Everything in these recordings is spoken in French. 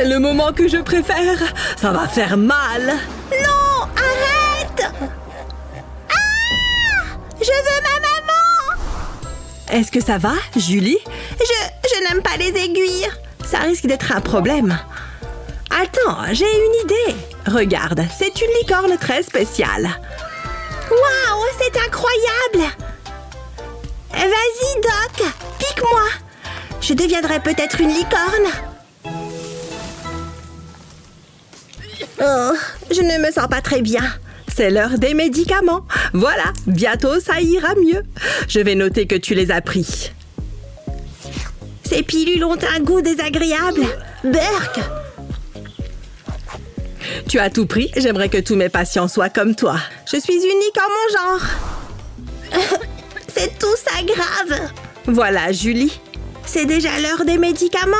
c'est le moment que je préfère. Ça va faire mal. Non, arrête! Ah! Je veux ma maman! Est-ce que ça va, Julie? Je n'aime pas les aiguilles. Ça risque d'être un problème. Attends, j'ai une idée. Regarde, c'est une licorne très spéciale. Waouh, c'est incroyable! Vas-y, Doc, pique-moi. Je deviendrai peut-être une licorne. Oh, je ne me sens pas très bien. C'est l'heure des médicaments. Voilà, bientôt ça ira mieux. Je vais noter que tu les as pris. Ces pilules ont un goût désagréable. Berk! Tu as tout pris. J'aimerais que tous mes patients soient comme toi. Je suis unique en mon genre. C'est tout ça grave. Voilà, Julie. C'est déjà l'heure des médicaments.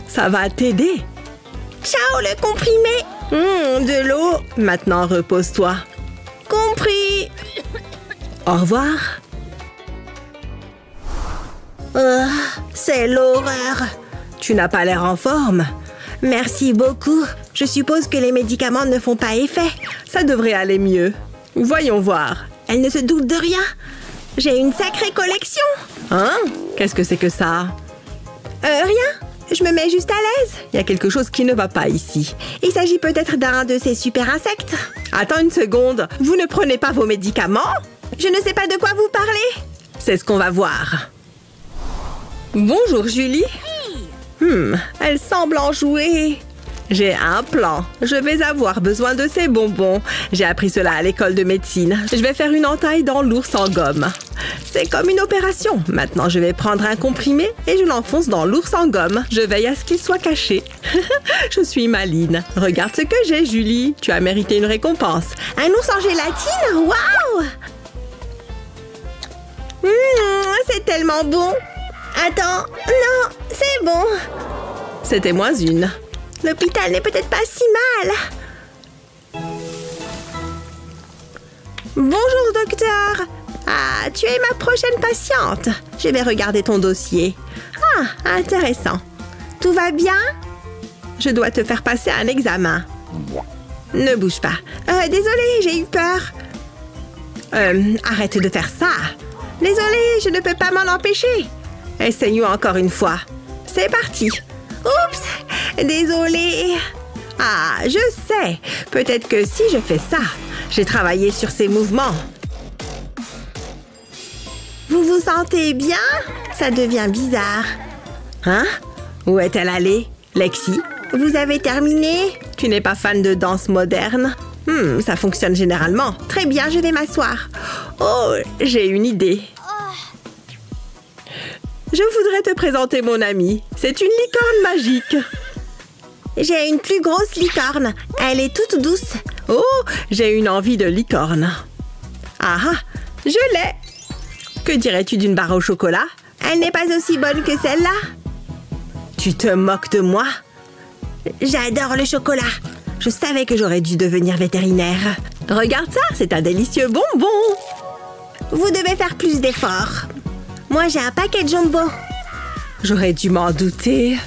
Ça va t'aider. Ciao, le comprimé. De l'eau. Maintenant, repose-toi. Compris. Au revoir. C'est l'horreur. Tu n'as pas l'air en forme. Merci beaucoup. Je suppose que les médicaments ne font pas effet. Ça devrait aller mieux. Voyons voir. Elle ne se doute de rien. J'ai une sacrée collection. Hein? Qu'est-ce que c'est que ça? Rien. Je me mets juste à l'aise. Il y a quelque chose qui ne va pas ici. Il s'agit peut-être d'un de ces super insectes. Attends une seconde. Vous ne prenez pas vos médicaments? Je ne sais pas de quoi vous parlez. C'est ce qu'on va voir. Bonjour, Julie. Elle semble enjouée. J'ai un plan. Je vais avoir besoin de ces bonbons. J'ai appris cela à l'école de médecine. Je vais faire une entaille dans l'ours en gomme. C'est comme une opération. Maintenant, je vais prendre un comprimé et je l'enfonce dans l'ours en gomme. Je veille à ce qu'il soit caché. Je suis maline. Regarde ce que j'ai, Julie. Tu as mérité une récompense. Un ours en gélatine? Waouh! C'est tellement bon. Attends, non, c'est bon. C'était moins une. L'hôpital n'est peut-être pas si mal. Bonjour, docteur. Ah, tu es ma prochaine patiente. Je vais regarder ton dossier. Ah, intéressant. Tout va bien? Je dois te faire passer un examen. Ne bouge pas. Désolée, j'ai eu peur. Arrête de faire ça. Désolée, je ne peux pas m'en empêcher. Essayons encore une fois. C'est parti. Oups, désolée. Ah, je sais. Peut-être que si je fais ça, j'ai travaillé sur ces mouvements. Vous vous sentez bien? Ça devient bizarre. Hein? Où est-elle allée? Lexi? Vous avez terminé? Tu n'es pas fan de danse moderne? Ça fonctionne généralement. Très bien, je vais m'asseoir. Oh, j'ai une idée. Je voudrais te présenter mon amie. C'est une licorne magique. J'ai une plus grosse licorne. Elle est toute douce. Oh, j'ai une envie de licorne. Ah, je l'ai. Que dirais-tu d'une barre au chocolat? Elle n'est pas aussi bonne que celle-là. Tu te moques de moi? J'adore le chocolat. Je savais que j'aurais dû devenir vétérinaire. Regarde ça, c'est un délicieux bonbon. Vous devez faire plus d'efforts. Moi, j'ai un paquet de jumbo. J'aurais dû m'en douter.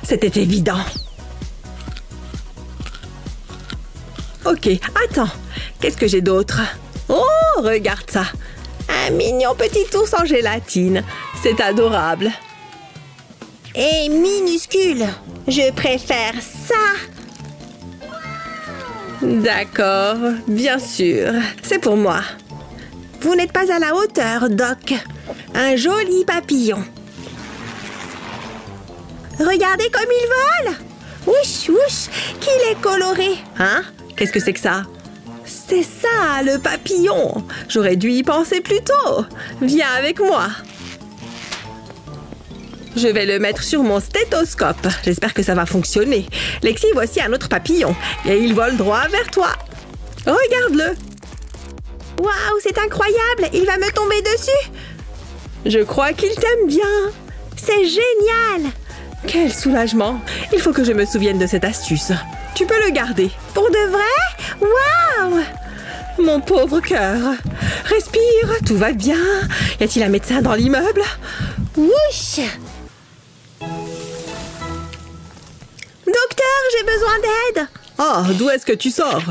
C'était évident. Ok, attends. Qu'est-ce que j'ai d'autre? Oh, regarde ça. Un mignon petit ours en gélatine. C'est adorable. Et minuscule. Je préfère ça. D'accord, bien sûr. C'est pour moi. Vous n'êtes pas à la hauteur, Doc. Un joli papillon. Regardez comme il vole. Ouch, ouch, qu'il est coloré. Hein? Qu'est-ce que c'est que ça? C'est ça, le papillon. J'aurais dû y penser plus tôt. Viens avec moi. Je vais le mettre sur mon stéthoscope. J'espère que ça va fonctionner. Lexi, voici un autre papillon. Et il vole droit vers toi. Regarde-le. Waouh, c'est incroyable. Il va me tomber dessus. Je crois qu'il t'aime bien. C'est génial. Quel soulagement. Il faut que je me souvienne de cette astuce. Tu peux le garder. Pour de vrai? Waouh! Mon pauvre cœur. Respire, tout va bien. Y a-t-il un médecin dans l'immeuble? Wouch! Docteur, besoin d'aide. Oh, d'où est-ce que tu sors?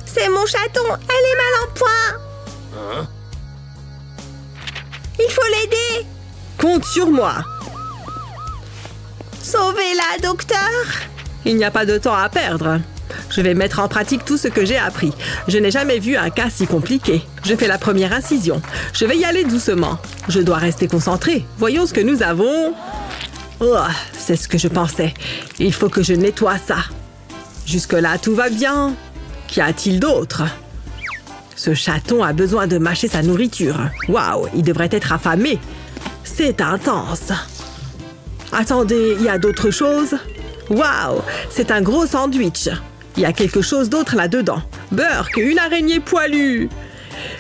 C'est mon chaton, elle est mal en point. Il faut l'aider. Compte sur moi. Sauvez-la, docteur. Il n'y a pas de temps à perdre. Je vais mettre en pratique tout ce que j'ai appris. Je n'ai jamais vu un cas si compliqué. Je fais la première incision. Je vais y aller doucement. Je dois rester concentrée. Voyons ce que nous avons. Oh, c'est ce que je pensais. Il faut que je nettoie ça. Jusque-là, tout va bien. Qu'y a-t-il d'autre? Ce chaton a besoin de mâcher sa nourriture. Waouh, il devrait être affamé. C'est intense. Attendez, il y a d'autres choses? Waouh, c'est un gros sandwich. Il y a quelque chose d'autre là-dedans. Burk, une araignée poilue.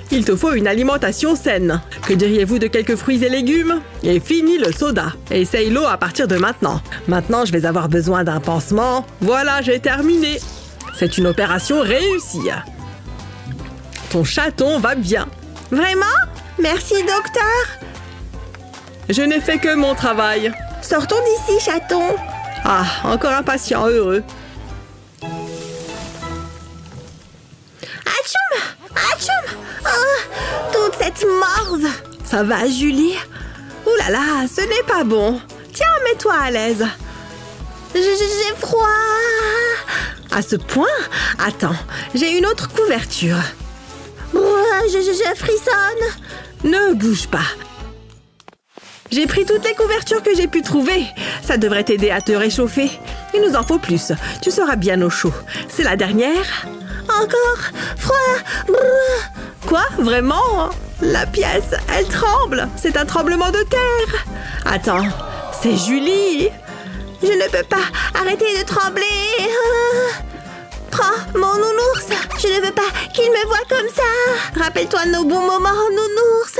Il te faut une alimentation saine. Que diriez-vous de quelques fruits et légumes? Et fini le soda. Essaye l'eau à partir de maintenant. Maintenant, je vais avoir besoin d'un pansement. Voilà, j'ai terminé. C'est une opération réussie. Ton chaton va bien. Vraiment? Merci, docteur. Je n'ai fait que mon travail. Sortons d'ici, chaton. Ah, encore un patient heureux. Atchoum! Atchoum! Oh, toute cette morve. Ça va, Julie? Ouh là là, ce n'est pas bon. Tiens, mets-toi à l'aise. J'ai froid. À ce point? Attends, j'ai une autre couverture. Je frissonne. Ne bouge pas. J'ai pris toutes les couvertures que j'ai pu trouver. Ça devrait t'aider à te réchauffer. Il nous en faut plus. Tu seras bien au chaud. C'est la dernière? Encore froid. Quoi? Vraiment? La pièce, elle tremble. C'est un tremblement de terre. Attends, c'est Julie. Je ne peux pas arrêter de trembler. Prends mon nounours. Je ne veux pas qu'il me voie comme ça. Rappelle-toi de nos bons moments, nounours.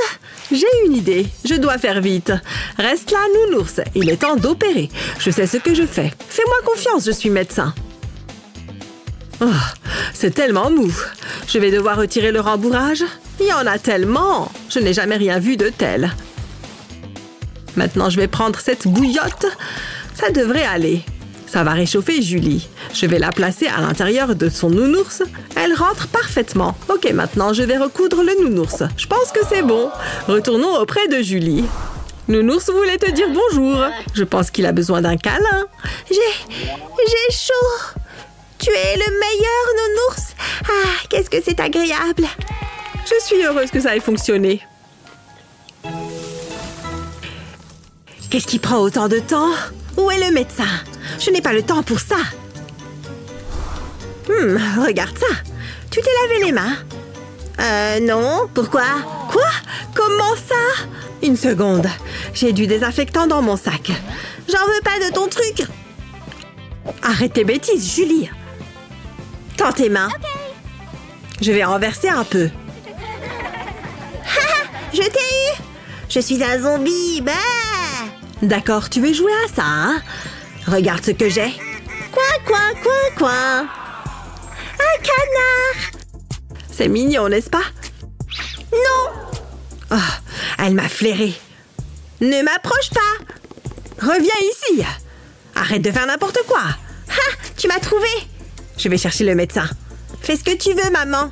J'ai une idée. Je dois faire vite. Reste là, nounours. Il est temps d'opérer. Je sais ce que je fais. Fais-moi confiance, je suis médecin. Oh, c'est tellement mou. Je vais devoir retirer le rembourrage. Il y en a tellement. Je n'ai jamais rien vu de tel. Maintenant, je vais prendre cette bouillotte. Ça devrait aller. Ça va réchauffer Julie. Je vais la placer à l'intérieur de son nounours. Elle rentre parfaitement. Ok, maintenant, je vais recoudre le nounours. Je pense que c'est bon. Retournons auprès de Julie. Nounours voulait te dire bonjour. Je pense qu'il a besoin d'un câlin. J'ai chaud. Tu es le meilleur, nounours. Ah, qu'est-ce que c'est agréable. Je suis heureuse que ça ait fonctionné. Qu'est-ce qui prend autant de temps? Où est le médecin? Je n'ai pas le temps pour ça. Regarde ça. Tu t'es lavé les mains? Non. Pourquoi? Quoi? Comment ça? Une seconde. J'ai du désinfectant dans mon sac. J'en veux pas de ton truc. Arrête tes bêtises, Julie. Tends tes mains. Je vais en verser un peu. Je t'ai eu. Je suis un zombie. Bah. D'accord, tu veux jouer à ça, hein? Regarde ce que j'ai. Quoi? Un canard. C'est mignon, n'est-ce pas? Non. Oh, elle m'a flairé. Ne m'approche pas. Reviens ici. Arrête de faire n'importe quoi. Ah, tu m'as trouvé. Je vais chercher le médecin. Fais ce que tu veux, maman.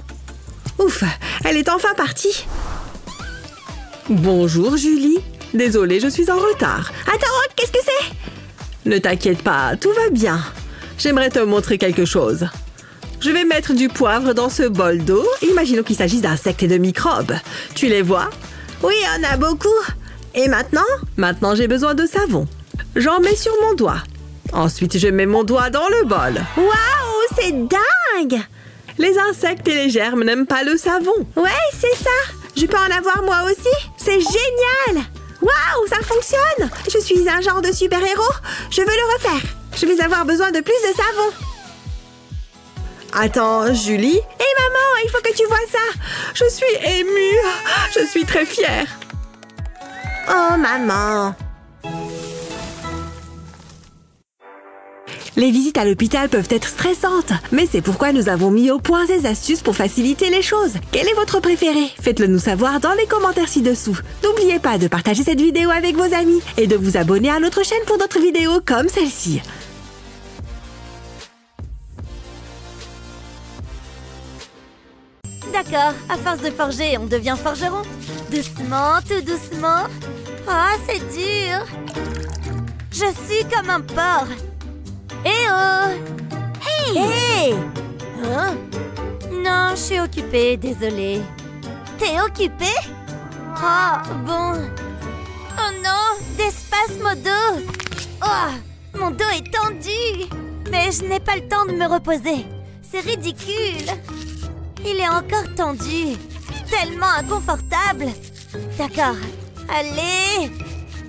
Ouf, elle est enfin partie. Bonjour, Julie. Désolée, je suis en retard. Attends, qu'est-ce que c'est? Ne t'inquiète pas, tout va bien. J'aimerais te montrer quelque chose. Je vais mettre du poivre dans ce bol d'eau. Imaginons qu'il s'agisse d'insectes et de microbes. Tu les vois? Oui, on a beaucoup. Et maintenant? Maintenant, j'ai besoin de savon. J'en mets sur mon doigt. Ensuite, je mets mon doigt dans le bol. Waouh, c'est dingue! Les insectes et les germes n'aiment pas le savon. Ouais, c'est ça. Je peux en avoir moi aussi? C'est génial! Waouh, ça fonctionne! Je suis un genre de super-héros. Je veux le refaire. Je vais avoir besoin de plus de savon. Attends, Julie? Hé maman, il faut que tu vois ça. Je suis émue. Je suis très fière. Oh maman. Les visites à l'hôpital peuvent être stressantes, mais c'est pourquoi nous avons mis au point ces astuces pour faciliter les choses. Quel est votre préféré? Faites-le nous savoir dans les commentaires ci-dessous. N'oubliez pas de partager cette vidéo avec vos amis et de vous abonner à notre chaîne pour d'autres vidéos comme celle-ci. D'accord, à force de forger, on devient forgeron. Doucement, tout doucement. Ah, c'est dur. Je suis comme un porc. Eh oh! Hey! Hein? Non, je suis occupée, désolée. T'es occupée? Oh, bon. Oh non, des spasmodos. Oh, mon dos est tendu. Mais je n'ai pas le temps de me reposer. C'est ridicule. Il est encore tendu. Tellement inconfortable. D'accord. Allez.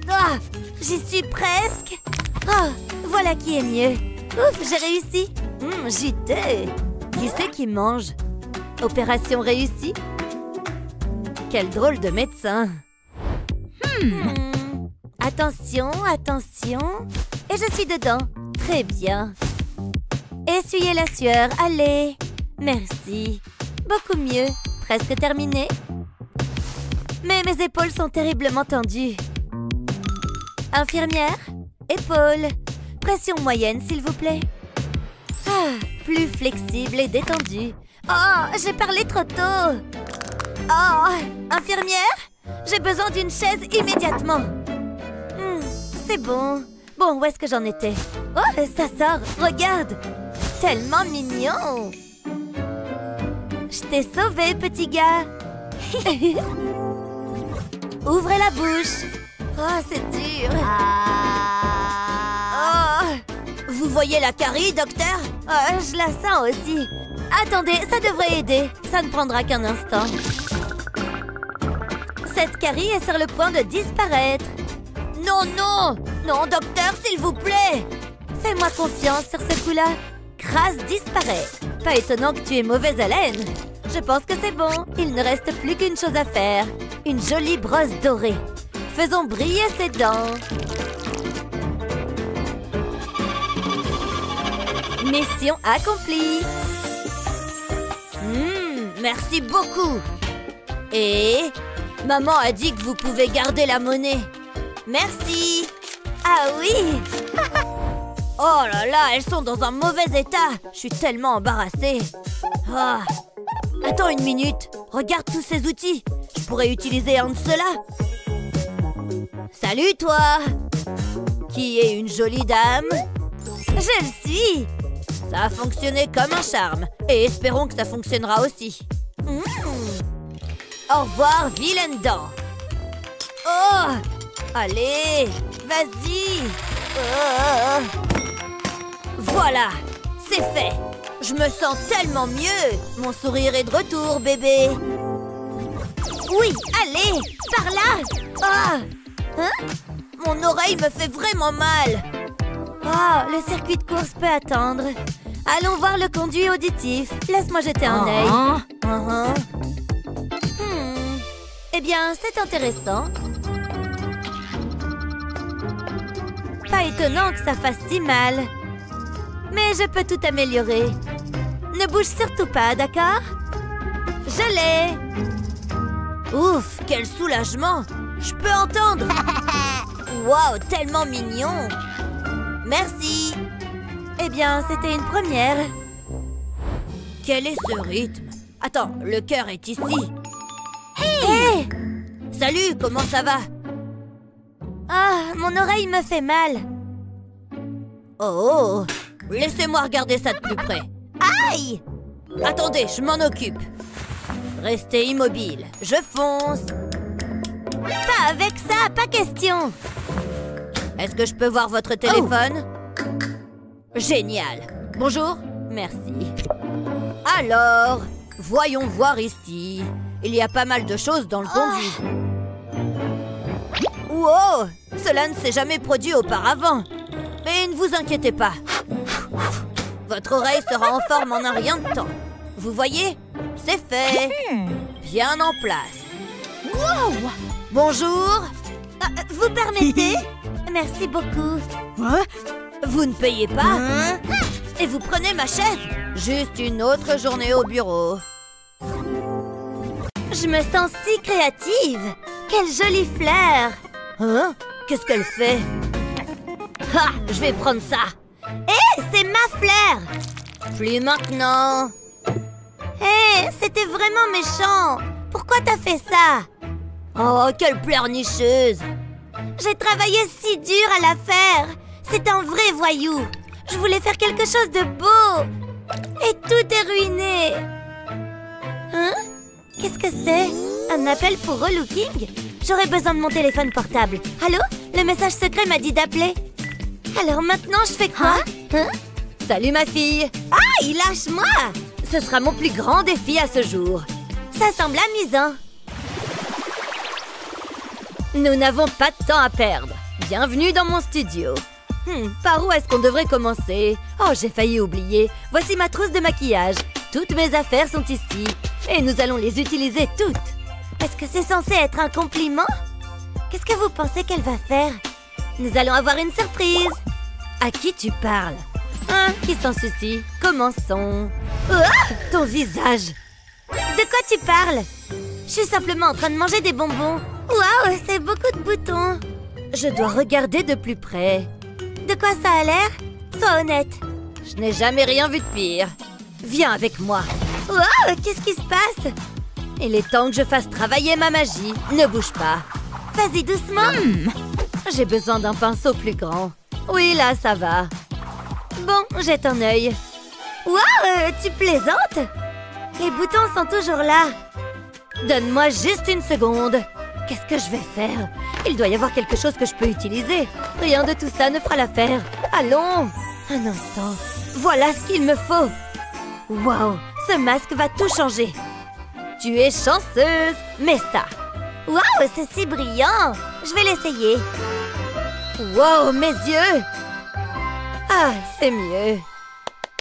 Oh, j'y suis presque. Oh, voilà qui est mieux. Ouf, j'ai réussi. Juteux. Qui c'est qui mange? Opération réussie? Quel drôle de médecin. Attention, attention. Et je suis dedans. Très bien. Essuyez la sueur, allez. Merci. Beaucoup mieux. Presque terminé. Mais mes épaules sont terriblement tendues. Infirmière, épaules. Pression moyenne, s'il vous plaît. Ah, plus flexible et détendu. Oh, j'ai parlé trop tôt. Oh, infirmière, j'ai besoin d'une chaise immédiatement. C'est bon. Bon, où est-ce que j'en étais? Oh, ça sort, regarde. Tellement mignon. Je t'ai sauvé, petit gars. Ouvrez la bouche. Oh, c'est dur. Oh, vous voyez la carie, docteur? Oh, je la sens aussi. Attendez, ça devrait aider. Ça ne prendra qu'un instant. Cette carie est sur le point de disparaître. Non, non! Non, docteur, s'il vous plaît! Fais-moi confiance sur ce coup-là. Crasse disparaît. Pas étonnant que tu aies mauvaise haleine. Je pense que c'est bon. Il ne reste plus qu'une chose à faire. Une jolie brosse dorée. Faisons briller ses dents. Mission accomplie. Merci beaucoup. Et maman a dit que vous pouvez garder la monnaie. Merci. Ah oui. Oh là là, elles sont dans un mauvais état. Je suis tellement embarrassée. Ah. Attends une minute. Regarde tous ces outils. Je pourrais utiliser un de ceux-là. Salut toi. Qui est une jolie dame? Je le suis. Ça a fonctionné comme un charme. Et espérons que ça fonctionnera aussi. Au revoir, vilaine dent. Oh. Allez, vas-y. Voilà, c'est fait. Je me sens tellement mieux. Mon sourire est de retour, bébé. Oui, allez, par là. Ah. Hein? Mon oreille me fait vraiment mal. Oh, le circuit de course peut attendre. Allons voir le conduit auditif. Laisse-moi jeter un œil. Eh bien, c'est intéressant. Pas étonnant que ça fasse si mal. Mais je peux tout améliorer. Ne bouge surtout pas, d'accord? Je l'ai. Ouf, quel soulagement. Je peux entendre. Waouh, tellement mignon. Merci. Eh bien, c'était une première. Quel est ce rythme? Attends, le cœur est ici. Hey! Salut, comment ça va? Ah, mon oreille me fait mal. Oh, laissez-moi regarder ça de plus près. Aïe! Attendez, je m'en occupe. Restez immobile, je fonce. Pas avec ça, pas question. Est-ce que je peux voir votre téléphone? Génial. Bonjour. Merci. Alors, voyons voir ici. Il y a pas mal de choses dans le conduit. Wow! Cela ne s'est jamais produit auparavant. Mais ne vous inquiétez pas. Votre oreille sera en forme en un rien de temps. Vous voyez? C'est fait. Bien en place. Wow! Bonjour. Vous permettez? Merci beaucoup. Vous ne payez pas? Et vous prenez ma chaise? Juste une autre journée au bureau. Je me sens si créative. Quelle jolie fleur. Hein? Qu'est-ce qu'elle fait? Ah, je vais prendre ça. Hé, c'est ma fleur. Plus maintenant. Hé, Hé, c'était vraiment méchant. Pourquoi t'as fait ça? Oh, quelle pleurnicheuse. J'ai travaillé si dur à la faire. C'est un vrai voyou. Je voulais faire quelque chose de beau. Et tout est ruiné. Hein? Qu'est-ce que c'est? Un appel pour relooking? J'aurais besoin de mon téléphone portable. Allô? Le message secret m'a dit d'appeler. Alors maintenant, je fais quoi? Hein? Salut ma fille. Aïe, lâche-moi! Ce sera mon plus grand défi à ce jour. Ça semble amusant. Nous n'avons pas de temps à perdre. Bienvenue dans mon studio. Par où est-ce qu'on devrait commencer? Oh, j'ai failli oublier. Voici ma trousse de maquillage. Toutes mes affaires sont ici. Et nous allons les utiliser toutes. Est-ce que c'est censé être un compliment? Qu'est-ce que vous pensez qu'elle va faire? Nous allons avoir une surprise. À qui tu parles? Hein? Qui s'en soucie? Commençons. Oh, ton visage. De quoi tu parles? Je suis simplement en train de manger des bonbons. Waouh, c'est beaucoup de boutons. Je dois regarder de plus près. De quoi ça a l'air? Sois honnête. Je n'ai jamais rien vu de pire. Viens avec moi. Waouh, qu'est-ce qui se passe? Il est temps que je fasse travailler ma magie. Ne bouge pas. Vas-y doucement. J'ai besoin d'un pinceau plus grand. Oui, là, ça va. Bon, jette un œil. Waouh, tu plaisantes? Les boutons sont toujours là. Donne-moi juste une seconde. Qu'est-ce que je vais faire? Il doit y avoir quelque chose que je peux utiliser. Rien de tout ça ne fera l'affaire. Allons. Un instant. Voilà ce qu'il me faut. Waouh, ce masque va tout changer. Tu es chanceuse. Mets ça. Waouh, c'est si brillant. Je vais l'essayer. Waouh, mes yeux. Ah, c'est mieux.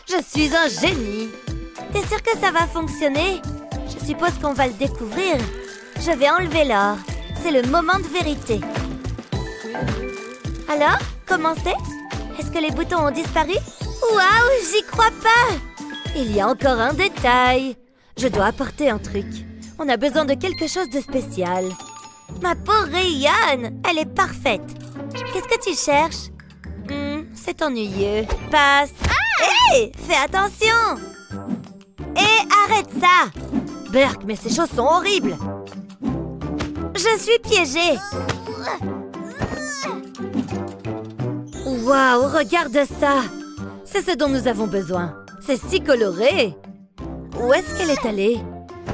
Je suis un génie. T'es sûr que ça va fonctionner? Je suppose qu'on va le découvrir. Je vais enlever l'or. C'est le moment de vérité. Alors, comment c'est? Est-ce que les boutons ont disparu? Waouh, j'y crois pas! Il y a encore un détail. Je dois apporter un truc. On a besoin de quelque chose de spécial. Ma peau rayonne. Elle est parfaite. Qu'est-ce que tu cherches? C'est ennuyeux. Passe. Hé! Fais attention! Et arrête ça! Berk, mais ces choses sont horribles! Je suis piégée! Waouh, regarde ça! C'est ce dont nous avons besoin. C'est si coloré! Où est-ce qu'elle est allée?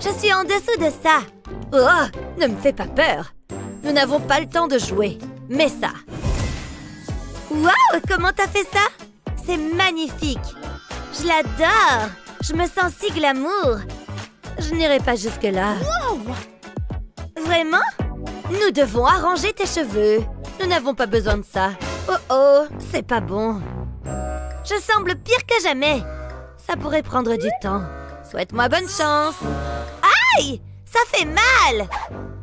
Je suis en dessous de ça! Oh, ne me fais pas peur! Nous n'avons pas le temps de jouer. Mets ça! Waouh, comment t'as fait ça? C'est magnifique! Je l'adore! Je me sens si glamour! Je n'irai pas jusque-là. Vraiment? Nous devons arranger tes cheveux. Nous n'avons pas besoin de ça. Oh oh, c'est pas bon. Je semble pire que jamais. Ça pourrait prendre du temps. Souhaite-moi bonne chance. Aïe! Ça fait mal!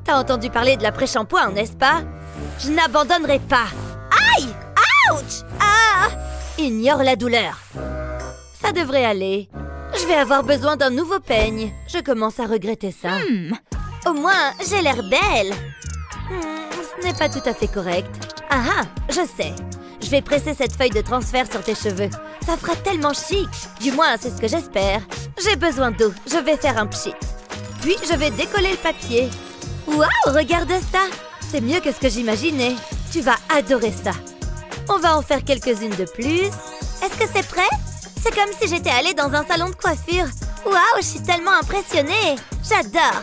T'as entendu parler de l'après-shampoing, n'est-ce pas? Je n'abandonnerai pas. Aïe! Ouch! Ah! Ignore la douleur. Ça devrait aller. Je vais avoir besoin d'un nouveau peigne. Je commence à regretter ça. Au moins, j'ai l'air belle. Ce n'est pas tout à fait correct. Ah ah, je sais. Je vais presser cette feuille de transfert sur tes cheveux. Ça fera tellement chic. Du moins, c'est ce que j'espère. J'ai besoin d'eau. Je vais faire un pchit. Puis, je vais décoller le papier. Waouh, regarde ça. C'est mieux que ce que j'imaginais. Tu vas adorer ça. On va en faire quelques-unes de plus. Est-ce que c'est prêt? C'est comme si j'étais allée dans un salon de coiffure. Waouh, je suis tellement impressionnée. J'adore.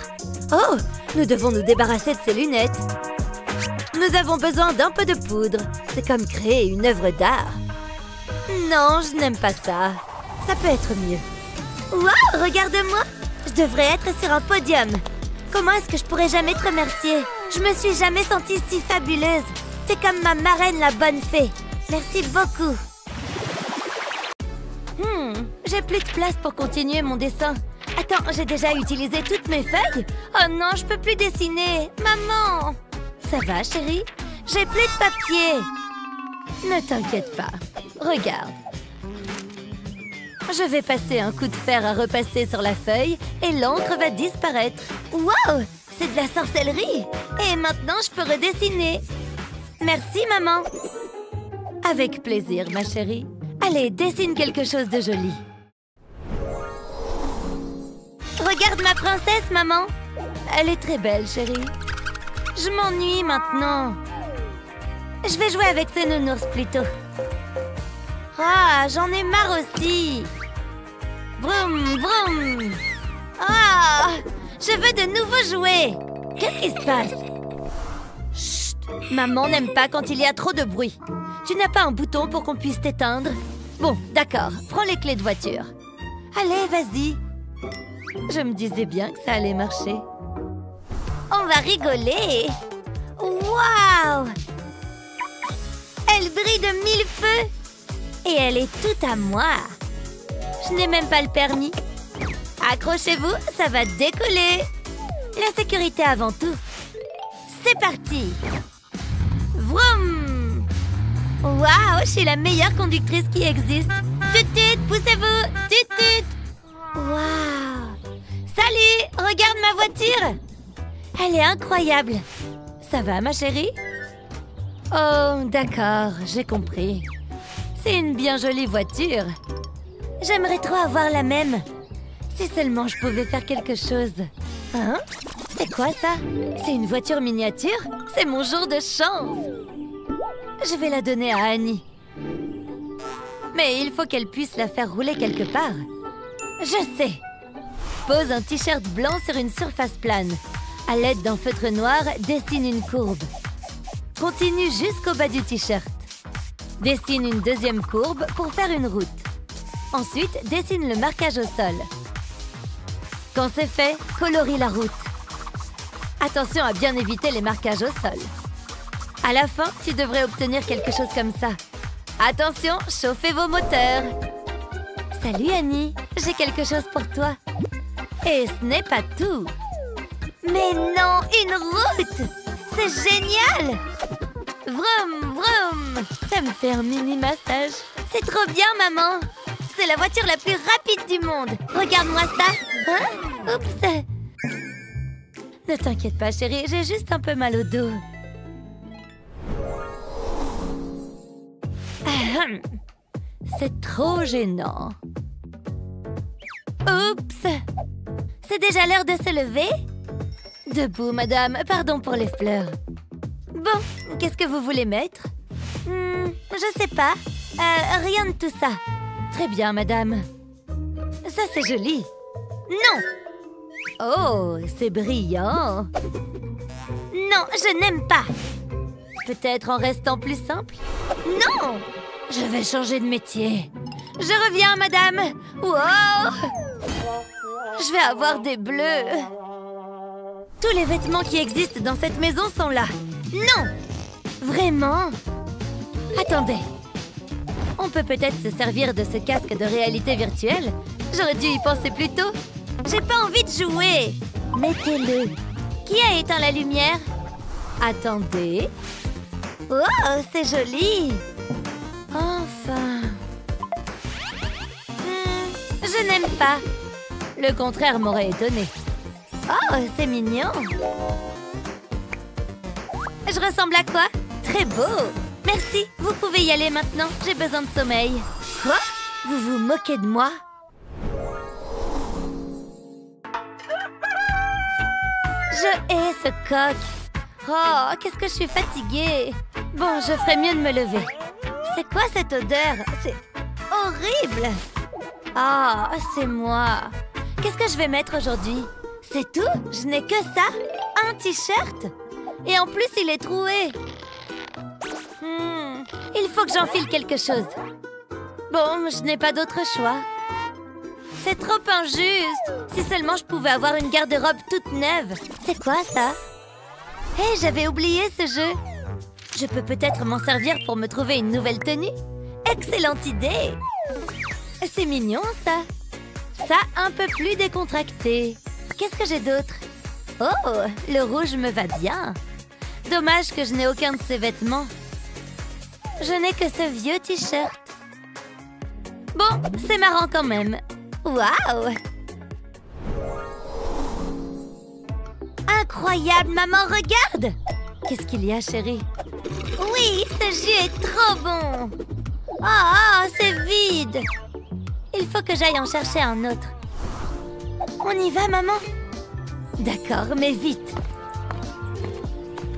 Oh, nous devons nous débarrasser de ces lunettes. Nous avons besoin d'un peu de poudre. C'est comme créer une œuvre d'art. Non, je n'aime pas ça. Ça peut être mieux. Waouh, regarde-moi. Je devrais être sur un podium. Comment est-ce que je pourrais jamais te remercier? Je me suis jamais sentie si fabuleuse. T'es comme ma marraine, la bonne fée. Merci beaucoup. J'ai plus de place pour continuer mon dessin. Attends, j'ai déjà utilisé toutes mes feuilles? Oh non, je peux plus dessiner. Maman! Ça va, chérie? J'ai plus de papier. Ne t'inquiète pas. Regarde. Je vais passer un coup de fer à repasser sur la feuille et l'encre va disparaître. Waouh! C'est de la sorcellerie! Et maintenant, je peux redessiner. Merci, maman. Avec plaisir, ma chérie. Allez, dessine quelque chose de joli. Regarde ma princesse, maman. Elle est très belle, chérie. Je m'ennuie maintenant. Je vais jouer avec ces nounours plutôt. Ah, j'en ai marre aussi. Vroom, vroom. Ah, je veux de nouveaux jouets. Qu'est-ce qui se passe? Chut, maman n'aime pas quand il y a trop de bruit. Tu n'as pas un bouton pour qu'on puisse t'éteindre? Bon, d'accord, prends les clés de voiture. Allez, vas-y. Je me disais bien que ça allait marcher. On va rigoler. Waouh! Elle brille de 1000 feux. Et elle est toute à moi. Je n'ai même pas le permis. Accrochez-vous, ça va décoller. La sécurité avant tout. C'est parti. Vroom! Waouh, je suis la meilleure conductrice qui existe. Tut-tut, poussez-vous. Tut-tut. Waouh! Salut, regarde ma voiture. Elle est incroyable. Ça va, ma chérie? Oh, d'accord, j'ai compris. C'est une bien jolie voiture. J'aimerais trop avoir la même. Si seulement je pouvais faire quelque chose. Hein? C'est quoi ça? C'est une voiture miniature? C'est mon jour de chance. Je vais la donner à Annie. Mais il faut qu'elle puisse la faire rouler quelque part. Je sais. Pose un t-shirt blanc sur une surface plane. À l'aide d'un feutre noir, dessine une courbe. Continue jusqu'au bas du t-shirt. Dessine une deuxième courbe pour faire une route. Ensuite, dessine le marquage au sol. Quand c'est fait, colorie la route. Attention à bien éviter les marquages au sol. À la fin, tu devrais obtenir quelque chose comme ça. Attention, chauffez vos moteurs. Salut Annie, j'ai quelque chose pour toi. Et ce n'est pas tout. Mais non, une route! C'est génial! Vroom, vroom! Ça me fait un mini-massage. C'est trop bien, maman! C'est la voiture la plus rapide du monde! Regarde-moi ça! Hein? Oups! Ne t'inquiète pas, chérie, j'ai juste un peu mal au dos. Ahem. C'est trop gênant. Oups! C'est déjà l'heure de se lever? Debout, madame. Pardon pour les fleurs. Bon, qu'est-ce que vous voulez mettre? Je sais pas. Rien de tout ça. Très bien, madame. Ça, c'est joli. Non! Oh, c'est brillant. Non, je n'aime pas. Peut-être en restant plus simple? Non! Je vais changer de métier. Je reviens, madame. Wow! Je vais avoir des bleus. Tous les vêtements qui existent dans cette maison sont là. Non! Vraiment? Attendez. On peut peut-être se servir de ce casque de réalité virtuelle. J'aurais dû y penser plus tôt. J'ai pas envie de jouer. Mettez-le. Qui a éteint la lumière? Attendez. Oh, c'est joli. Enfin. Je n'aime pas. Le contraire m'aurait étonné. Oh, c'est mignon. Je ressemble à quoi? Très beau. Merci, vous pouvez y aller maintenant. J'ai besoin de sommeil. Quoi? Vous vous moquez de moi? Je hais ce coq. Oh, qu'est-ce que je suis fatiguée. Bon, je ferais mieux de me lever. C'est quoi cette odeur? C'est horrible. Ah, c'est moi. Qu'est-ce que je vais mettre aujourd'hui? C'est tout? Je n'ai que ça? Un t-shirt? Et en plus, il est troué. Il faut que j'enfile quelque chose. Bon, je n'ai pas d'autre choix. C'est trop injuste. Si seulement je pouvais avoir une garde-robe toute neuve. C'est quoi ça? Hé, j'avais oublié ce jeu. Je peux peut-être m'en servir pour me trouver une nouvelle tenue. Excellente idée. C'est mignon, ça. Ça, un peu plus décontracté. Qu'est-ce que j'ai d'autre? Oh, le rouge me va bien. Dommage que je n'ai aucun de ces vêtements. Je n'ai que ce vieux t-shirt. Bon, c'est marrant quand même. Waouh! Incroyable, maman, regarde! Qu'est-ce qu'il y a, chérie? Oui, ce jus est trop bon! Oh, c'est vide! Il faut que j'aille en chercher un autre. On y va, maman? D'accord, mais vite.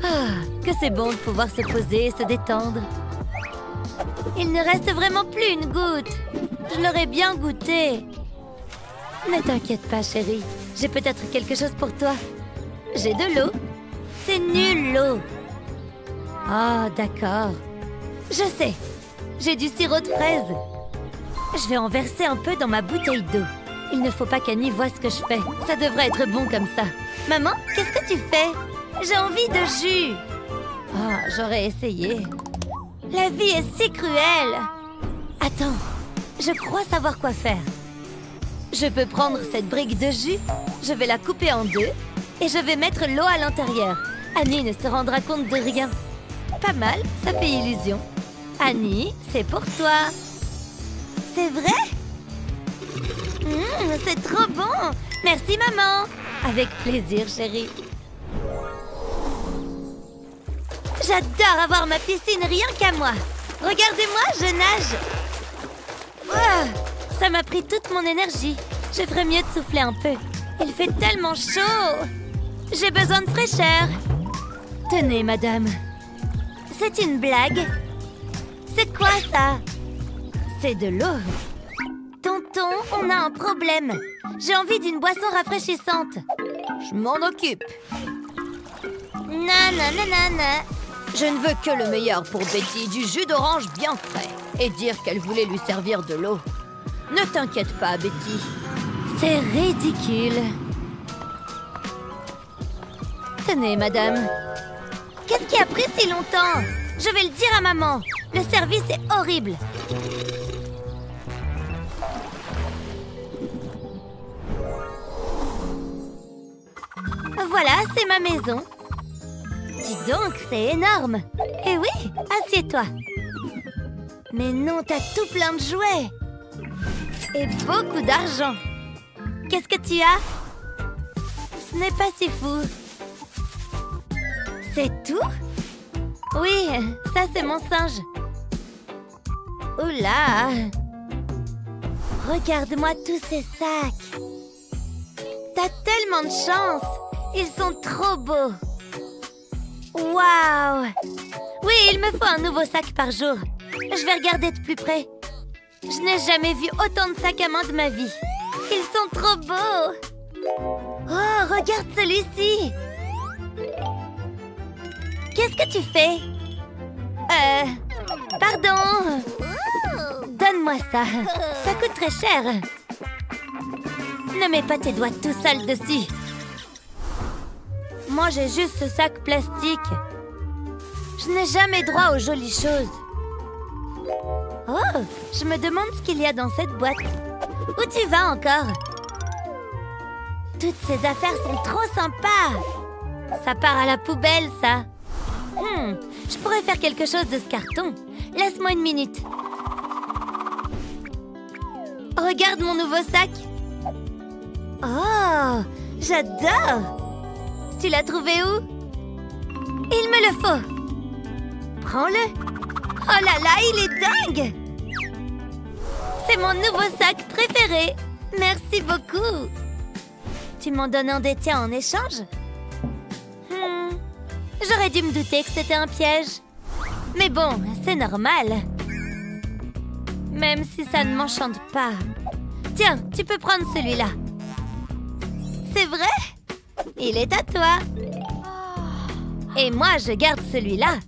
Ah, que c'est bon de pouvoir se poser et se détendre. Il ne reste vraiment plus une goutte. Je l'aurais bien goûté. Ne t'inquiète pas, chérie. J'ai peut-être quelque chose pour toi. J'ai de l'eau. C'est nul, l'eau. Ah, d'accord. Je sais. J'ai du sirop de fraise. Je vais en verser un peu dans ma bouteille d'eau. Il ne faut pas qu'Annie voie ce que je fais. Ça devrait être bon comme ça. Maman, qu'est-ce que tu fais? J'ai envie de jus. Ah, j'aurais essayé. La vie est si cruelle. Attends, je crois savoir quoi faire. Je peux prendre cette brique de jus, je vais la couper en deux et je vais mettre l'eau à l'intérieur. Annie ne se rendra compte de rien. Pas mal, ça fait illusion. Annie, c'est pour toi. C'est vrai? C'est trop bon. Merci, maman. Avec plaisir, chérie. J'adore avoir ma piscine rien qu'à moi. Regardez-moi, je nage. Oh, ça m'a pris toute mon énergie. Je ferais mieux de souffler un peu. Il fait tellement chaud. J'ai besoin de fraîcheur. Tenez, madame. C'est une blague? C'est quoi ça? C'est de l'eau. Tonton, on a un problème. J'ai envie d'une boisson rafraîchissante. Je m'en occupe. Nanana. Je ne veux que le meilleur pour Betty, du jus d'orange bien frais. Et dire qu'elle voulait lui servir de l'eau. Ne t'inquiète pas, Betty. C'est ridicule. Tenez, madame. Qu'est-ce qui a pris si longtemps? Je vais le dire à maman. Le service est horrible. Voilà, c'est ma maison. Dis donc, c'est énorme. Eh oui, assieds-toi. Mais non, t'as tout plein de jouets. Et beaucoup d'argent. Qu'est-ce que tu as? Ce n'est pas si fou. C'est tout? Oui, ça c'est mon singe. Oula! Regarde-moi tous ces sacs. T'as tellement de chance. Ils sont trop beaux. Waouh! Oui, il me faut un nouveau sac par jour. Je vais regarder de plus près. Je n'ai jamais vu autant de sacs à main de ma vie. Ils sont trop beaux. Oh, regarde celui-ci. Qu'est-ce que tu fais? Pardon. Donne-moi ça. Ça coûte très cher. Ne mets pas tes doigts tout sales dessus. Moi, j'ai juste ce sac plastique. Je n'ai jamais droit aux jolies choses. Oh, je me demande ce qu'il y a dans cette boîte. Où tu vas encore? Toutes ces affaires sont trop sympas. Ça part à la poubelle, ça. Je pourrais faire quelque chose de ce carton. Laisse-moi une minute. Regarde mon nouveau sac. Oh, j'adore. Tu l'as trouvé où? Il me le faut. Prends-le. Oh là là, il est dingue. C'est mon nouveau sac préféré. Merci beaucoup. Tu m'en donnes un des tiens en échange? J'aurais dû me douter que c'était un piège. Mais bon, c'est normal. Même si ça ne m'enchante pas. Tiens, tu peux prendre celui-là. C'est vrai? Il est à toi. Et moi, je garde celui-là.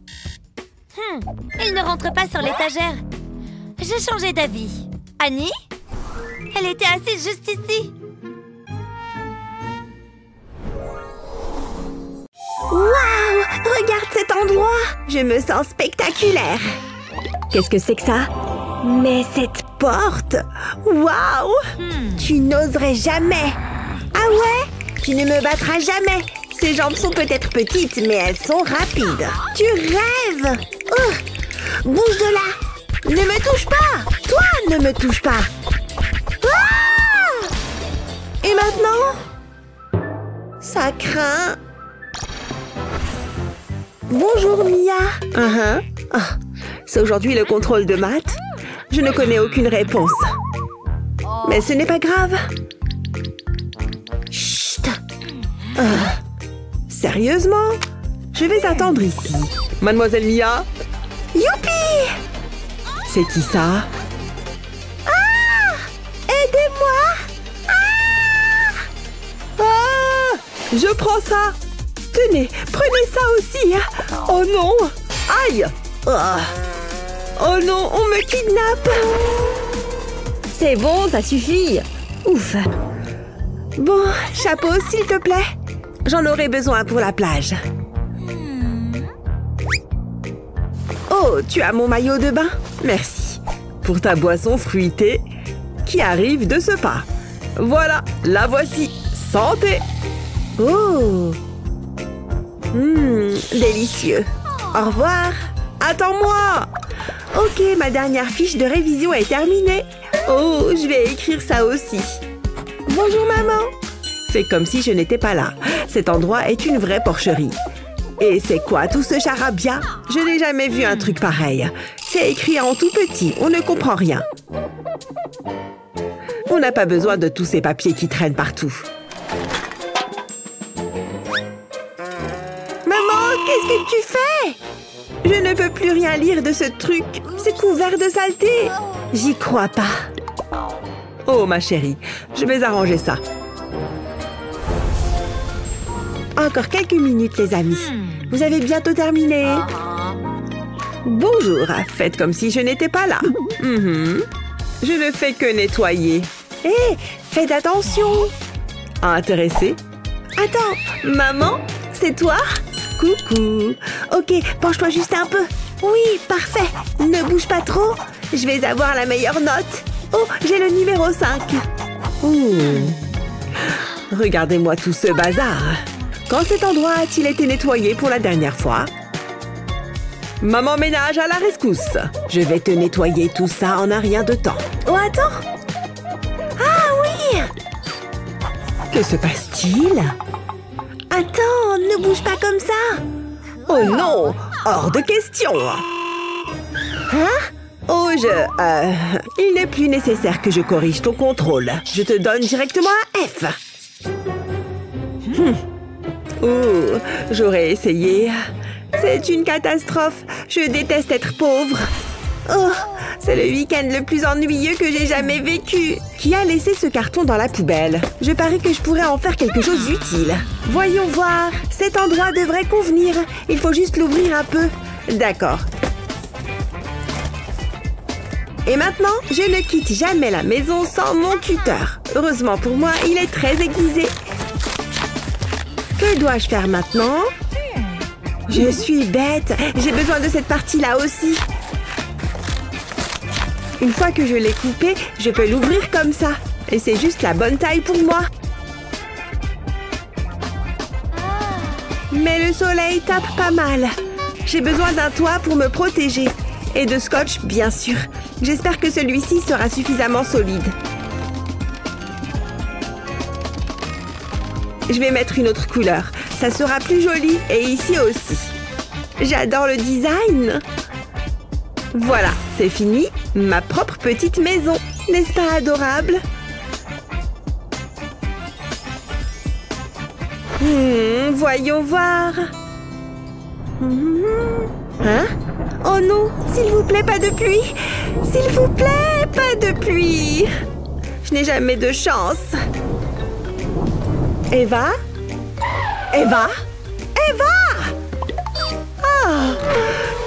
Il ne rentre pas sur l'étagère. J'ai changé d'avis. Annie? Elle était assise juste ici. Waouh! Regarde cet endroit! Je me sens spectaculaire. Qu'est-ce que c'est que ça? Mais cette porte! Waouh! Tu n'oserais jamais! Ah ouais? Tu ne me battras jamais! Ses jambes sont peut-être petites, mais elles sont rapides. Tu rêves! Oh! Bouge de là! Ne me touche pas! Toi, ne me touche pas! Ah! Et maintenant? Ça craint. Bonjour, Mia. Oh, c'est aujourd'hui le contrôle de maths. Je ne connais aucune réponse. Mais ce n'est pas grave. Sérieusement? Je vais attendre ici. Mademoiselle Mia? Youpi! C'est qui ça? Aidez-moi! Ah! Je prends ça! Tenez, prenez ça aussi! Oh non! Aïe! Oh non, on me kidnappe! C'est bon, ça suffit. Ouf. Bon, chapeau, s'il te plaît. J'en aurai besoin pour la plage. Oh, tu as mon maillot de bain? Merci. Pour ta boisson fruitée qui arrive de ce pas. Voilà, la voici. Santé! Oh. Délicieux. Au revoir. Attends-moi! Ok, ma dernière fiche de révision est terminée. Oh, je vais écrire ça aussi. Bonjour maman. Fais comme si je n'étais pas là. Cet endroit est une vraie porcherie. Et c'est quoi tout ce charabia? Je n'ai jamais vu un truc pareil. C'est écrit en tout petit, on ne comprend rien. On n'a pas besoin de tous ces papiers qui traînent partout. Maman, qu'est-ce que tu fais? Je ne peux plus rien lire de ce truc. C'est couvert de saleté. J'y crois pas. Oh, ma chérie, je vais arranger ça. Encore quelques minutes, les amis. Vous avez bientôt terminé. Bonjour, faites comme si je n'étais pas là. Je ne fais que nettoyer. Hé, faites attention. Intéressé? Attends, maman, c'est toi? Coucou. Ok, penche-toi juste un peu. Oui, parfait. Ne bouge pas trop. Je vais avoir la meilleure note. Oh, j'ai le numéro 5. Regardez-moi tout ce bazar. Quand cet endroit a-t-il été nettoyé pour la dernière fois? Maman ménage à la rescousse. Je vais te nettoyer tout ça en un rien de temps. Oh, attends. Ah oui. Que se passe-t-il? Attends, ne bouge pas comme ça. Oh non, hors de question. Hein? Oh, il n'est plus nécessaire que je corrige ton contrôle. Je te donne directement un F. Oh, j'aurais essayé. C'est une catastrophe. Je déteste être pauvre. Oh, c'est le week-end le plus ennuyeux que j'ai jamais vécu. Qui a laissé ce carton dans la poubelle? Je parie que je pourrais en faire quelque chose d'utile. Voyons voir. Cet endroit devrait convenir. Il faut juste l'ouvrir un peu. D'accord. Et maintenant, je ne quitte jamais la maison sans mon tuteur. Heureusement pour moi, il est très aiguisé. Que dois-je faire maintenant? Je suis bête. J'ai besoin de cette partie-là aussi. Une fois que je l'ai coupé, je peux l'ouvrir comme ça. Et c'est juste la bonne taille pour moi. Mais le soleil tape pas mal. J'ai besoin d'un toit pour me protéger. Et de scotch, bien sûr. J'espère que celui-ci sera suffisamment solide. Je vais mettre une autre couleur. Ça sera plus joli. Et ici aussi. J'adore le design. Voilà, c'est fini. Ma propre petite maison. N'est-ce pas adorable? Voyons voir. Hein? Oh non, s'il vous plaît, pas de pluie. S'il vous plaît, pas de pluie. Je n'ai jamais de chance. Eva? Eva? Eva! Ah!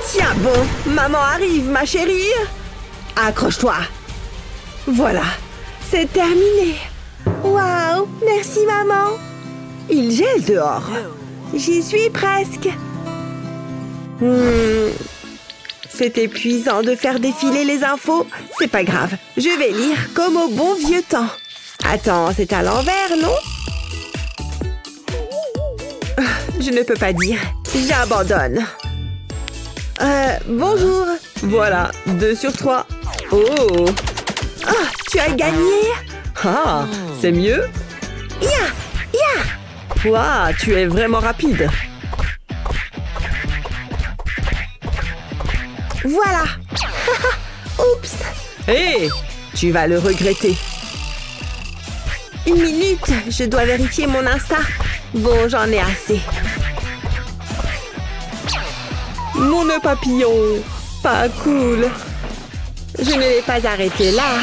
Tiens bon, maman arrive, ma chérie. Accroche-toi. Voilà, c'est terminé. Waouh, merci maman. Il gèle dehors. J'y suis presque. C'est épuisant de faire défiler les infos. C'est pas grave, je vais lire comme au bon vieux temps. Attends, c'est à l'envers, non? Je ne peux pas dire. J'abandonne. Bonjour. Voilà, 2 sur 3. Oh! Ah, tu as gagné? Ah, c'est mieux? Waouh, tu es vraiment rapide. Voilà. Oups. Hé, tu vas le regretter. 1 minute, je dois vérifier mon Insta. Bon, j'en ai assez. Mon nœud papillon. Pas cool. Je ne l'ai pas arrêté là.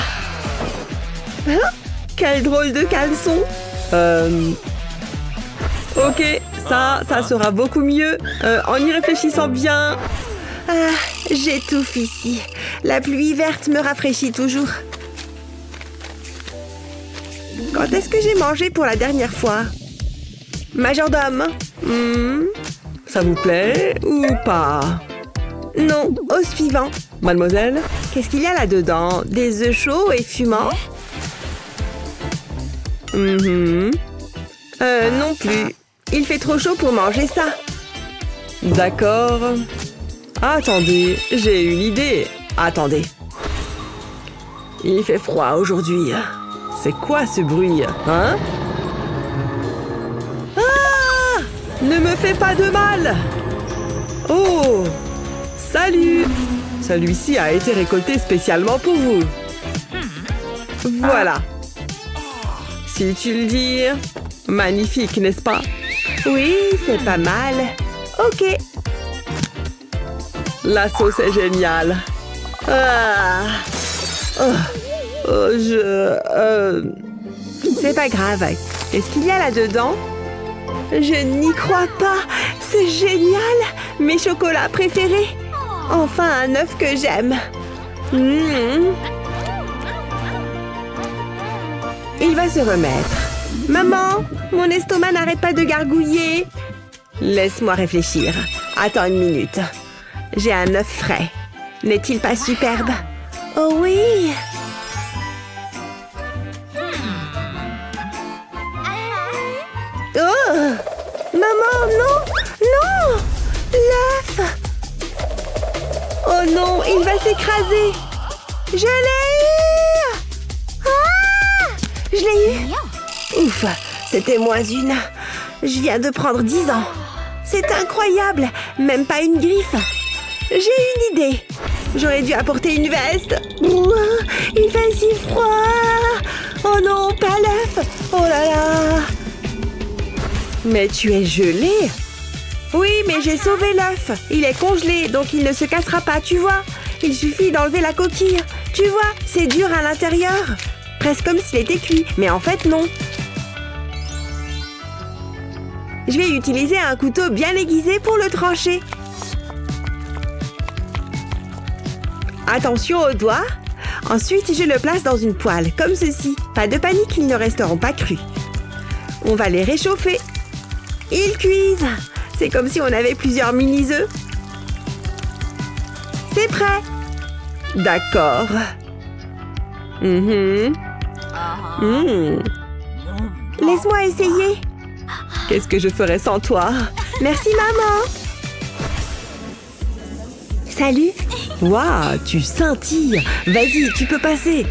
Hein? Quel drôle de caleçon. Ok, ça sera beaucoup mieux. En y réfléchissant bien. Ah, j'étouffe ici. La pluie verte me rafraîchit toujours. Quand est-ce que j'ai mangé pour la dernière fois? Majordome. Ça vous plaît ou pas? Non, au suivant. Mademoiselle? Qu'est-ce qu'il y a là-dedans? Des œufs chauds et fumants? Non plus. Il fait trop chaud pour manger ça. D'accord. Attendez, j'ai une idée. Attendez. Il fait froid aujourd'hui. C'est quoi ce bruit, hein? Ah! Ne me fais pas de mal! Oh! Salut! Celui-ci a été récolté spécialement pour vous. Voilà. Si tu le dis. Magnifique, n'est-ce pas? Oui, c'est pas mal. Ok. La sauce est géniale. Ah. C'est pas grave. Qu'est-ce qu'il y a là-dedans? Je n'y crois pas. C'est génial. Mes chocolats préférés. Enfin, un œuf que j'aime. Il va se remettre. Maman, mon estomac n'arrête pas de gargouiller. Laisse-moi réfléchir. Attends une minute. J'ai un œuf frais. N'est-il pas superbe? Oh oui! Oh! Maman, non! Non! L'œuf! Oh non, il va s'écraser! Je l'ai eu! Ah! Je l'ai eu! Ouf, c'était moins une. Je viens de prendre 10 ans. C'est incroyable! Même pas une griffe. J'ai une idée. J'aurais dû apporter une veste. Ouah, il fait si froid. Oh non, pas l'œuf. Oh là là. Mais tu es gelé. Oui, mais j'ai sauvé l'œuf. Il est congelé, donc il ne se cassera pas, tu vois. Il suffit d'enlever la coquille. Tu vois, c'est dur à l'intérieur. Presque comme s'il était cuit, mais en fait, non. Je vais utiliser un couteau bien aiguisé pour le trancher. Attention aux doigts. Ensuite, je le place dans une poêle, comme ceci. Pas de panique, ils ne resteront pas crus. On va les réchauffer. Ils cuisent. C'est comme si on avait plusieurs mini-œufs. C'est prêt. D'accord. Laisse-moi essayer. Qu'est-ce que je ferais sans toi? Merci, maman. Salut. Waouh, tu scintilles. Vas-y, tu peux passer.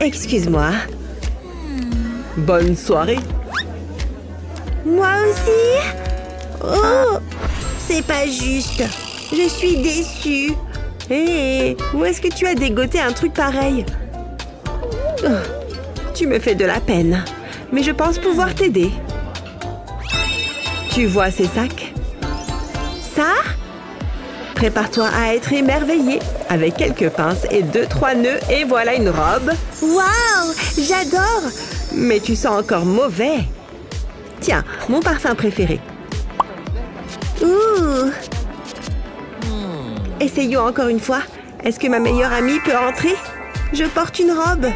Excuse-moi. Bonne soirée. Moi aussi? Oh, c'est pas juste. Je suis déçue. Hé, où est-ce que tu as dégoté un truc pareil? Oh, tu me fais de la peine. Mais je pense pouvoir t'aider. Tu vois ces sacs? Ça? Prépare-toi à être émerveillé. Avec quelques pinces et 2-3 nœuds, et voilà une robe. Waouh, j'adore! Mais tu sens encore mauvais. Tiens, mon parfum préféré. Ouh! Essayons encore une fois. Est-ce que ma meilleure amie peut entrer? Je porte une robe.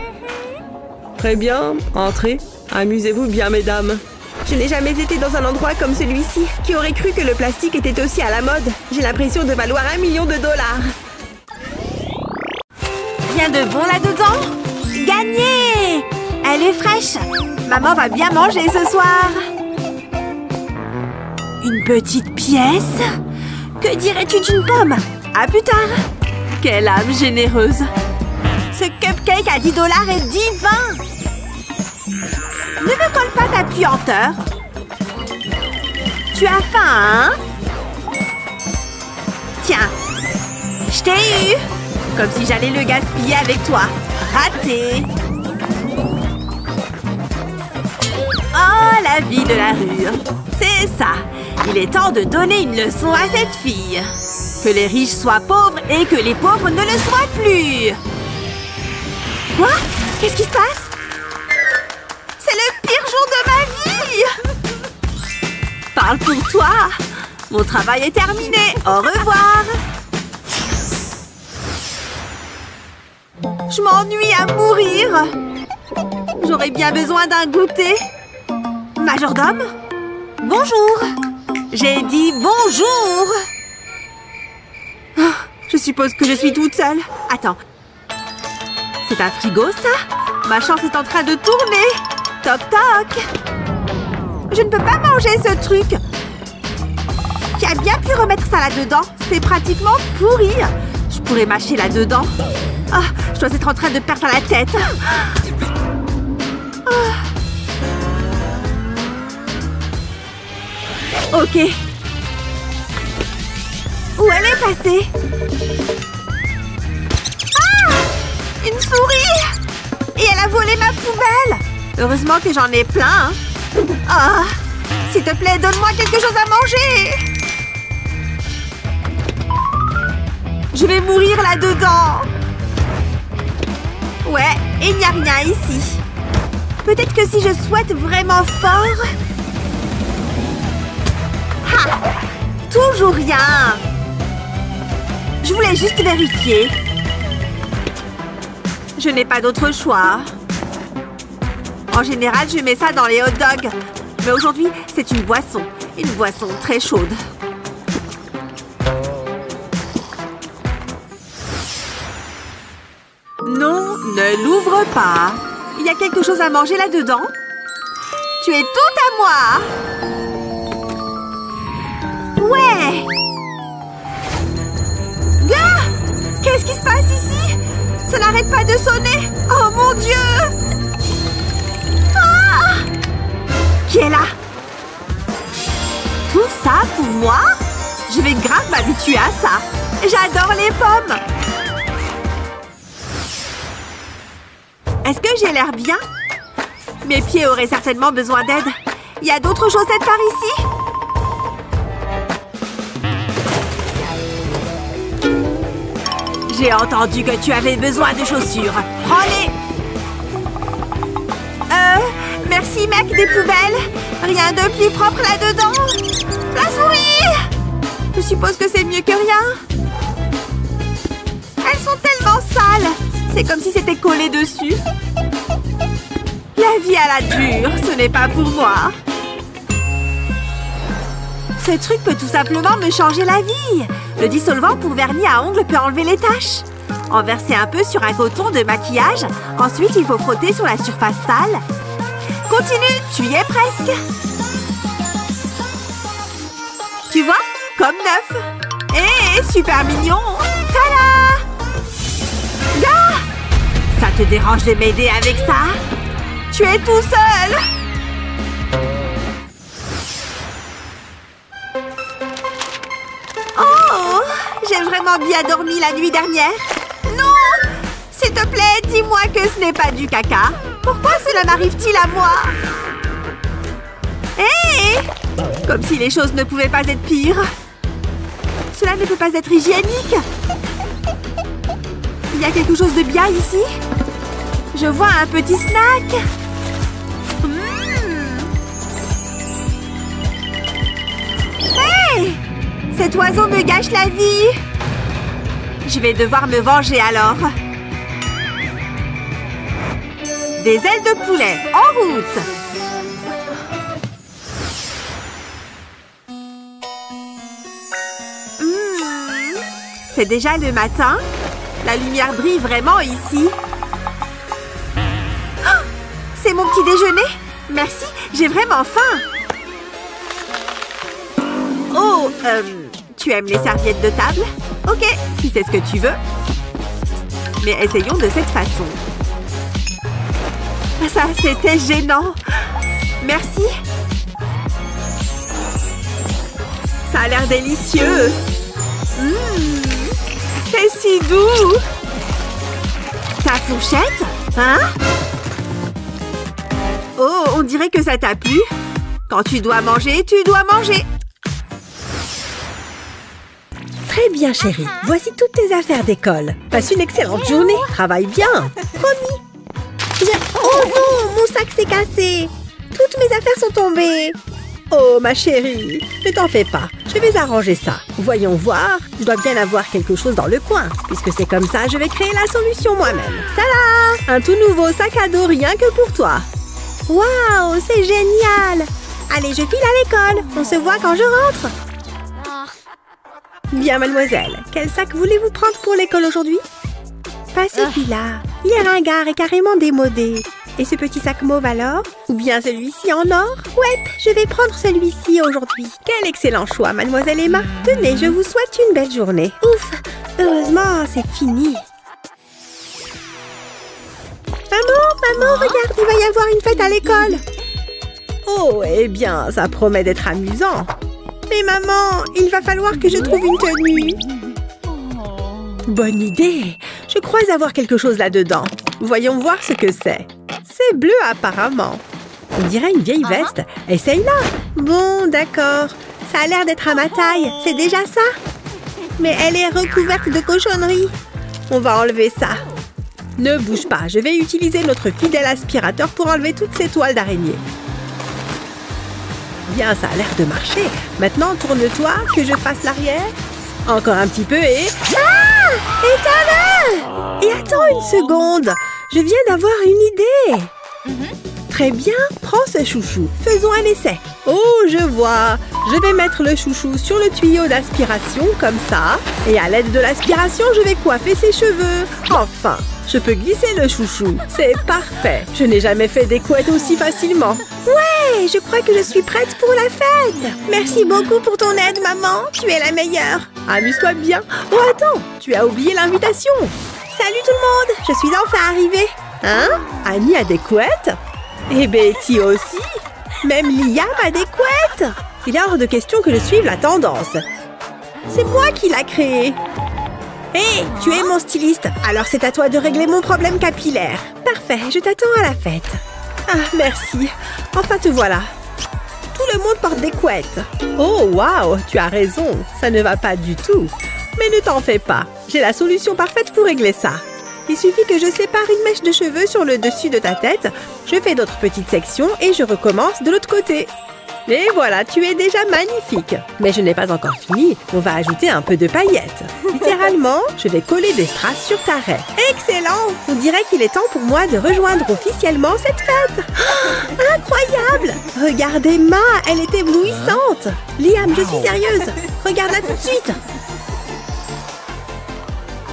Très bien, entrez. Amusez-vous bien, mesdames. Je n'ai jamais été dans un endroit comme celui-ci. Qui aurait cru que le plastique était aussi à la mode? J'ai l'impression de valoir $1 million. Rien de bon là-dedans? Gagné! Elle est fraîche. Maman va bien manger ce soir. Une petite pièce? Que dirais-tu d'une pomme? À plus tard. Quelle âme généreuse. Ce cupcake à $10 est divin. Ne me colle pas ta puanteur. Tu as faim, hein? Tiens, je t'ai eu. Comme si j'allais le gaspiller avec toi. Raté. Oh la vie de la rue. C'est ça. Il est temps de donner une leçon à cette fille. Que les riches soient pauvres et que les pauvres ne le soient plus. Quoi? Qu'est-ce qui se passe? C'est le pire jour de ma vie! Parle pour toi. Mon travail est terminé. Au revoir. Je m'ennuie à mourir. J'aurais bien besoin d'un goûter. Majordome? Bonjour. J'ai dit bonjour. Je suppose que je suis toute seule. Attends. C'est un frigo, ça? Ma chance est en train de tourner. Toc toc. Je ne peux pas manger ce truc. Qui a bien pu remettre ça là-dedans? C'est pratiquement pourri. Je pourrais mâcher là-dedans. Ah, je dois être en train de perdre la tête. Ok. Où elle est passée? Ah! Une souris! Et elle a volé ma poubelle! Heureusement que j'en ai plein. Ah! S'il te plaît, donne-moi quelque chose à manger! Je vais mourir là-dedans! Ouais, et il n'y a rien ici. Peut-être que si je souhaite vraiment fort... Ha! Toujours rien! Je voulais juste vérifier. Je n'ai pas d'autre choix. En général, je mets ça dans les hot dogs. Mais aujourd'hui, c'est une boisson. Une boisson très chaude. Non, ne l'ouvre pas. Il y a quelque chose à manger là-dedans? Tu es tout à moi! Ouais! Gars! Qu'est-ce qui se passe ici? Ça n'arrête pas de sonner! Oh mon Dieu! Ah! Qui est là? Tout ça pour moi? Je vais grave m'habituer à ça! J'adore les pommes! Est-ce que j'ai l'air bien? Mes pieds auraient certainement besoin d'aide. Il y a d'autres chaussettes par ici? J'ai entendu que tu avais besoin de chaussures. Prends-les! Merci mec des poubelles. Rien de plus propre là-dedans. La souris! Je suppose que c'est mieux que rien. Elles sont tellement sales. C'est comme si c'était collé dessus. La vie à la dure, ce n'est pas pour moi. Ce truc peut tout simplement me changer la vie. Le dissolvant pour vernis à ongles peut enlever les taches. En verser un peu sur un coton de maquillage. Ensuite, il faut frotter sur la surface sale. Continue, tu y es presque. Tu vois? Comme neuf. Et super mignon. Tada! Gars! Ça te dérange de m'aider avec ça? Tu es tout seul! Oh! J'ai vraiment bien dormi la nuit dernière. Non! S'il te plaît, dis-moi que ce n'est pas du caca. Pourquoi cela m'arrive-t-il à moi? Hé! Comme si les choses ne pouvaient pas être pires. Cela ne peut pas être hygiénique. Il y a quelque chose de bien ici? Je vois un petit snack. Hey! Cet oiseau me gâche la vie. Je vais devoir me venger alors. Des ailes de poulet, en route! C'est déjà le matin. La lumière brille vraiment ici. Oh, c'est mon petit déjeuner. Merci, j'ai vraiment faim. Oh, tu aimes les serviettes de table? Ok, si c'est ce que tu veux. Mais essayons de cette façon. Ça, c'était gênant. Merci. Ça a l'air délicieux. C'est si doux. Ta fourchette? Hein? Oh, on dirait que ça t'a plu. Quand tu dois manger, tu dois manger. Très bien, chérie. Voici toutes tes affaires d'école. Passe une excellente journée. Travaille bien. Promis. Oh non, mon sac s'est cassé. Toutes mes affaires sont tombées. Oh, ma chérie, ne t'en fais pas. Je vais arranger ça. Voyons voir. Je dois bien avoir quelque chose dans le coin. Puisque c'est comme ça, je vais créer la solution moi-même. Tada! Un tout nouveau sac à dos rien que pour toi. Waouh, c'est génial. Allez, je file à l'école. On se voit quand je rentre. Bien, mademoiselle. Quel sac voulez-vous prendre pour l'école aujourd'hui? Pas celui-là. Il est ringard et carrément démodé. Et ce petit sac mauve alors? Ou bien celui-ci en or? Ouais, je vais prendre celui-ci aujourd'hui. Quel excellent choix, mademoiselle Emma. Tenez, je vous souhaite une belle journée. Ouf, heureusement, c'est fini. Maman, regarde, il va y avoir une fête à l'école. Oh, eh bien, ça promet d'être amusant. Mais maman, il va falloir que je trouve une tenue. Bonne idée. Je crois avoir quelque chose là-dedans. Voyons voir ce que c'est. C'est bleu apparemment. On dirait une vieille veste. Essaye-la. Bon, d'accord. Ça a l'air d'être à ma taille. C'est déjà ça? Mais elle est recouverte de cochonneries. On va enlever ça. Ne bouge pas. Je vais utiliser notre fidèle aspirateur pour enlever toutes ces toiles d'araignée. Bien, ça a l'air de marcher. Maintenant, tourne-toi, que je fasse l'arrière. Encore un petit peu et... Ah! Éteins-le! Et attends une seconde. Je viens d'avoir une idée. Très bien, prends ce chouchou. Faisons un essai. Oh, je vois. Je vais mettre le chouchou sur le tuyau d'aspiration, comme ça. Et à l'aide de l'aspiration, je vais coiffer ses cheveux. Enfin, je peux glisser le chouchou. C'est parfait. Je n'ai jamais fait des couettes aussi facilement. Ouais, je crois que je suis prête pour la fête. Merci beaucoup pour ton aide, maman. Tu es la meilleure. Amuse-toi bien. Oh, attends, tu as oublié l'invitation. Salut tout le monde, je suis enfin arrivée. Hein? Annie a des couettes? Et Betty aussi? Même Liam a des couettes? Il est hors de question que je suive la tendance. C'est moi qui l'a créée. Hé, tu es mon styliste, alors c'est à toi de régler mon problème capillaire. Parfait, je t'attends à la fête. Ah, merci. Enfin, te voilà. Tout le monde porte des couettes. Oh, waouh, tu as raison. Ça ne va pas du tout. Mais ne t'en fais pas. J'ai la solution parfaite pour régler ça. Il suffit que je sépare une mèche de cheveux sur le dessus de ta tête. Je fais d'autres petites sections et je recommence de l'autre côté. Et voilà, tu es déjà magnifique. Mais je n'ai pas encore fini. On va ajouter un peu de paillettes. Littéralement, je vais coller des strass sur ta raie. Excellent! On dirait qu'il est temps pour moi de rejoindre officiellement cette fête. Oh, incroyable! Regarde Emma, elle est éblouissante. Liam, je suis sérieuse. Regarde-la tout de suite.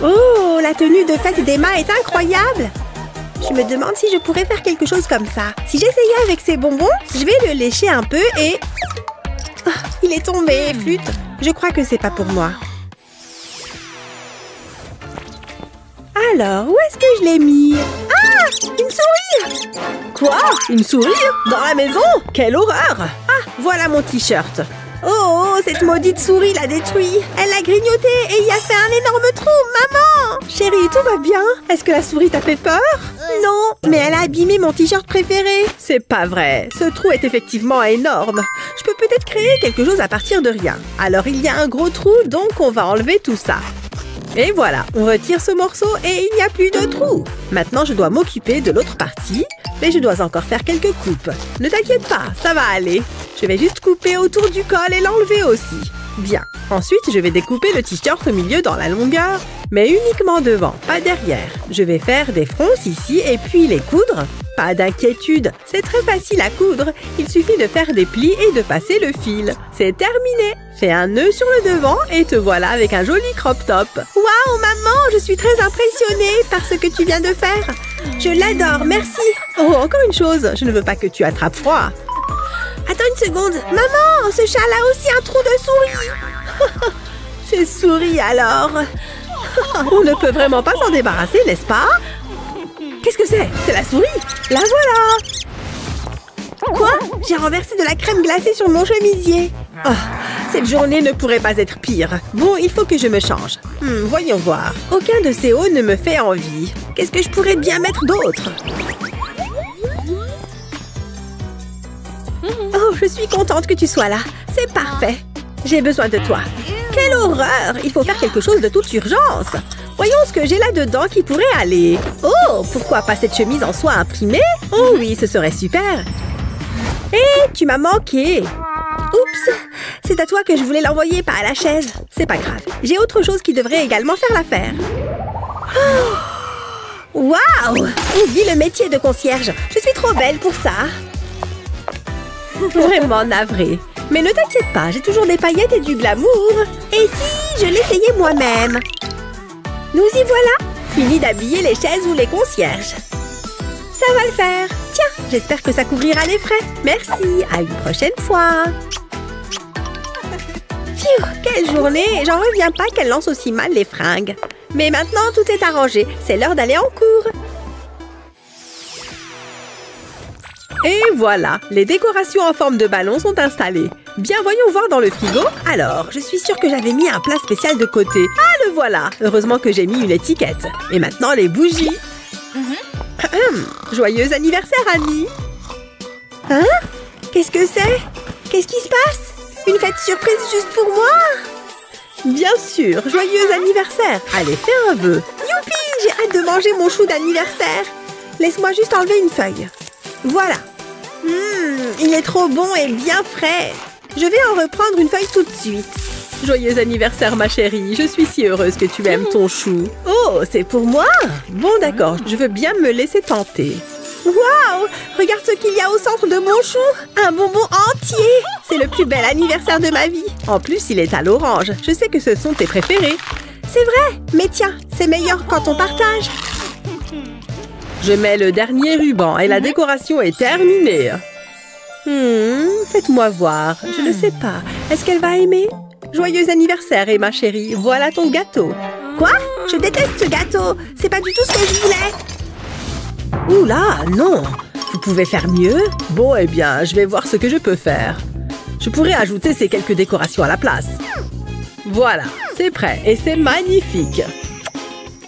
Oh, la tenue de fête d'Emma est incroyable! Je me demande si je pourrais faire quelque chose comme ça. Si j'essayais avec ces bonbons, je vais le lécher un peu et... Oh, il est tombé, flûte. Je crois que c'est pas pour moi. Alors, où est-ce que je l'ai mis? Ah! Une souris! Quoi? Une souris? Dans la maison? Quelle horreur! Ah, voilà mon t-shirt. Oh, cette maudite souris l'a détruit. Elle l'a grignoté et y a fait un énorme trou. Maman! Chérie, tout va bien? Est-ce que la souris t'a fait peur? Non, mais elle a abîmé mon t-shirt préféré. C'est pas vrai. Ce trou est effectivement énorme. Je peux peut-être créer quelque chose à partir de rien. Alors, il y a un gros trou, donc on va enlever tout ça. Et voilà, on retire ce morceau et il n'y a plus de trou. Maintenant, je dois m'occuper de l'autre partie, mais je dois encore faire quelques coupes. Ne t'inquiète pas, ça va aller. Je vais juste couper autour du col et l'enlever aussi. Bien. Ensuite, je vais découper le t-shirt au milieu dans la longueur, mais uniquement devant, pas derrière. Je vais faire des fronces ici et puis les coudre. Pas d'inquiétude, c'est très facile à coudre. Il suffit de faire des plis et de passer le fil. C'est terminé. Fais un nœud sur le devant et te voilà avec un joli crop top. Waouh, maman, je suis très impressionnée par ce que tu viens de faire. Je l'adore, merci. Oh, encore une chose, je ne veux pas que tu attrapes froid. Attends une seconde. Maman, ce châle a aussi un trou de souris. C'est souris alors. On ne peut vraiment pas s'en débarrasser, n'est-ce pas? Qu'est-ce que c'est? C'est la souris. La voilà. Quoi? J'ai renversé de la crème glacée sur mon chemisier. Oh, cette journée ne pourrait pas être pire. Bon, il faut que je me change. Voyons voir. Aucun de ces hauts ne me fait envie. Qu'est-ce que je pourrais bien mettre d'autre? Oh, je suis contente que tu sois là. C'est parfait. J'ai besoin de toi. Quelle horreur! Il faut faire quelque chose de toute urgence. Voyons ce que j'ai là-dedans qui pourrait aller. Oh, pourquoi pas cette chemise en soie imprimée? Oh oui, ce serait super. Hé, tu m'as manqué. Oups, c'est à toi que je voulais l'envoyer, pas à la chaise. C'est pas grave. J'ai autre chose qui devrait également faire l'affaire. Oh, waouh! Oublie le métier de concierge. Je suis trop belle pour ça. Vraiment navrée. Mais ne t'inquiète pas, j'ai toujours des paillettes et du glamour. Et si je l'essayais moi-même? Nous y voilà. Fini d'habiller les chaises ou les concierges. Ça va le faire. Tiens, j'espère que ça couvrira les frais. Merci, à une prochaine fois. Phew, quelle journée! J'en reviens pas qu'elle lance aussi mal les fringues. Mais maintenant, tout est arrangé. C'est l'heure d'aller en cours. Et voilà, les décorations en forme de ballon sont installées. Bien, voyons voir dans le frigo. Alors, je suis sûre que j'avais mis un plat spécial de côté. Ah, le voilà! Heureusement que j'ai mis une étiquette. Et maintenant, les bougies. Joyeux anniversaire, Annie! Hein? Qu'est-ce que c'est? Qu'est-ce qui se passe? Une fête surprise juste pour moi? Bien sûr, joyeux anniversaire! Allez, fais un vœu! Youpi! J'ai hâte de manger mon chou d'anniversaire! Laisse-moi juste enlever une feuille. Voilà! Il est trop bon et bien frais! Je vais en reprendre une feuille tout de suite. Joyeux anniversaire, ma chérie! Je suis si heureuse que tu aimes ton chou. Oh, c'est pour moi? Bon, d'accord, je veux bien me laisser tenter. Waouh! Regarde ce qu'il y a au centre de mon chou! Un bonbon entier! C'est le plus bel anniversaire de ma vie! En plus, il est à l'orange. Je sais que ce sont tes préférés. C'est vrai! Mais tiens, c'est meilleur quand on partage. Je mets le dernier ruban et la décoration est terminée. Faites-moi voir. Je ne sais pas. Est-ce qu'elle va aimer? Joyeux anniversaire, Emma chérie. Voilà ton gâteau. Quoi? Je déteste ce gâteau. C'est pas du tout ce que je voulais. Ouh là, non. Vous pouvez faire mieux? Bon, eh bien, je vais voir ce que je peux faire. Je pourrais ajouter ces quelques décorations à la place. Voilà, c'est prêt et c'est magnifique.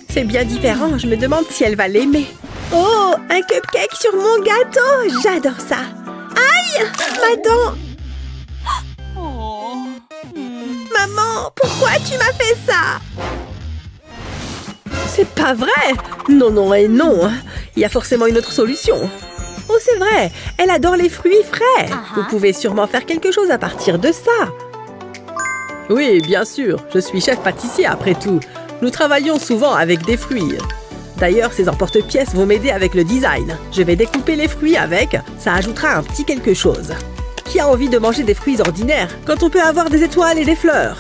C'est bien différent. Je me demande si elle va l'aimer. Oh, un cupcake sur mon gâteau. J'adore ça. Aïe! Ma dent! Maman, pourquoi tu m'as fait ça? C'est pas vrai! Non, non et non! Il y a forcément une autre solution. Oh, c'est vrai! Elle adore les fruits frais! Vous pouvez sûrement faire quelque chose à partir de ça. Oui, bien sûr. Je suis chef pâtissier après tout. Nous travaillons souvent avec des fruits. D'ailleurs, ces emporte-pièces vont m'aider avec le design. Je vais découper les fruits avec. Ça ajoutera un petit quelque chose. Qui a envie de manger des fruits ordinaires quand on peut avoir des étoiles et des fleurs?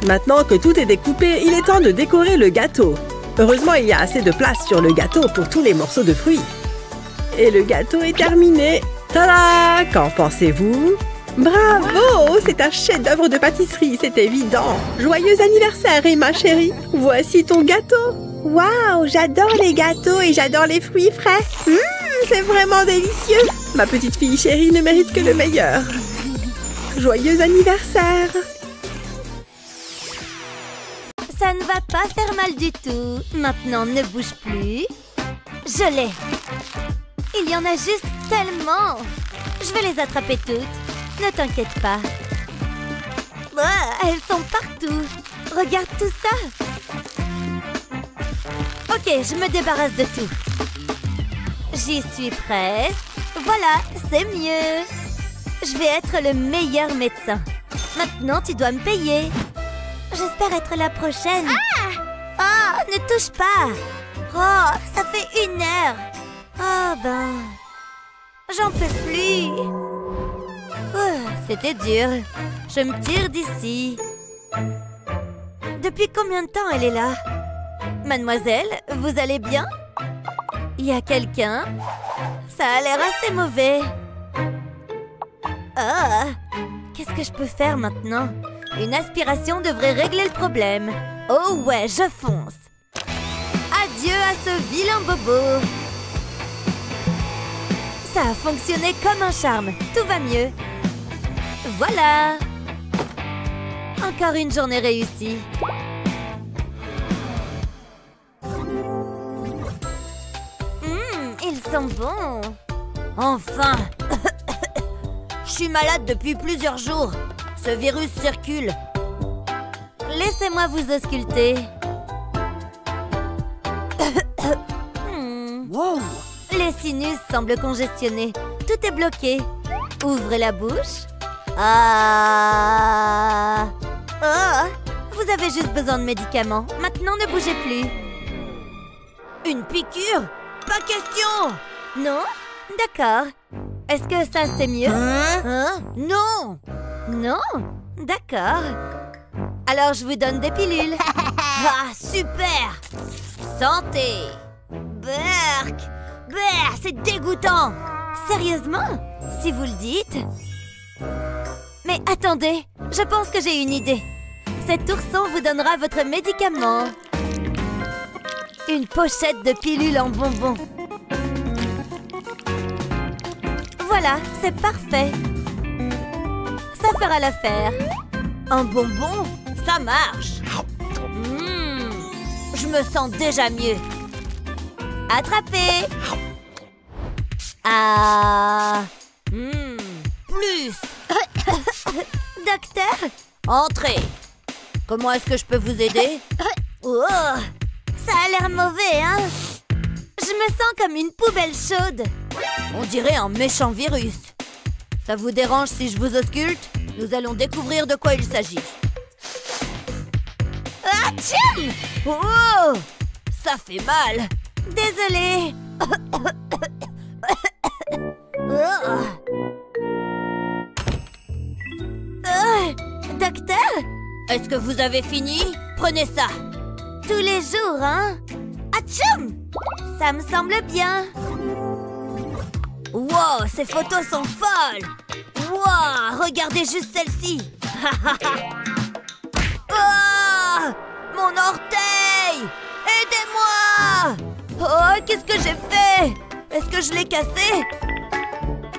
Maintenant que tout est découpé, il est temps de décorer le gâteau. Heureusement, il y a assez de place sur le gâteau pour tous les morceaux de fruits. Et le gâteau est terminé. Tada! Qu'en pensez-vous? Bravo! C'est un chef-d'œuvre de pâtisserie, c'est évident. Joyeux anniversaire, Emma chérie. Voici ton gâteau. Waouh! J'adore les gâteaux et j'adore les fruits frais. C'est vraiment délicieux. Ma petite fille chérie ne mérite que le meilleur. Joyeux anniversaire! Ça ne va pas faire mal du tout. Maintenant, ne bouge plus. Je l'ai. Il y en a juste tellement. Je vais les attraper toutes. Ne t'inquiète pas. Ah, elles sont partout. Regarde tout ça. Ok, je me débarrasse de tout. J'y suis presque. Voilà, c'est mieux. Je vais être le meilleur médecin. Maintenant, tu dois me payer. J'espère être la prochaine. Ah, ne touche pas. Oh, ça fait 1 heure. Ah ben, j'en peux plus. C'était dur. Je me tire d'ici. Depuis combien de temps elle est là? Mademoiselle, vous allez bien? Il y a quelqu'un? Ça a l'air assez mauvais. Ah, qu'est-ce que je peux faire maintenant? Une aspiration devrait régler le problème. Oh ouais, je fonce. Adieu à ce vilain bobo. Ça a fonctionné comme un charme. Tout va mieux. Voilà. Encore une journée réussie. Ils sont bons. Enfin. suis malade depuis plusieurs jours. Ce virus circule. Laissez-moi vous ausculter. Wow. Les sinus semblent congestionnés. Tout est bloqué. Ouvrez la bouche. Ah. Oh. Vous avez juste besoin de médicaments. Maintenant, ne bougez plus. Une piqûre? Pas question! Non? D'accord. Est-ce que ça, c'est mieux? Hein? Non! Non? D'accord. Alors, je vous donne des pilules. Ah, super! Santé! Berk! Berk, c'est dégoûtant! Sérieusement? Si vous le dites? Mais attendez, je pense que j'ai une idée. Cet ourson vous donnera votre médicament. Une pochette de pilules en bonbons. Voilà, c'est parfait. Ça fera l'affaire. Un bonbon, ça marche. Je me sens déjà mieux. Attrapez. Ah. Plus. Docteur? Entrez. Comment est-ce que je peux vous aider? Oh, ça a l'air mauvais, hein? Je me sens comme une poubelle chaude. On dirait un méchant virus. Ça vous dérange si je vous ausculte? Nous allons découvrir de quoi il s'agit. Atchim! Oh! Ça fait mal. Désolée. Docteur? Est-ce que vous avez fini? Prenez ça. Tous les jours, hein? Atchoum! Ça me semble bien. Wow, ces photos sont folles! Wow, regardez juste celle-ci! Oh! Mon orteil! Aidez-moi! Oh, qu'est-ce que j'ai fait? Est-ce que je l'ai cassé?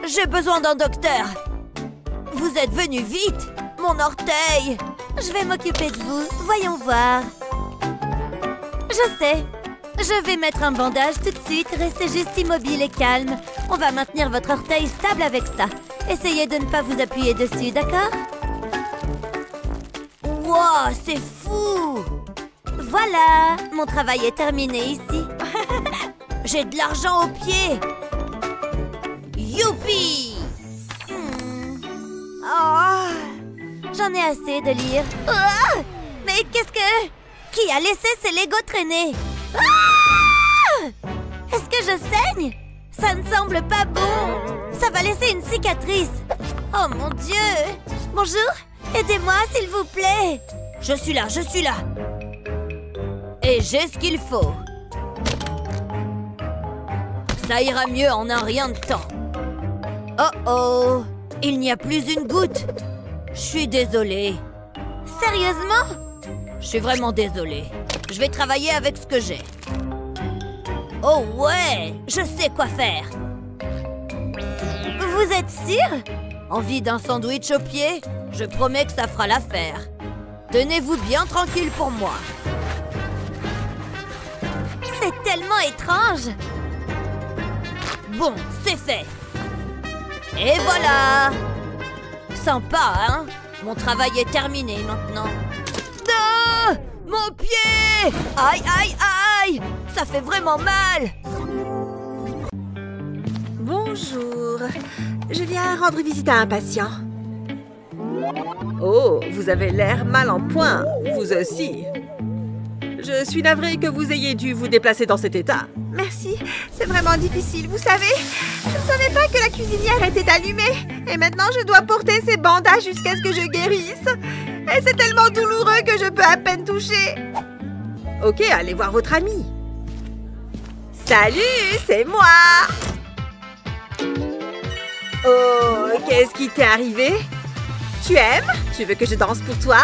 J'ai besoin d'un docteur. Vous êtes venu vite! Mon orteil! Je vais m'occuper de vous. Voyons voir. Je sais. Je vais mettre un bandage tout de suite. Restez juste immobile et calme. On va maintenir votre orteil stable avec ça. Essayez de ne pas vous appuyer dessus, d'accord? Wow, c'est fou! Voilà, mon travail est terminé ici. J'ai de l'argent aux pieds. Youpi! Oh, j'en ai assez de lire. Oh, mais qu'est-ce que... Qui a laissé ses Legos traîner? Ah! Est-ce que je saigne? Ça ne semble pas bon. Ça va laisser une cicatrice. Oh mon Dieu! Bonjour, aidez-moi s'il vous plaît. Je suis là, je suis là. Et j'ai ce qu'il faut. Ça ira mieux en un rien de temps. Oh oh! Il n'y a plus une goutte. Je suis désolée. Sérieusement? Je suis vraiment désolée. Je vais travailler avec ce que j'ai. Oh ouais! Je sais quoi faire. Vous êtes sûr? Envie d'un sandwich au pied? Je promets que ça fera l'affaire. Tenez-vous bien tranquille pour moi. C'est tellement étrange. Bon, c'est fait. Et voilà! Sympa, hein? Mon travail est terminé maintenant. Ah! Mon pied! Aïe, aïe, aïe! Ça fait vraiment mal! Bonjour. Je viens rendre visite à un patient. Oh, vous avez l'air mal en point. Vous aussi. Je suis navrée que vous ayez dû vous déplacer dans cet état. Merci, c'est vraiment difficile, vous savez. Je ne savais pas que la cuisinière était allumée. Et maintenant, je dois porter ces bandages jusqu'à ce que je guérisse. Et c'est tellement douloureux que je peux à peine toucher. Ok, allez voir votre amie. Salut, c'est moi. Oh, qu'est-ce qui t'est arrivé? Tu aimes? Tu veux que je danse pour toi?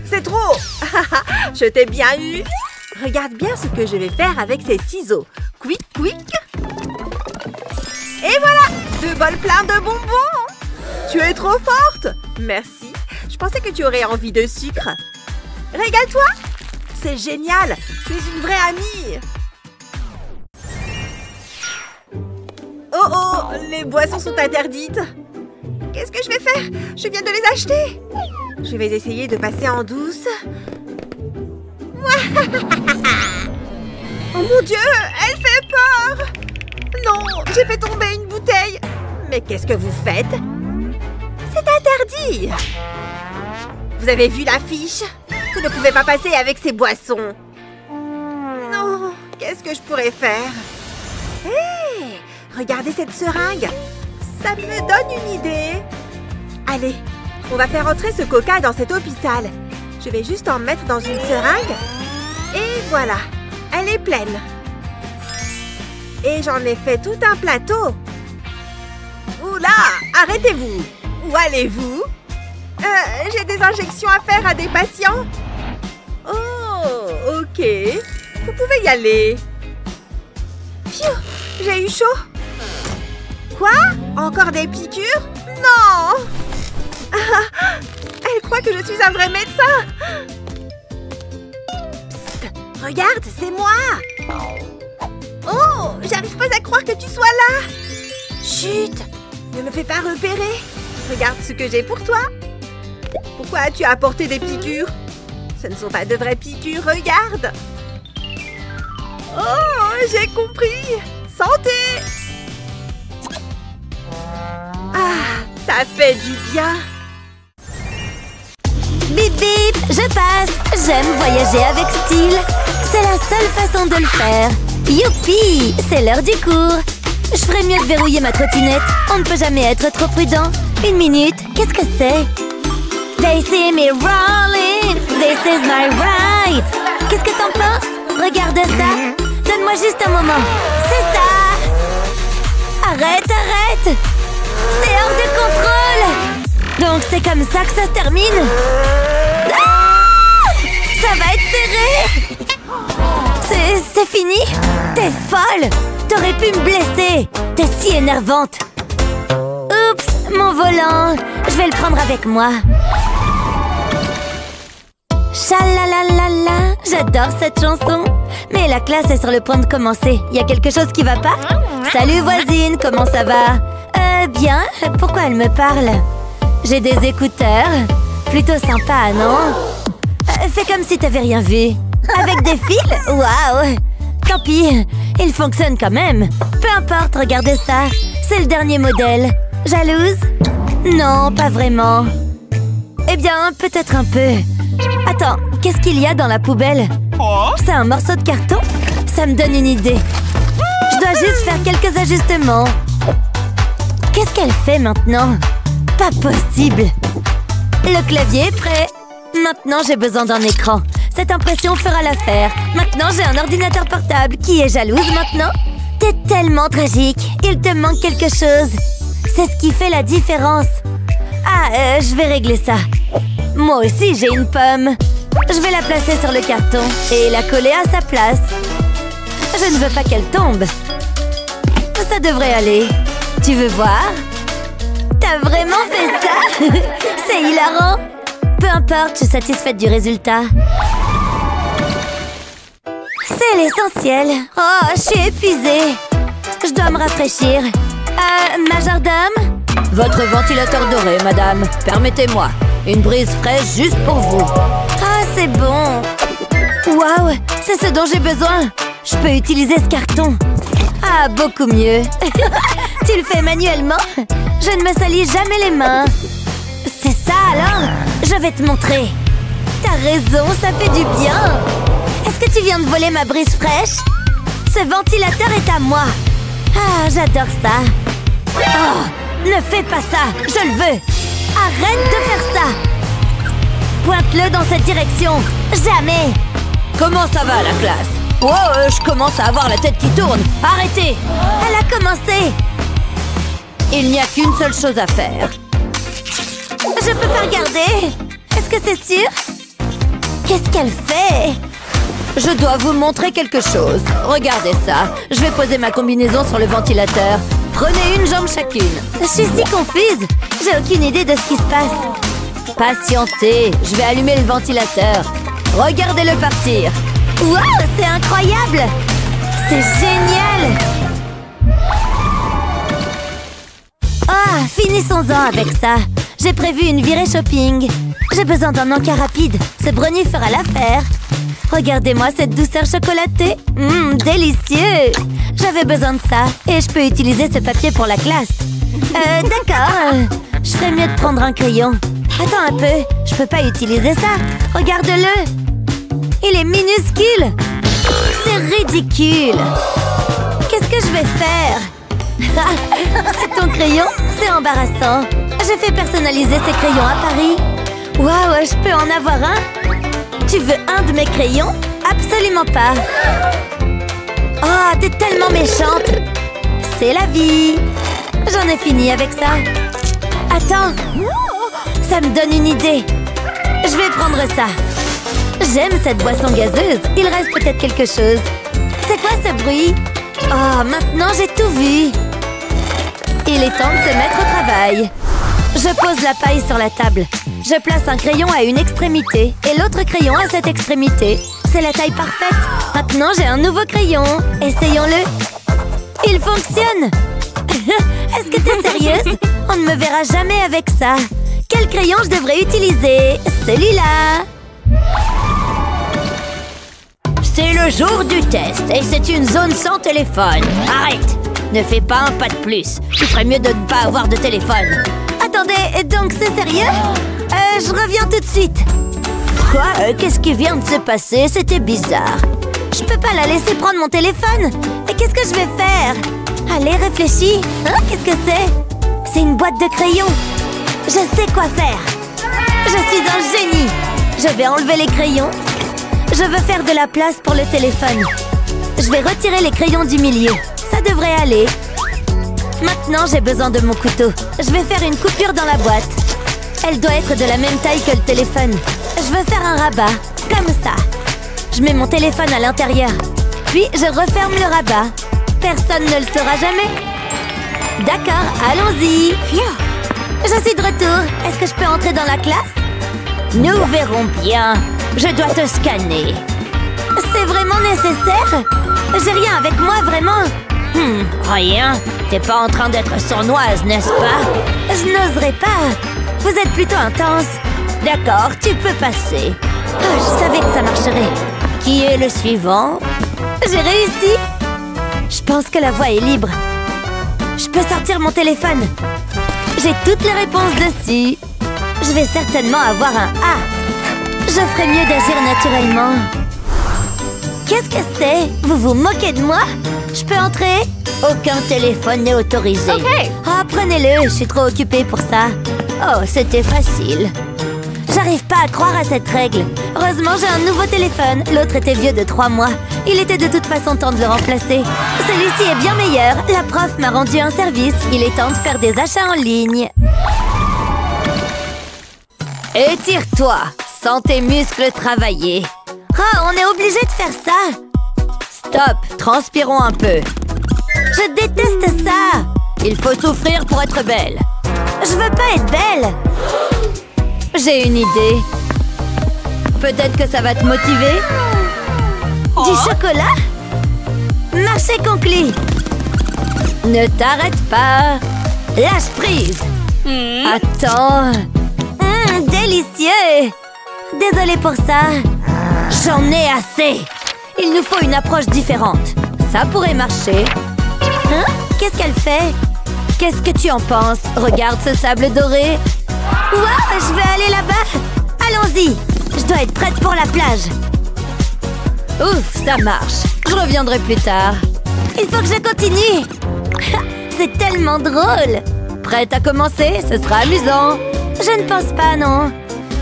C'est trop. Je t'ai bien eu. Regarde bien ce que je vais faire avec ces ciseaux. Quick, quick. Et voilà, 2 bols pleins de bonbons. Tu es trop forte. Merci. Je pensais que tu aurais envie de sucre. Régale-toi. C'est génial. Tu es une vraie amie. Oh les boissons sont interdites. Qu'est-ce que je vais faire? Je viens de les acheter. Je vais essayer de passer en douce. Oh mon Dieu, elle fait peur! Non, j'ai fait tomber une bouteille. Mais qu'est-ce que vous faites? C'est interdit. Vous avez vu l'affiche? Vous ne pouvez pas passer avec ces boissons. Non, qu'est-ce que je pourrais faire? Hé, regardez cette seringue. Ça me donne une idée. Allez, on va faire entrer ce coca dans cet hôpital. Je vais juste en mettre dans une seringue. Et voilà, elle est pleine. Et j'en ai fait tout un plateau. Oula, arrêtez-vous. Où allez-vous? J'ai des injections à faire à des patients. Oh, ok. Vous pouvez y aller. Pfiou, j'ai eu chaud. Quoi? Encore des piqûres? Non! Elle croit que je suis un vrai médecin. Psst, regarde, c'est moi. Oh, j'arrive pas à croire que tu sois là. Chut, ne me fais pas repérer. Regarde ce que j'ai pour toi. Pourquoi as-tu apporté des piqûres? Ce ne sont pas de vraies piqûres, regarde. Oh, j'ai compris. Santé. Ah, ça fait du bien. Bip bip, je passe. J'aime voyager avec style. C'est la seule façon de le faire. Youpi, c'est l'heure du cours. Je ferais mieux de verrouiller ma trottinette. On ne peut jamais être trop prudent. Une minute, qu'est-ce que c'est? They see me rolling. This is my ride. Qu'est-ce que t'en penses? Regarde ça. Donne-moi juste un moment. C'est ça. Arrête, arrête. C'est hors de contrôle. Donc c'est comme ça que ça se termine. Ah! Ça va être serré. C'est fini? T'es folle. T'aurais pu me blesser. T'es si énervante. Oups, mon volant. Je vais le prendre avec moi. Chalalalala. J'adore cette chanson. Mais la classe est sur le point de commencer. Y a quelque chose qui va pas? Salut voisine, comment ça va? Bien. Pourquoi elle me parle? J'ai des écouteurs. Plutôt sympa, non? Fais comme si t'avais rien vu. Avec des fils? Waouh! Tant pis, il fonctionne quand même. Peu importe, regardez ça. C'est le dernier modèle. Jalouse? Non, pas vraiment. Eh bien, peut-être un peu. Attends, qu'est-ce qu'il y a dans la poubelle? C'est un morceau de carton? Ça me donne une idée. Je dois juste faire quelques ajustements. Qu'est-ce qu'elle fait maintenant? Pas possible. Le clavier est prêt. Maintenant, j'ai besoin d'un écran. Cette impression fera l'affaire. Maintenant, j'ai un ordinateur portable. Qui est jalouse maintenant? T'es tellement tragique. Il te manque quelque chose. C'est ce qui fait la différence. Ah, je vais régler ça. Moi aussi, j'ai une pomme. Je vais la placer sur le carton et la coller à sa place. Je ne veux pas qu'elle tombe. Ça devrait aller. Tu veux voir? T'as vraiment fait ça? C'est hilarant. Peu importe, je suis satisfaite du résultat. C'est l'essentiel. Oh, je suis épuisée. Je dois me rafraîchir. Majordome? Votre ventilateur doré, madame. Permettez-moi. Une brise fraîche juste pour vous. Ah, c'est bon. Waouh, c'est ce dont j'ai besoin. Je peux utiliser ce carton. Ah, beaucoup mieux. Tu le fais manuellement? Je ne me salis jamais les mains. C'est ça, alors? Je vais te montrer. T'as raison, ça fait du bien. Est-ce que tu viens de voler ma brise fraîche? Ce ventilateur est à moi. Ah, j'adore ça. Oh, ne fais pas ça, je le veux. Arrête de faire ça. Pointe-le dans cette direction. Jamais. Comment ça va, la classe? Wow, je commence à avoir la tête qui tourne. Arrêtez! Elle a commencé. Il n'y a qu'une seule chose à faire. Je peux pas regarder. Est-ce que c'est sûr? Qu'est-ce qu'elle fait? Je dois vous montrer quelque chose. Regardez ça. Je vais poser ma combinaison sur le ventilateur. Prenez une jambe chacune. Je suis si confuse. J'ai aucune idée de ce qui se passe. Patientez. Je vais allumer le ventilateur. Regardez-le partir. Wow, c'est incroyable. C'est génial. finissons-en avec ça. J'ai prévu une virée shopping. J'ai besoin d'un encas rapide. Ce brownie fera l'affaire. Regardez-moi cette douceur chocolatée. Délicieux. J'avais besoin de ça. Et je peux utiliser ce papier pour la classe. D'accord. Je ferais mieux de prendre un crayon. Attends un peu. Je peux pas utiliser ça. Regarde-le. Il est minuscule. C'est ridicule. Qu'est-ce que je vais faire? C'est ton crayon? C'est embarrassant. J'ai fait personnaliser ces crayons à Paris. Waouh, je peux en avoir un? Tu veux un de mes crayons? Absolument pas. Oh, t'es tellement méchante. C'est la vie. J'en ai fini avec ça. Attends. Ça me donne une idée. Je vais prendre ça. J'aime cette boisson gazeuse. Il reste peut-être quelque chose. C'est quoi ce bruit? Oh, maintenant j'ai tout vu. Il est temps de se mettre au travail. Je pose la paille sur la table. Je place un crayon à une extrémité et l'autre crayon à cette extrémité. C'est la taille parfaite. Maintenant, j'ai un nouveau crayon. Essayons-le. Il fonctionne. Est-ce que t'es sérieuse? On ne me verra jamais avec ça. Quel crayon je devrais utiliser? Celui-là. C'est le jour du test et c'est une zone sans téléphone. Arrête! Ne fais pas un pas de plus. Tu ferais mieux de ne pas avoir de téléphone. Attendez, donc c'est sérieux? Je reviens tout de suite. Quoi? Qu'est-ce qui vient de se passer? C'était bizarre. Je peux pas la laisser prendre mon téléphone. Et qu'est-ce que je vais faire? Allez, réfléchis. Hein, qu'est-ce que c'est? C'est une boîte de crayons. Je sais quoi faire. Je suis un génie. Je vais enlever les crayons. Je veux faire de la place pour le téléphone. Je vais retirer les crayons du milieu. Ça devrait aller. Maintenant, j'ai besoin de mon couteau. Je vais faire une coupure dans la boîte. Elle doit être de la même taille que le téléphone. Je veux faire un rabat, comme ça. Je mets mon téléphone à l'intérieur. Puis, je referme le rabat. Personne ne le saura jamais. D'accord, allons-y. Je suis de retour. Est-ce que je peux entrer dans la classe? Nous verrons bien. Je dois te scanner. C'est vraiment nécessaire? J'ai rien avec moi, vraiment. Rien? T'es pas en train d'être sournoise, n'est-ce pas? Je n'oserais pas. Vous êtes plutôt intense. D'accord, tu peux passer. Oh, je savais que ça marcherait. Qui est le suivant? J'ai réussi. Je pense que la voie est libre. Je peux sortir mon téléphone. J'ai toutes les réponses dessus. Je vais certainement avoir un A. Je ferais mieux d'agir naturellement. Qu'est-ce que c'est? Vous vous moquez de moi? Je peux entrer? Aucun téléphone n'est autorisé. Oh, prenez-le, je suis trop occupée pour ça. Oh, c'était facile. J'arrive pas à croire à cette règle. Heureusement, j'ai un nouveau téléphone. L'autre était vieux de 3 mois. Il était de toute façon temps de le remplacer. Celui-ci est bien meilleur. La prof m'a rendu un service. Il est temps de faire des achats en ligne. Étire-toi. Sens tes muscles travailler. Oh, on est obligé de faire ça. Stop, transpirons un peu. Je déteste ça. Il faut souffrir pour être belle. Je veux pas être belle. J'ai une idée. Peut-être que ça va te motiver. Du chocolat? Marché conclu. Ne t'arrête pas. Lâche prise. Attends. Délicieux. Désolée pour ça. J'en ai assez. Il nous faut une approche différente. Ça pourrait marcher. Hein? Qu'est-ce qu'elle fait? Qu'est-ce que tu en penses? Regarde ce sable doré. Wow, je vais aller là-bas. Allons-y. Je dois être prête pour la plage. Ouf, ça marche. Je reviendrai plus tard. Il faut que je continue. C'est tellement drôle. Prête à commencer? Ce sera amusant. Je ne pense pas, non.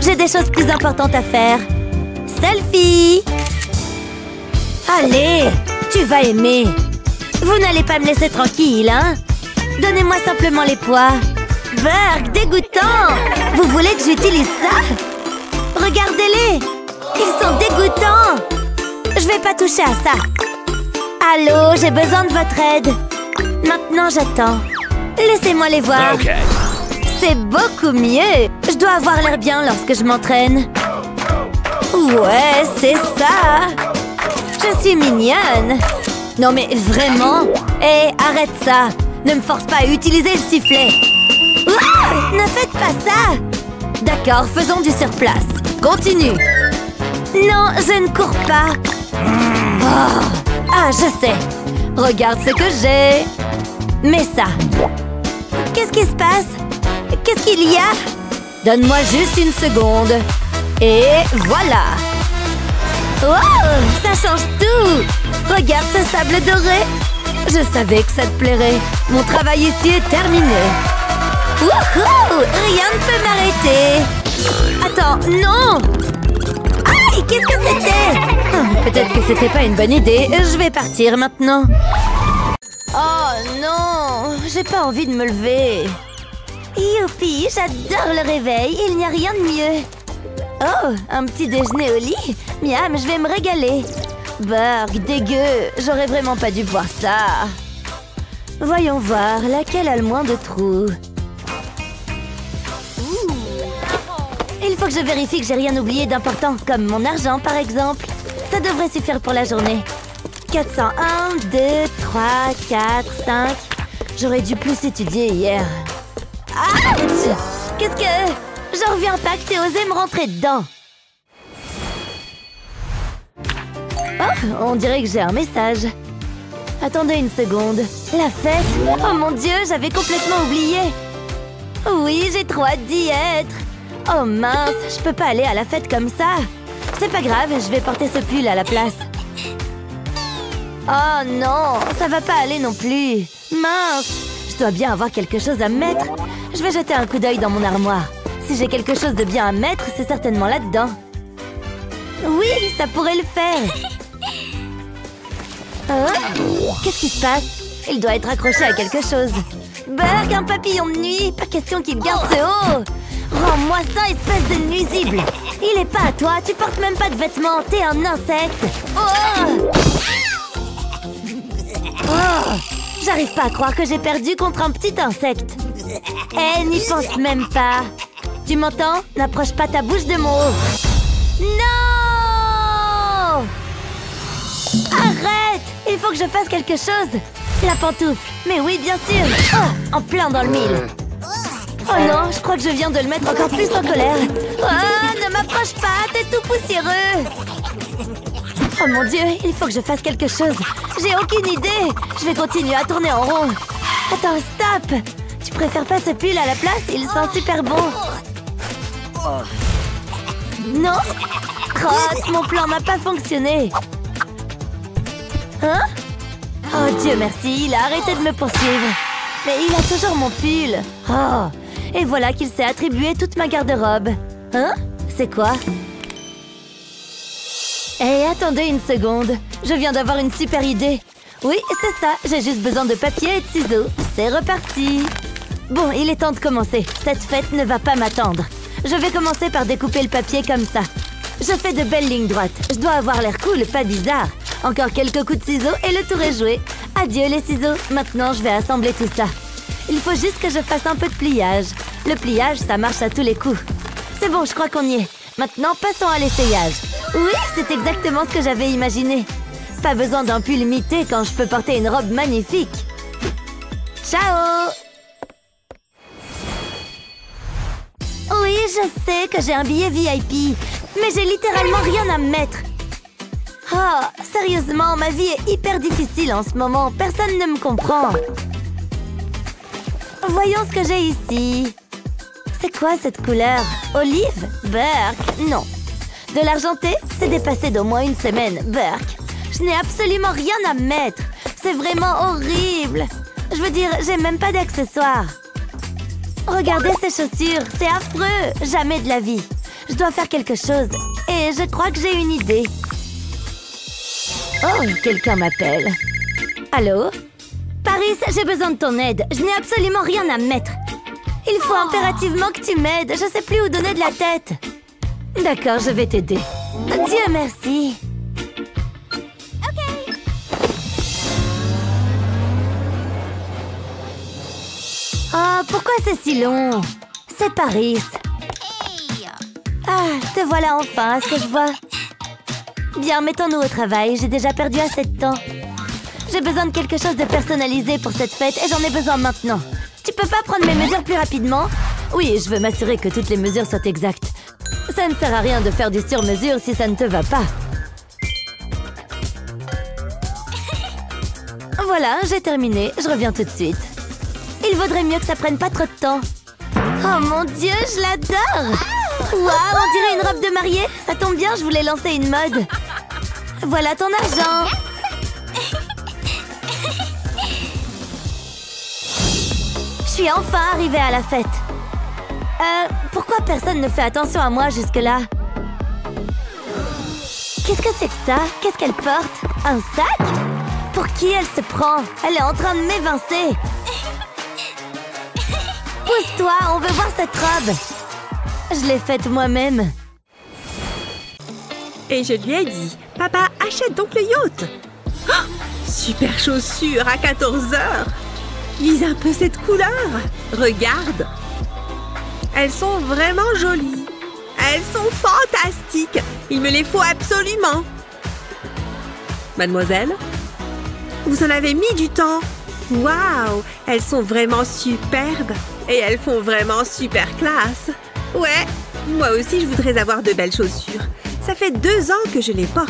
J'ai des choses plus importantes à faire. Selfie. Allez, tu vas aimer. Vous n'allez pas me laisser tranquille, hein? Donnez-moi simplement les pois. Burk, dégoûtant! Vous voulez que j'utilise ça? Regardez-les! Ils sont dégoûtants! Je vais pas toucher à ça. Allô, j'ai besoin de votre aide. Maintenant, j'attends. Laissez-moi les voir. Okay. C'est beaucoup mieux. Je dois avoir l'air bien lorsque je m'entraîne. Ouais, c'est ça. Je suis mignonne. Non mais vraiment? Hé, arrête ça. Ne me force pas à utiliser le sifflet. Oh, ne faites pas ça! D'accord, faisons du surplace. Continue. Non, je ne cours pas. Ah, je sais. Regarde ce que j'ai. Mets ça. Qu'est-ce qui se passe? Qu'est-ce qu'il y a? Donne-moi juste une seconde. Et voilà. Wow, ça change tout! Regarde ce sable doré! Je savais que ça te plairait. Mon travail ici est terminé. Wouhou! Rien ne peut m'arrêter! Attends, non! Aïe, qu'est-ce que c'était? Peut-être que c'était pas une bonne idée. Je vais partir maintenant. Oh non! J'ai pas envie de me lever. Youpi, j'adore le réveil, il n'y a rien de mieux. Oh, un petit déjeuner au lit? Miam, je vais me régaler. Burg, dégueu, j'aurais vraiment pas dû boire ça. Voyons voir, laquelle a le moins de trous? Il faut que je vérifie que j'ai rien oublié d'important, comme mon argent par exemple. Ça devrait suffire pour la journée. 401, 2, 3, 4, 5... J'aurais dû plus étudier hier. Ouch! Qu'est-ce que... J'en reviens pas que t'aies osé me rentrer dedans. Oh, on dirait que j'ai un message. Attendez une seconde. La fête? Oh mon Dieu, j'avais complètement oublié. Oui, j'ai trop hâte d'y être. Oh mince, je peux pas aller à la fête comme ça. C'est pas grave, je vais porter ce pull à la place. Oh non, ça va pas aller non plus. Mince, je dois bien avoir quelque chose à mettre. Je vais jeter un coup d'œil dans mon armoire. Si j'ai quelque chose de bien à mettre, c'est certainement là-dedans. Oui, ça pourrait le faire. Oh, qu'est-ce qui se passe? Il doit être accroché à quelque chose. Burg, un papillon de nuit. Pas question qu'il garde ce haut. Rends-moi ça, espèce de nuisible. Il est pas à toi, tu portes même pas de vêtements. T'es un insecte. Oh! Oh! J'arrive pas à croire que j'ai perdu contre un petit insecte. Eh, n'y pense même pas. Tu m'entends? N'approche pas ta bouche de mon haut. Non! Arrête! Il faut que je fasse quelque chose. La pantoufle. Mais oui, bien sûr. Oh, en plein dans le mille. Oh non, je crois que je viens de le mettre encore plus en colère. Oh, ne m'approche pas, t'es tout poussiéreux. Oh mon Dieu, il faut que je fasse quelque chose. J'ai aucune idée. Je vais continuer à tourner en rond. Attends, stop. Tu préfères pas ce pull à la place? Il sent super bon. Non? Crotte, mon plan n'a pas fonctionné. Hein? Oh Dieu merci, il a arrêté de me poursuivre. Mais il a toujours mon pull. Oh, et voilà qu'il s'est attribué toute ma garde-robe. Hein? C'est quoi? Hé, attendez une seconde. Je viens d'avoir une super idée. Oui, c'est ça. J'ai juste besoin de papier et de ciseaux. C'est reparti. Bon, il est temps de commencer. Cette fête ne va pas m'attendre. Je vais commencer par découper le papier comme ça. Je fais de belles lignes droites. Je dois avoir l'air cool, pas bizarre. Encore quelques coups de ciseaux et le tour est joué. Adieu les ciseaux. Maintenant, je vais assembler tout ça. Il faut juste que je fasse un peu de pliage. Le pliage, ça marche à tous les coups. C'est bon, je crois qu'on y est. Maintenant, passons à l'essayage. Oui, c'est exactement ce que j'avais imaginé. Pas besoin d'un pull limité quand je peux porter une robe magnifique. Ciao! Oui, je sais que j'ai un billet VIP, mais j'ai littéralement rien à mettre. Oh, sérieusement, ma vie est hyper difficile en ce moment. Personne ne me comprend. Voyons ce que j'ai ici. C'est quoi cette couleur? Olive? Burk? Non. De l'argenté? C'est dépassé d'au moins une semaine. Burk. Je n'ai absolument rien à mettre. C'est vraiment horrible. Je veux dire, j'ai même pas d'accessoires. Regardez ces chaussures, c'est affreux. Jamais de la vie. Je dois faire quelque chose. Et je crois que j'ai une idée. Oh, quelqu'un m'appelle. Allô? Paris, j'ai besoin de ton aide. Je n'ai absolument rien à mettre. Il faut impérativement que tu m'aides. Je sais plus où donner de la tête. D'accord, je vais t'aider. Dieu merci. Oh, pourquoi c'est si long? C'est Paris. Ah, te voilà enfin, à ce que je vois. Bien, mettons-nous au travail. J'ai déjà perdu assez de temps. J'ai besoin de quelque chose de personnalisé pour cette fête et j'en ai besoin maintenant. Tu peux pas prendre mes mesures plus rapidement? Oui, je veux m'assurer que toutes les mesures soient exactes. Ça ne sert à rien de faire du sur-mesure si ça ne te va pas. Voilà, j'ai terminé. Je reviens tout de suite. Il vaudrait mieux que ça prenne pas trop de temps. Oh mon Dieu, je l'adore! Waouh, on dirait une robe de mariée. Ça tombe bien, je voulais lancer une mode. Voilà ton argent. Je suis enfin arrivée à la fête. Pourquoi personne ne fait attention à moi jusque-là? Qu'est-ce que c'est que ça? Qu'est-ce qu'elle porte? Un sac? Pour qui elle se prend? Elle est en train de m'évincer. Pousse-toi, on veut voir cette robe. Je l'ai faite moi-même. Et je lui ai dit, papa, achète donc le yacht. Oh, super chaussures à 14 heures. Lise un peu cette couleur. Regarde. Elles sont vraiment jolies. Elles sont fantastiques. Il me les faut absolument. Mademoiselle, vous en avez mis du temps. Waouh, elles sont vraiment superbes. Et elles font vraiment super classe. Ouais, moi aussi je voudrais avoir de belles chaussures. Ça fait 2 ans que je les porte.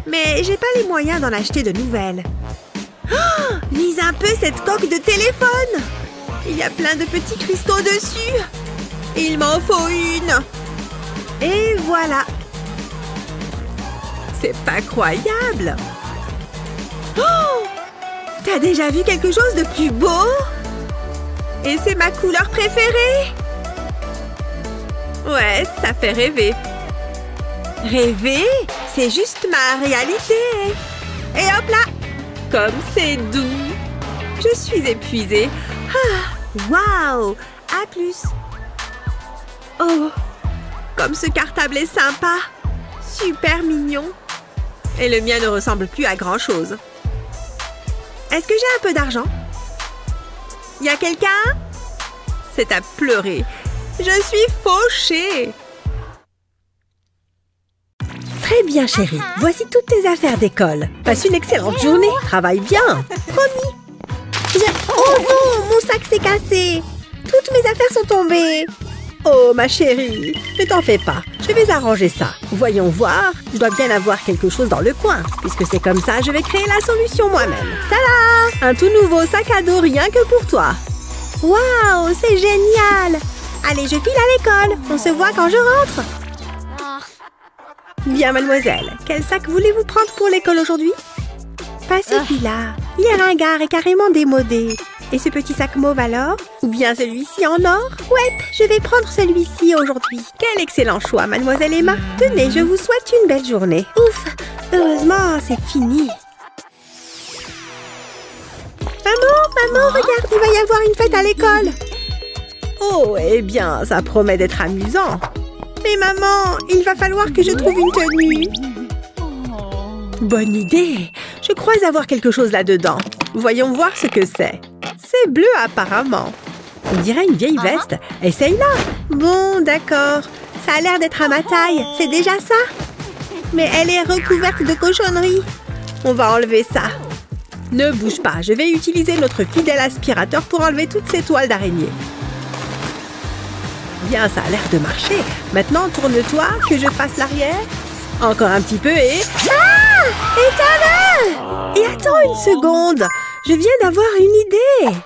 Mais j'ai pas les moyens d'en acheter de nouvelles. Oh, lise un peu cette coque de téléphone. Il y a plein de petits cristaux dessus. Il m'en faut une. Et voilà. C'est pas croyable. Oh, t'as déjà vu quelque chose de plus beau? Et c'est ma couleur préférée. Ouais, ça fait rêver. Rêver, c'est juste ma réalité. Et hop là, comme c'est doux. Je suis épuisée. Ah, waouh, à plus. Oh, comme ce cartable est sympa. Super mignon. Et le mien ne ressemble plus à grand-chose. Est-ce que j'ai un peu d'argent? Y a quelqu'un? C'est à pleurer. Je suis fauchée. Très bien, chérie. Voici toutes tes affaires d'école. Passe une excellente journée. Travaille bien. Promis. Oh non, mon sac s'est cassé. Toutes mes affaires sont tombées. Oh, ma chérie, ne t'en fais pas. Je vais arranger ça. Voyons voir. Je dois bien avoir quelque chose dans le coin. Puisque c'est comme ça, je vais créer la solution moi-même. Tada! Un tout nouveau sac à dos rien que pour toi. Waouh, c'est génial! Allez, je file à l'école. On se voit quand je rentre. Bien, mademoiselle. Quel sac voulez-vous prendre pour l'école aujourd'hui? Pas celui-là. Il est ringard et carrément démodé. Et ce petit sac mauve alors? Ou bien celui-ci en or? Ouais, je vais prendre celui-ci aujourd'hui. Quel excellent choix, mademoiselle Emma. Tenez, je vous souhaite une belle journée. Ouf, heureusement, c'est fini. Maman, regarde, il va y avoir une fête à l'école. Oh, eh bien, ça promet d'être amusant. Mais maman, il va falloir que je trouve une tenue. Bonne idée. Je crois avoir quelque chose là-dedans. Voyons voir ce que c'est. C'est bleu apparemment. On dirait une vieille veste. Essaye-la. Bon, d'accord. Ça a l'air d'être à ma taille. C'est déjà ça? Mais elle est recouverte de cochonneries. On va enlever ça. Ne bouge pas. Je vais utiliser notre fidèle aspirateur pour enlever toutes ces toiles d'araignée. Bien, ça a l'air de marcher. Maintenant, tourne-toi, que je fasse l'arrière. Encore un petit peu et... Ah! Éteins-le! Et attends une seconde. Je viens d'avoir une idée.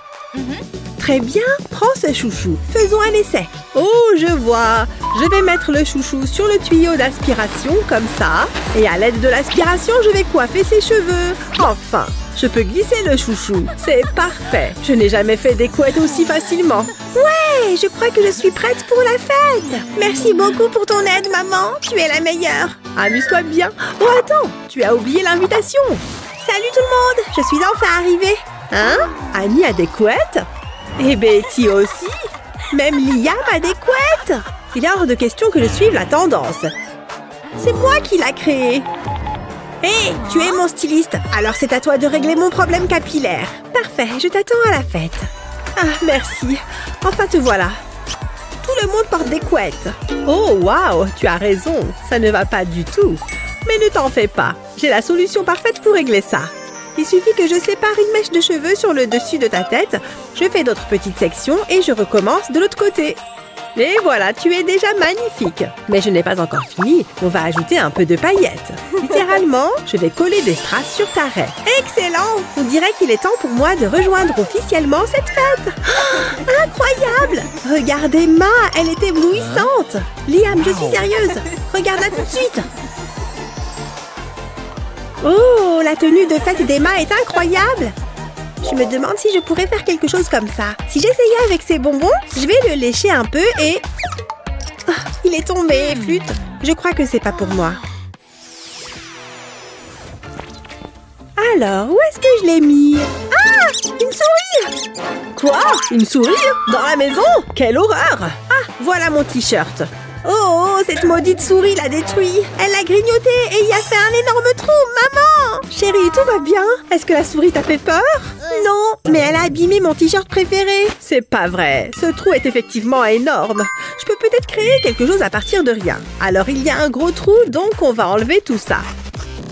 Très bien, prends ce chouchou. Faisons un essai. Oh, je vois. Je vais mettre le chouchou sur le tuyau d'aspiration, comme ça. Et à l'aide de l'aspiration, je vais coiffer ses cheveux. Enfin, je peux glisser le chouchou. C'est parfait. Je n'ai jamais fait des couettes aussi facilement. Ouais, je crois que je suis prête pour la fête. Merci beaucoup pour ton aide, maman. Tu es la meilleure. Amuse-toi bien. Oh, attends, tu as oublié l'invitation. Salut tout le monde, je suis enfin arrivée. Hein? Annie a des couettes? Et Betty aussi? Même Liam a des couettes? Il est hors de question que je suive la tendance. C'est moi qui l'a créée. Hé, tu es mon styliste, alors c'est à toi de régler mon problème capillaire. Parfait, je t'attends à la fête. Ah, merci. Enfin, te voilà. Tout le monde porte des couettes. Oh, waouh, tu as raison, ça ne va pas du tout. Mais ne t'en fais pas, j'ai la solution parfaite pour régler ça. Il suffit que je sépare une mèche de cheveux sur le dessus de ta tête, je fais d'autres petites sections et je recommence de l'autre côté. Et voilà, tu es déjà magnifique. Mais je n'ai pas encore fini. On va ajouter un peu de paillettes. Littéralement, je vais coller des strass sur ta raie. Excellent! On dirait qu'il est temps pour moi de rejoindre officiellement cette fête. Oh, incroyable! Regarde Emma, elle est éblouissante. Liam, je suis sérieuse. Regarde-la tout de suite. Oh, la tenue de fête d'Emma est incroyable. Je me demande si je pourrais faire quelque chose comme ça. Si j'essayais avec ces bonbons, je vais le lécher un peu et... Oh, il est tombé, flûte. Je crois que c'est pas pour moi. Alors, où est-ce que je l'ai mis? Ah! Une souris! Quoi? Une souris? Dans la maison? Quelle horreur! Ah, voilà mon t-shirt. Oh, cette maudite souris l'a détruit. Elle l'a grignoté et y a fait un énorme trou. Maman! Chérie, tout va bien? Est-ce que la souris t'a fait peur? Non, mais elle a abîmé mon t-shirt préféré. C'est pas vrai. Ce trou est effectivement énorme. Je peux peut-être créer quelque chose à partir de rien. Alors, il y a un gros trou, donc on va enlever tout ça.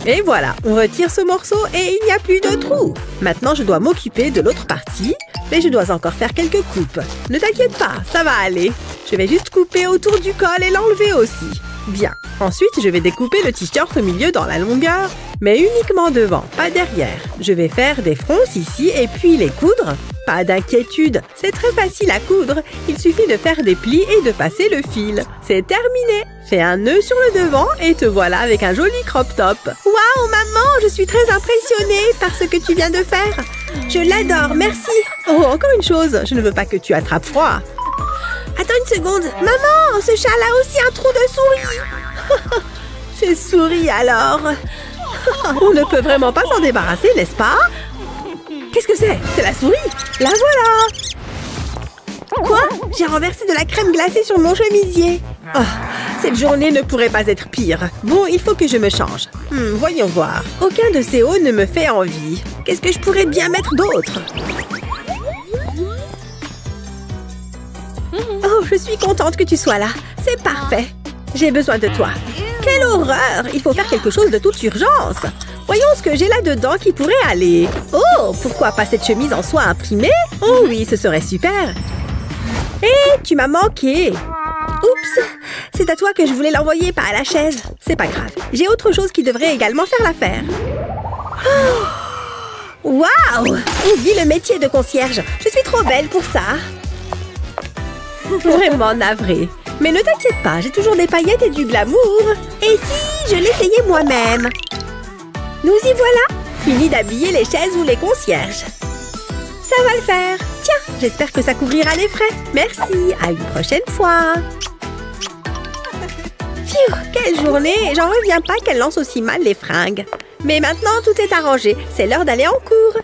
Et voilà, on retire ce morceau et il n'y a plus de trou. Maintenant, je dois m'occuper de l'autre partie, mais je dois encore faire quelques coupes. Ne t'inquiète pas, ça va aller. Je vais juste couper autour du col et l'enlever aussi. Bien. Ensuite, je vais découper le t-shirt au milieu dans la longueur, mais uniquement devant, pas derrière. Je vais faire des fronces ici et puis les coudre. Pas d'inquiétude, c'est très facile à coudre. Il suffit de faire des plis et de passer le fil. C'est terminé. Fais un nœud sur le devant et te voilà avec un joli crop top. Waouh, maman, je suis très impressionnée par ce que tu viens de faire. Je l'adore, merci. Oh, encore une chose, je ne veux pas que tu attrapes froid. Attends une seconde. Maman, ce châle a aussi un trou de souris. C'est souris alors. On ne peut vraiment pas s'en débarrasser, n'est-ce pas? Qu'est-ce que c'est? C'est la souris. La voilà. Quoi? J'ai renversé de la crème glacée sur mon chemisier. Oh, cette journée ne pourrait pas être pire. Bon, il faut que je me change. Voyons voir. Aucun de ces hauts ne me fait envie. Qu'est-ce que je pourrais bien mettre d'autre? Oh, je suis contente que tu sois là. C'est parfait. J'ai besoin de toi. Quelle horreur! Il faut faire quelque chose de toute urgence. Voyons ce que j'ai là-dedans qui pourrait aller. Oh, pourquoi pas cette chemise en soie imprimée? Oh oui, ce serait super. Hé, tu m'as manqué. Oups, c'est à toi que je voulais l'envoyer, pas à la chaise. C'est pas grave. J'ai autre chose qui devrait également faire l'affaire. Oh. Waouh! Oublie le métier de concierge. Je suis trop belle pour ça. Vraiment navrée. Mais ne t'inquiète pas, j'ai toujours des paillettes et du glamour. Et si je l'essayais moi-même? Nous y voilà. Fini d'habiller les chaises ou les concierges. Ça va le faire. Tiens, j'espère que ça couvrira les frais. Merci, à une prochaine fois. Phew, quelle journée. J'en reviens pas qu'elle lance aussi mal les fringues. Mais maintenant, tout est arrangé. C'est l'heure d'aller en cours.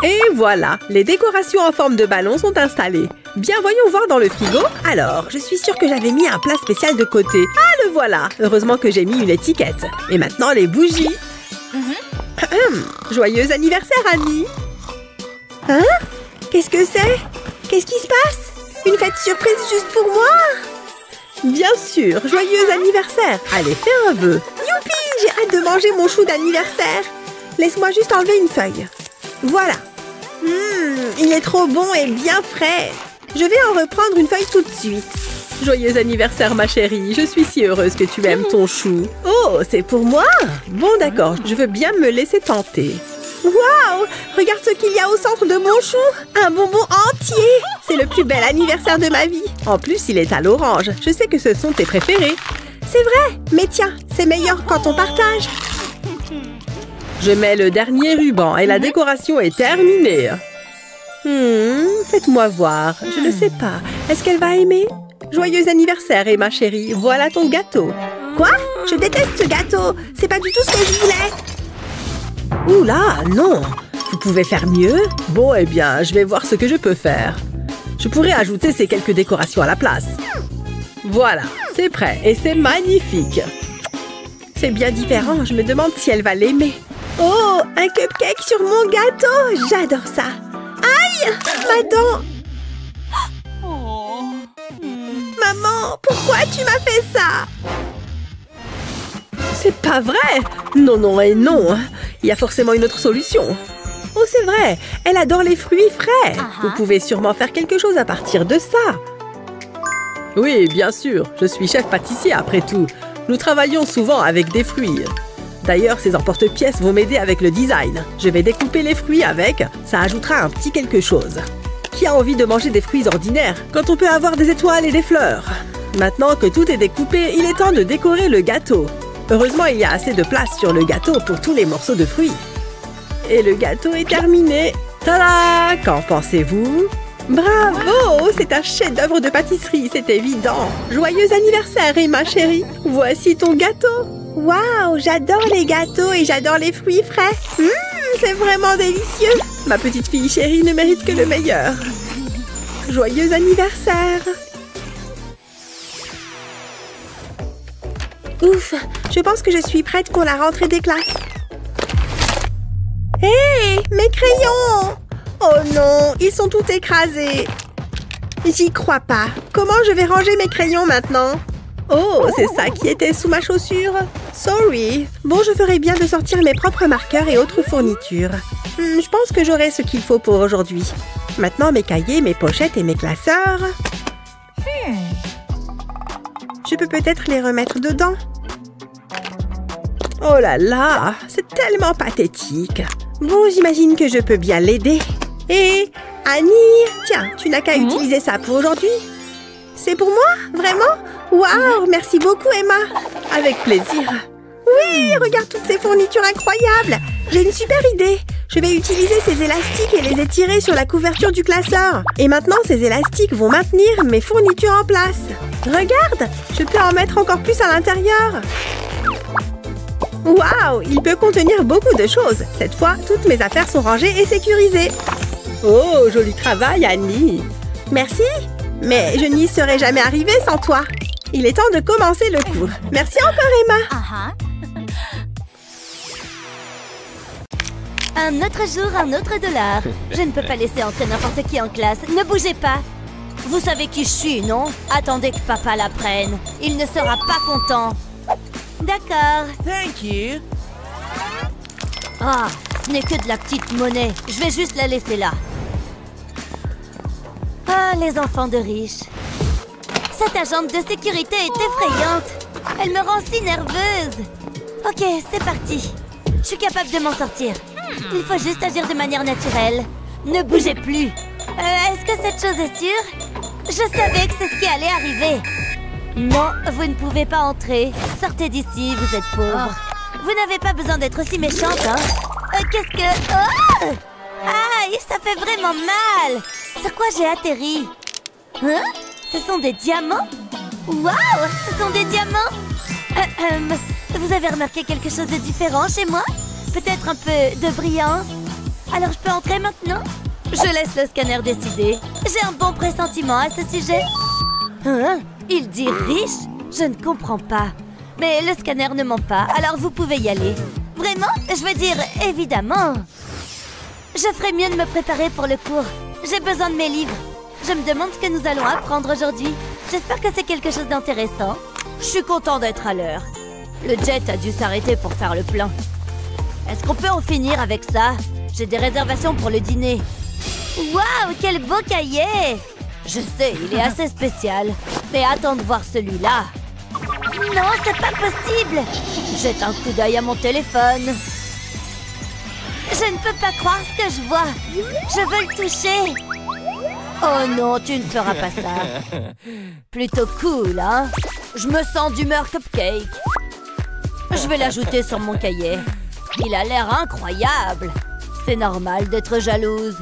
Et voilà, les décorations en forme de ballon sont installées. Bien, voyons voir dans le frigo. Alors, je suis sûre que j'avais mis un plat spécial de côté. Ah, le voilà. Heureusement que j'ai mis une étiquette. Et maintenant, les bougies. Joyeux anniversaire, Annie. Hein? Qu'est-ce que c'est? Qu'est-ce qui se passe? Une fête surprise juste pour moi? Bien sûr, joyeux anniversaire. Allez, fais un vœu. Youpi, j'ai hâte de manger mon chou d'anniversaire. Laisse-moi juste enlever une feuille. Voilà. Il est trop bon et bien frais. Je vais en reprendre une feuille tout de suite. Joyeux anniversaire, ma chérie. Je suis si heureuse que tu aimes ton chou. Oh, c'est pour moi? Bon, d'accord. Je veux bien me laisser tenter. Waouh! Regarde ce qu'il y a au centre de mon chou. Un bonbon entier. C'est le plus bel anniversaire de ma vie. En plus, il est à l'orange. Je sais que ce sont tes préférés. C'est vrai. Mais tiens, c'est meilleur quand on partage. Je mets le dernier ruban et la décoration est terminée. Faites-moi voir. Je ne sais pas. Est-ce qu'elle va aimer? Joyeux anniversaire, Emma chérie. Voilà ton gâteau. Quoi? Je déteste ce gâteau. C'est pas du tout ce que je voulais. Oula, non. Vous pouvez faire mieux? Bon, eh bien, je vais voir ce que je peux faire. Je pourrais ajouter ces quelques décorations à la place. Voilà, c'est prêt et c'est magnifique. C'est bien différent. Je me demande si elle va l'aimer. Oh, un cupcake sur mon gâteau. J'adore ça. Aïe, ma dent. Maman, pourquoi tu m'as fait ça? C'est pas vrai. Non, non et non. Il y a forcément une autre solution. Oh, c'est vrai, elle adore les fruits frais. Vous pouvez sûrement faire quelque chose à partir de ça. Oui, bien sûr, je suis chef pâtissier après tout. Nous travaillons souvent avec des fruits. D'ailleurs, ces emporte-pièces vont m'aider avec le design. Je vais découper les fruits avec, ça ajoutera un petit quelque chose. Qui a envie de manger des fruits ordinaires quand on peut avoir des étoiles et des fleurs? Maintenant que tout est découpé, il est temps de décorer le gâteau. Heureusement, il y a assez de place sur le gâteau pour tous les morceaux de fruits. Et le gâteau est terminé. Tada! Qu'en pensez-vous? Bravo! C'est un chef-d'œuvre de pâtisserie, c'est évident. Joyeux anniversaire, Emma chérie. Voici ton gâteau. Waouh, j'adore les gâteaux et j'adore les fruits frais. C'est vraiment délicieux. Ma petite fille chérie ne mérite que le meilleur. Joyeux anniversaire. Ouf, je pense que je suis prête pour la rentrée des classes. Hé, mes crayons! Oh non, ils sont tout écrasés. J'y crois pas. Comment je vais ranger mes crayons maintenant? Oh, c'est ça qui était sous ma chaussure. Sorry. Bon, je ferais bien de sortir mes propres marqueurs et autres fournitures. Je pense que j'aurai ce qu'il faut pour aujourd'hui. Maintenant, mes cahiers, mes pochettes et mes classeurs. Je peux peut-être les remettre dedans. Oh là là, c'est tellement pathétique. Bon, j'imagine que je peux bien l'aider. Et Annie, tiens, tu n'as qu'à utiliser ça pour aujourd'hui. C'est pour moi? Vraiment? Waouh, merci beaucoup, Emma. Avec plaisir. Oui, regarde toutes ces fournitures incroyables. J'ai une super idée. Je vais utiliser ces élastiques et les étirer sur la couverture du classeur. Et maintenant, ces élastiques vont maintenir mes fournitures en place. Regarde, je peux en mettre encore plus à l'intérieur. Waouh, il peut contenir beaucoup de choses. Cette fois, toutes mes affaires sont rangées et sécurisées. Oh, joli travail, Annie. Merci, mais je n'y serais jamais arrivée sans toi. Il est temps de commencer le cours. Merci encore, Emma. Un autre jour, un autre dollar. Je ne peux pas laisser entrer n'importe qui en classe. Ne bougez pas. Vous savez qui je suis, non? Attendez que papa l'apprenne. Il ne sera pas content. D'accord. Thank you. Ah, ce n'est que de la petite monnaie. Je vais juste la laisser là. Ah, les enfants de riches. Cette agente de sécurité est effrayante. Elle me rend si nerveuse. Ok, c'est parti. Je suis capable de m'en sortir. Il faut juste agir de manière naturelle. Ne bougez plus. Est-ce que cette chose est sûre? Je savais que c'est ce qui allait arriver. Non, vous ne pouvez pas entrer. Sortez d'ici, vous êtes pauvre. Vous n'avez pas besoin d'être aussi méchante, hein? Qu'est-ce que... Oh! Aïe, ça fait vraiment mal. Sur quoi j'ai atterri? Hein? Ce sont des diamants? Waouh, ce sont des diamants. Vous avez remarqué quelque chose de différent chez moi? Peut-être un peu de brillance? Alors je peux entrer maintenant? Je laisse le scanner décider. J'ai un bon pressentiment à ce sujet. Hein? Il dit riche? Je ne comprends pas. Mais le scanner ne ment pas, alors vous pouvez y aller. Vraiment? Je veux dire, évidemment. Je ferais mieux de me préparer pour le cours. J'ai besoin de mes livres. Je me demande ce que nous allons apprendre aujourd'hui. J'espère que c'est quelque chose d'intéressant. Je suis content d'être à l'heure. Le jet a dû s'arrêter pour faire le plein. Est-ce qu'on peut en finir avec ça? J'ai des réservations pour le dîner. Waouh, quel beau cahier! Je sais, il est assez spécial. Mais attends de voir celui-là. Non, c'est pas possible! Jette un coup d'œil à mon téléphone. Je ne peux pas croire ce que je vois. Je veux le toucher. Oh non, tu ne feras pas ça. Plutôt cool, hein? Je me sens d'humeur cupcake. Je vais l'ajouter sur mon cahier. Il a l'air incroyable. C'est normal d'être jalouse.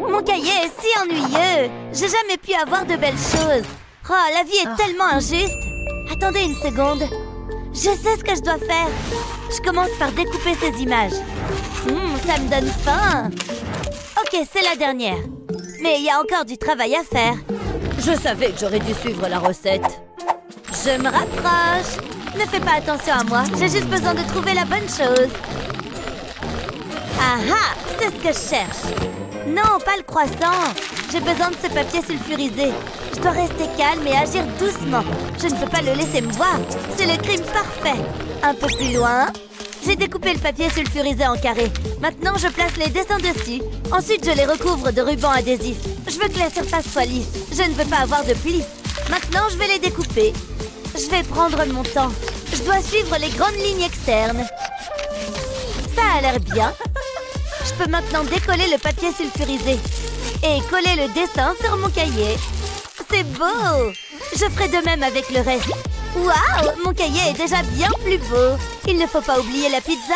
Mon cahier est si ennuyeux. J'ai jamais pu avoir de belles choses. Oh, la vie est tellement injuste. Attendez une seconde. Je sais ce que je dois faire. Je commence par découper ces images. Ça me donne faim. Ok, c'est la dernière. Mais il y a encore du travail à faire. Je savais que j'aurais dû suivre la recette. Je me rapproche. Ne fais pas attention à moi. J'ai juste besoin de trouver la bonne chose. Ah ah, c'est ce que je cherche. Non, pas le croissant. J'ai besoin de ce papier sulfurisé. Je dois rester calme et agir doucement. Je ne peux pas le laisser me voir. C'est le crime parfait. Un peu plus loin. J'ai découpé le papier sulfurisé en carrés. Maintenant, je place les dessins dessus. Ensuite, je les recouvre de ruban adhésif. Je veux que la surface soit lisse. Je ne veux pas avoir de plis. Maintenant, je vais les découper. Je vais prendre mon temps. Je dois suivre les grandes lignes externes. Ça a l'air bien. Je peux maintenant décoller le papier sulfurisé et coller le dessin sur mon cahier. C'est beau! Je ferai de même avec le reste. Waouh! Mon cahier est déjà bien plus beau. Il ne faut pas oublier la pizza.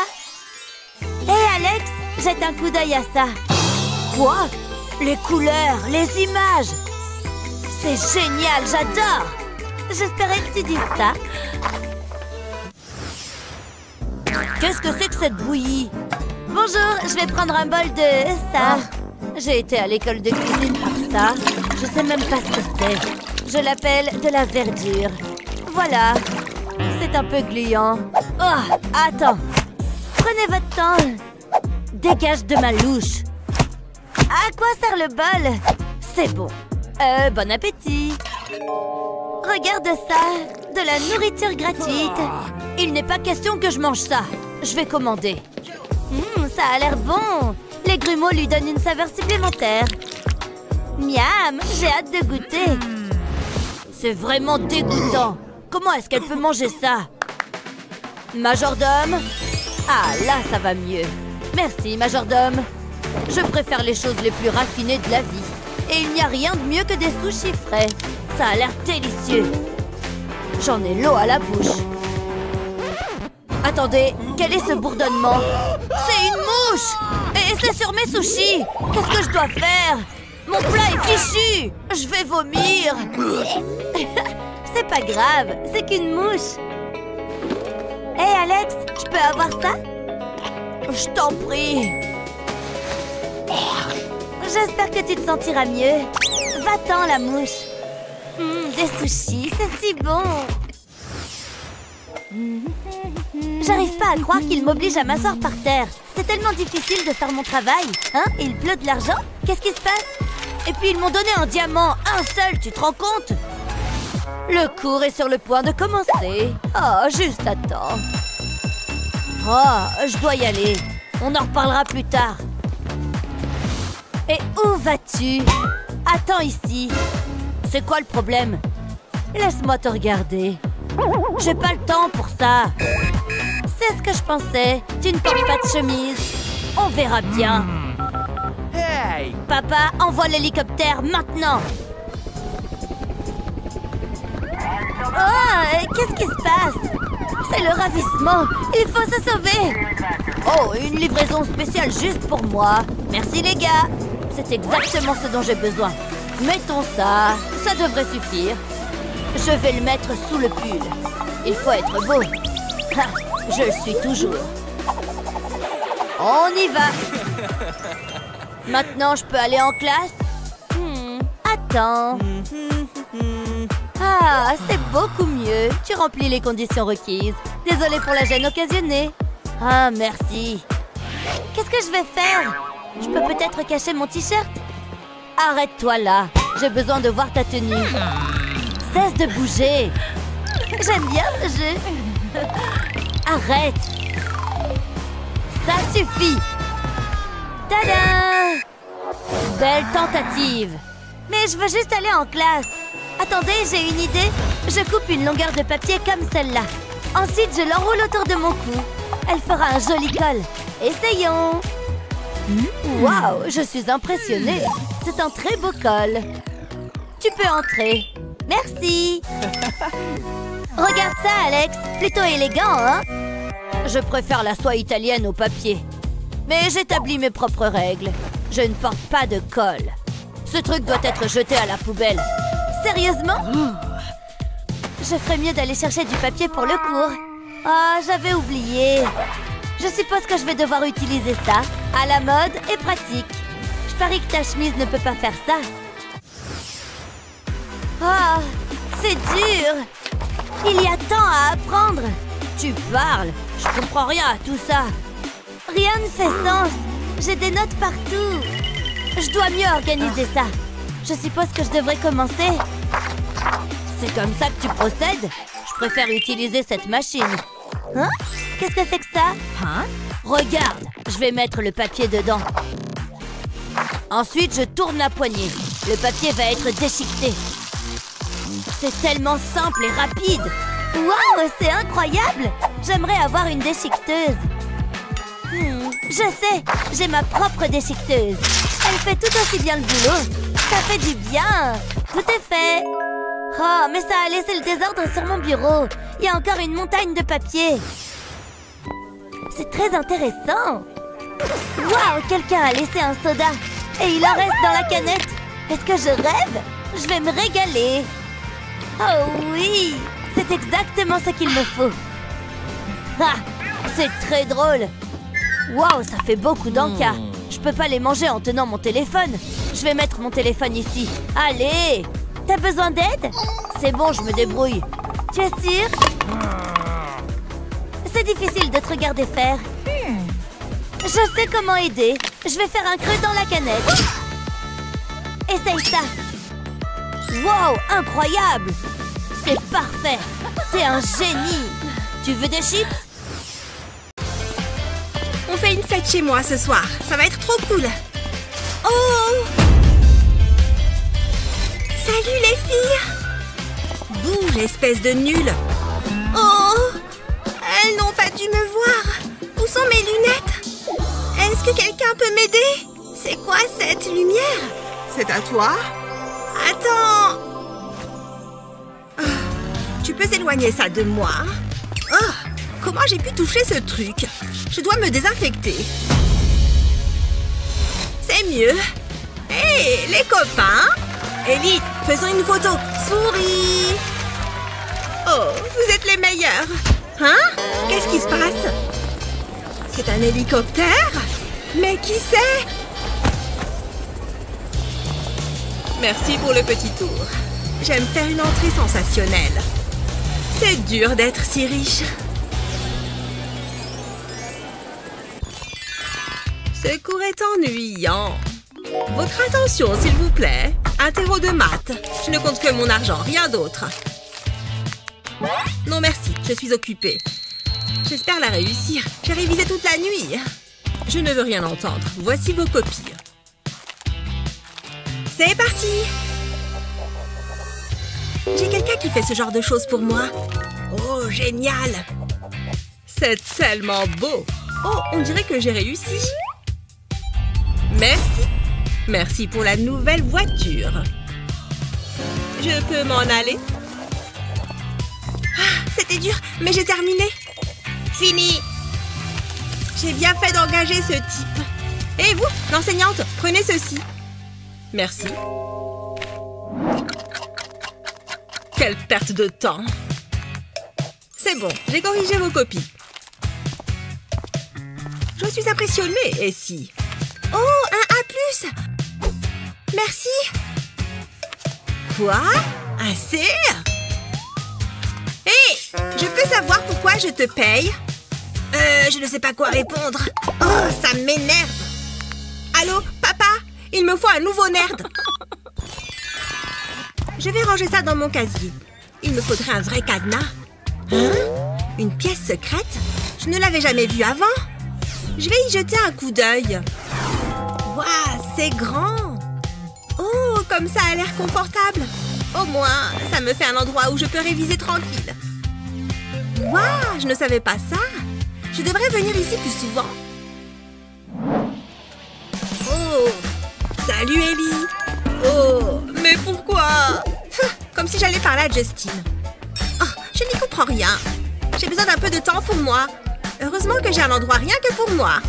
Hé Alex, jette un coup d'œil à ça. Quoi? Les couleurs, les images. C'est génial, j'adore. J'espérais que tu dises ça. Qu'est-ce que c'est que cette bouillie? Bonjour, je vais prendre un bol de ça. J'ai été à l'école de cuisine pour ça. Je sais même pas ce que c'est. Je l'appelle de la verdure. Voilà. C'est un peu gluant. Oh, attends. Prenez votre temps. Dégage de ma louche. À quoi sert le bol? C'est bon. Bon appétit. Regarde ça. De la nourriture gratuite. Il n'est pas question que je mange ça. Je vais commander. Ça a l'air bon. Les grumeaux lui donnent une saveur supplémentaire. Miam, j'ai hâte de goûter. C'est vraiment dégoûtant. Comment est-ce qu'elle peut manger ça? Majordome? Ah, là, ça va mieux. Merci, majordome. Je préfère les choses les plus raffinées de la vie. Et il n'y a rien de mieux que des sushis frais. Ça a l'air délicieux. J'en ai l'eau à la bouche. Attendez, quel est ce bourdonnement? C'est une mouche! Et c'est sur mes sushis! Qu'est-ce que je dois faire? Mon plat est fichu! Je vais vomir! C'est pas grave, c'est qu'une mouche. Hé Alex, je peux avoir ça? Je t'en prie. J'espère que tu te sentiras mieux. Va-t'en la mouche. Des sushis, c'est si bon. J'arrive pas à croire qu'il m'oblige à m'asseoir par terre. C'est tellement difficile de faire mon travail. Hein? Il pleut de l'argent? Qu'est-ce qui se passe? Et puis ils m'ont donné un diamant, un seul, tu te rends compte? Le cours est sur le point de commencer. Oh, juste à temps. Oh, je dois y aller. On en reparlera plus tard. Et où vas-tu? Attends ici. C'est quoi le problème? Laisse-moi te regarder. J'ai pas le temps pour ça. C'est ce que je pensais. Tu ne portes pas de chemise. On verra bien. Hey! Papa, envoie l'hélicoptère maintenant. Oh, qu'est-ce qui se passe? C'est le ravissement. Il faut se sauver. Oh, une livraison spéciale juste pour moi. Merci les gars. C'est exactement ce dont j'ai besoin. Mettons ça. Ça devrait suffire. Je vais le mettre sous le pull. Il faut être beau. Ha, je le suis toujours. On y va. Maintenant, je peux aller en classe? Attends. Ah, c'est beaucoup mieux. Tu remplis les conditions requises. Désolée pour la gêne occasionnée. Ah, merci. Qu'est-ce que je vais faire? Je peux peut-être cacher mon t-shirt? Arrête-toi là. J'ai besoin de voir ta tenue. Cesse de bouger. J'aime bien ce jeu. Arrête. Ça suffit. Tada! Belle tentative. Mais je veux juste aller en classe. Attendez, j'ai une idée. Je coupe une longueur de papier comme celle-là. Ensuite, je l'enroule autour de mon cou. Elle fera un joli col. Essayons. Waouh, je suis impressionnée. C'est un très beau col. Tu peux entrer. Merci. Regarde ça, Alex. Plutôt élégant, hein? Je préfère la soie italienne au papier. Mais j'établis mes propres règles. Je ne porte pas de col. Ce truc doit être jeté à la poubelle. Sérieusement? Je ferais mieux d'aller chercher du papier pour le cours. Ah, j'avais oublié. Je suppose que je vais devoir utiliser ça. À la mode et pratique. Je parie que ta chemise ne peut pas faire ça. Ah, c'est dur. Il y a tant à apprendre. Tu parles. Je comprends rien à tout ça. Rien ne fait sens. J'ai des notes partout. Je dois mieux organiser ça. Je suppose que je devrais commencer. C'est comme ça que tu procèdes? Je préfère utiliser cette machine. Hein? Qu'est-ce que c'est que ça? Hein? Regarde, je vais mettre le papier dedans. Ensuite, je tourne la poignée. Le papier va être déchiqueté. C'est tellement simple et rapide. Waouh, c'est incroyable! J'aimerais avoir une déchiqueteuse. Je sais, j'ai ma propre déchiqueteuse. Elle fait tout aussi bien le boulot. Ça fait du bien. Tout est fait. Oh, mais ça a laissé le désordre sur mon bureau. Il y a encore une montagne de papier. C'est très intéressant. Waouh, quelqu'un a laissé un soda. Et il en reste dans la canette. Est-ce que je rêve? Je vais me régaler. Oh oui, c'est exactement ce qu'il me faut. Ah, c'est très drôle. Waouh, ça fait beaucoup d'encas. Je peux pas les manger en tenant mon téléphone. Je vais mettre mon téléphone ici. Allez! T'as besoin d'aide? C'est bon, je me débrouille. Tu es sûr? C'est difficile de te regarder faire. Je sais comment aider. Je vais faire un creux dans la canette. Essaye ça. Wow, incroyable! C'est parfait. T'es un génie. Tu veux des chips? On fait une fête chez moi ce soir. Ça va être trop cool. Oh! Salut les filles! Bouge, espèce de nulle! Oh! Elles n'ont pas dû me voir! Où sont mes lunettes? Est-ce que quelqu'un peut m'aider? C'est quoi cette lumière? C'est à toi? Attends! Oh, tu peux éloigner ça de moi? Oh! Comment j'ai pu toucher ce truc? Je dois me désinfecter. C'est mieux. Hé, les copains! Ellie, faisons une photo. Souris! Oh, vous êtes les meilleurs. Hein? Qu'est-ce qui se passe? C'est un hélicoptère? Mais qui c'est? Merci pour le petit tour. J'aime faire une entrée sensationnelle. C'est dur d'être si riche. Ce cours est ennuyant. Votre attention, s'il vous plaît. Un terreau de maths. Je ne compte que mon argent, rien d'autre. Non merci, je suis occupée. J'espère la réussir. J'ai révisé toute la nuit. Je ne veux rien entendre. Voici vos copies. C'est parti! J'ai quelqu'un qui fait ce genre de choses pour moi. Oh, génial! C'est tellement beau. Oh, on dirait que j'ai réussi. Merci. Merci pour la nouvelle voiture. Je peux m'en aller? Ah, c'était dur, mais j'ai terminé. Fini. J'ai bien fait d'engager ce type. Et vous, l'enseignante, prenez ceci. Merci. Quelle perte de temps. C'est bon, j'ai corrigé vos copies. Je suis impressionnée, et si... Oh, un A+. Merci. Quoi? Un C? Hé, je peux savoir pourquoi je te paye? Je ne sais pas quoi répondre. Oh, ça m'énerve. Allô, papa? Il me faut un nouveau nerd. Je vais ranger ça dans mon casier. Il me faudrait un vrai cadenas. Hein? Une pièce secrète? Je ne l'avais jamais vue avant. Je vais y jeter un coup d'œil. Waouh, c'est grand. Oh, comme ça a l'air confortable. Au moins, ça me fait un endroit où je peux réviser tranquille. Waouh, je ne savais pas ça. Je devrais venir ici plus souvent. Oh, salut Ellie. Oh, mais pourquoi? Comme si j'allais parler à Justine. Oh, je n'y comprends rien. J'ai besoin d'un peu de temps pour moi. Heureusement que j'ai un endroit rien que pour moi.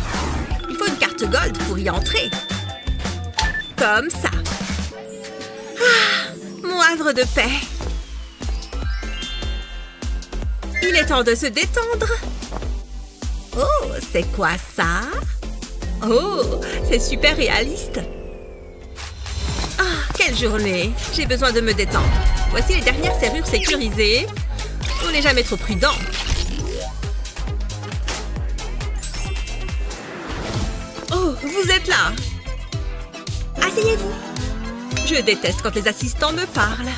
Il faut une carte gold pour y entrer. Comme ça. Ah, mon havre de paix. Il est temps de se détendre. Oh, c'est quoi ça? Oh, c'est super réaliste. Ah, quelle journée. J'ai besoin de me détendre. Voici les dernières serrures sécurisées. On n'est jamais trop prudent. Oh, vous êtes là. Asseyez-vous. Je déteste quand les assistants me parlent.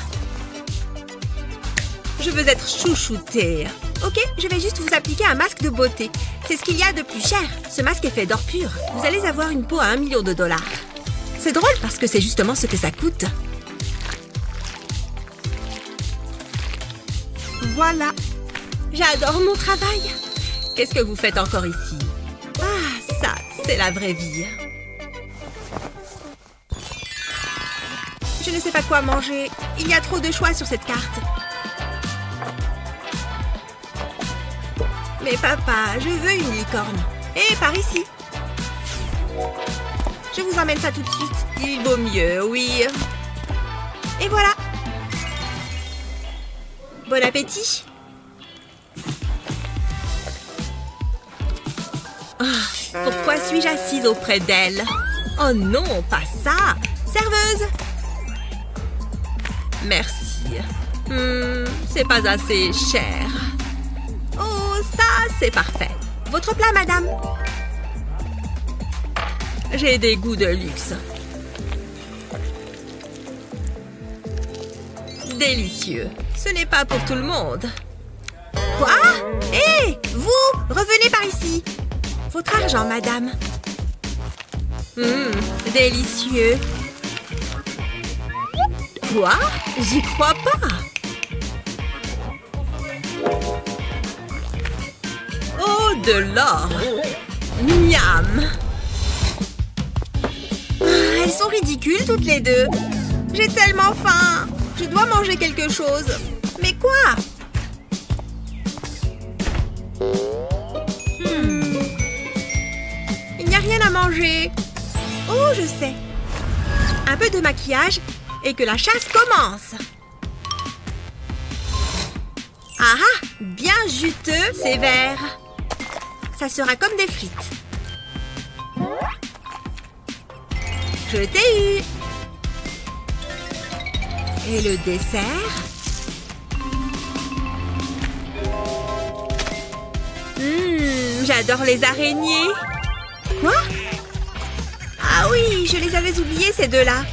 Je veux être chouchoutée. Ok, je vais juste vous appliquer un masque de beauté. C'est ce qu'il y a de plus cher. Ce masque est fait d'or pur. Vous allez avoir une peau à 1 million de dollars. C'est drôle parce que c'est justement ce que ça coûte. Voilà. J'adore mon travail. Qu'est-ce que vous faites encore ici? Ah, ça, c'est la vraie vie. Je ne sais pas quoi manger. Il y a trop de choix sur cette carte. Mais papa, je veux une licorne. Et par ici. Je vous emmène ça tout de suite. Il vaut mieux, oui. Et voilà. Bon appétit. Oh, pourquoi suis-je assise auprès d'elle? Oh non, pas ça. Serveuse. Merci. C'est pas assez cher. Oh, ça, c'est parfait. Votre plat, madame? J'ai des goûts de luxe. Délicieux. Ce n'est pas pour tout le monde. Quoi? Hé, vous, revenez par ici. Votre argent, madame. Délicieux. Quoi? J'y crois pas. Oh, de l'or. Miam. Elles sont ridicules toutes les deux. J'ai tellement faim. Je dois manger quelque chose. Mais quoi? Il n'y a rien à manger. Oh, je sais. Un peu de maquillage et que la chasse commence. Ah ah, bien juteux, c'est vert. Ça sera comme des frites. Je t'ai eu. Et le dessert? J'adore les araignées. Quoi? Ah oui, je les avais oubliées ces deux-là.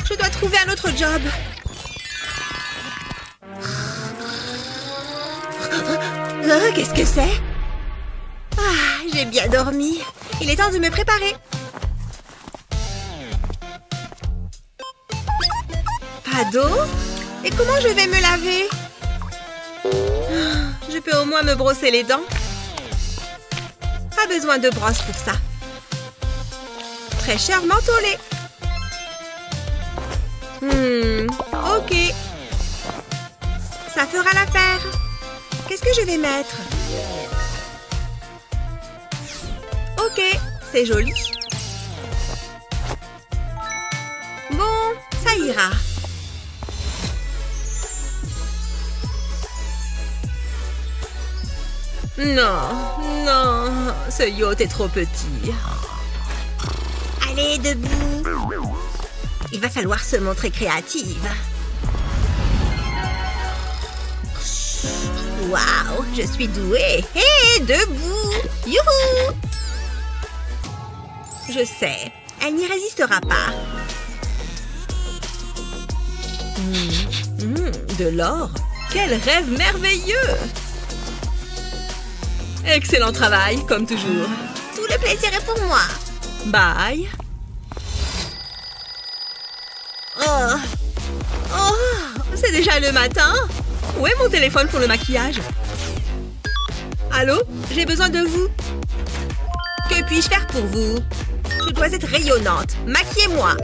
Je dois trouver un autre job. Qu'est-ce que c'est? Ah, j'ai bien dormi. Il est temps de me préparer. Pas d'eau? Et comment je vais me laver? Je peux au moins me brosser les dents. Pas besoin de brosse pour ça. Fraîcheur mentholée. Ok. Ça fera l'affaire. Qu'est-ce que je vais mettre? Ok, c'est joli. Bon, ça ira. Non, non, ce yacht est trop petit. Allez, debout. Il va falloir se montrer créative. Waouh, je suis douée. Hé, debout. Youhou. Je sais, elle n'y résistera pas. De l'or? Quel rêve merveilleux! Excellent travail, comme toujours. Tout le plaisir est pour moi. Bye. Oh, c'est déjà le matin. Où est mon téléphone pour le maquillage? Allô? J'ai besoin de vous. Que puis-je faire pour vous? Je dois être rayonnante. Maquillez-moi.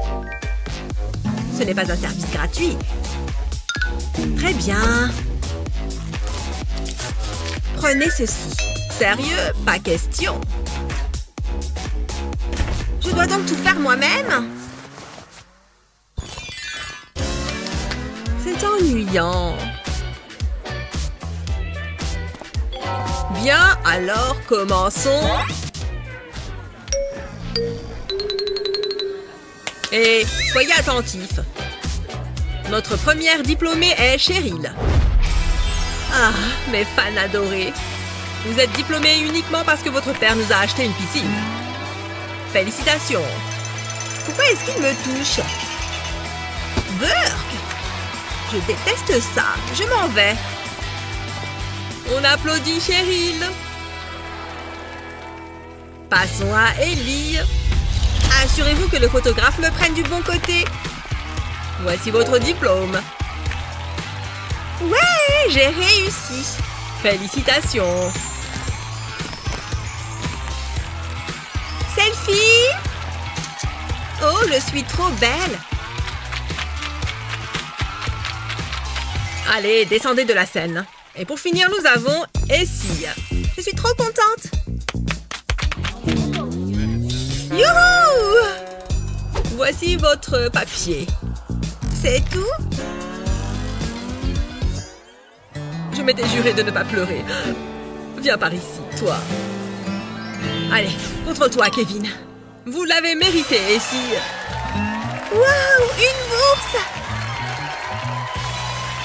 Ce n'est pas un service gratuit. Très bien. Prenez ceci. Sérieux? Pas question. Je dois donc tout faire moi-même? C'est ennuyant. Bien, alors commençons. Et soyez attentifs. Notre première diplômée est Cheryl. Ah, mes fans adorés. Vous êtes diplômée uniquement parce que votre père nous a acheté une piscine. Félicitations. Pourquoi est-ce qu'il me touche? Burk! Je déteste ça. Je m'en vais. On applaudit Cheryl. Passons à Ellie. Assurez-vous que le photographe me prenne du bon côté. Voici votre diplôme. Ouais, j'ai réussi. Félicitations. Selfie. Oh, je suis trop belle. Allez, descendez de la scène. Et pour finir, nous avons Essie. Je suis trop contente. Youhou! Voici votre papier. C'est tout? Je m'étais juré de ne pas pleurer. Viens par ici, toi. Allez, contre toi, Kevin. Vous l'avez mérité, Essie. Waouh, une bourse!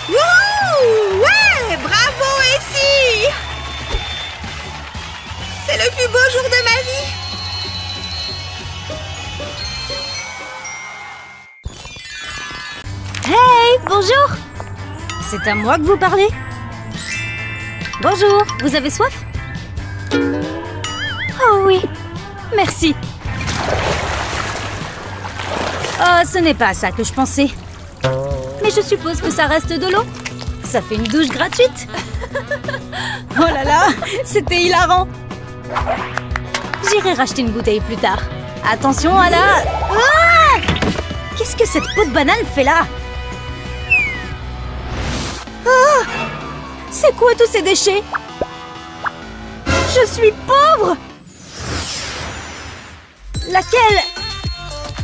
Wouh! Ouais! Bravo, Essie! C'est le plus beau jour de ma vie! Hey, bonjour! C'est à moi que vous parlez? Bonjour, vous avez soif? Oh oui, merci. Oh, ce n'est pas à ça que je pensais. Mais je suppose que ça reste de l'eau. Ça fait une douche gratuite. Oh là là, c'était hilarant. J'irai racheter une bouteille plus tard. Attention à la... Ah! Qu'est-ce que cette peau de banane fait là? Ah! C'est quoi tous ces déchets? Je suis pauvre! Laquelle?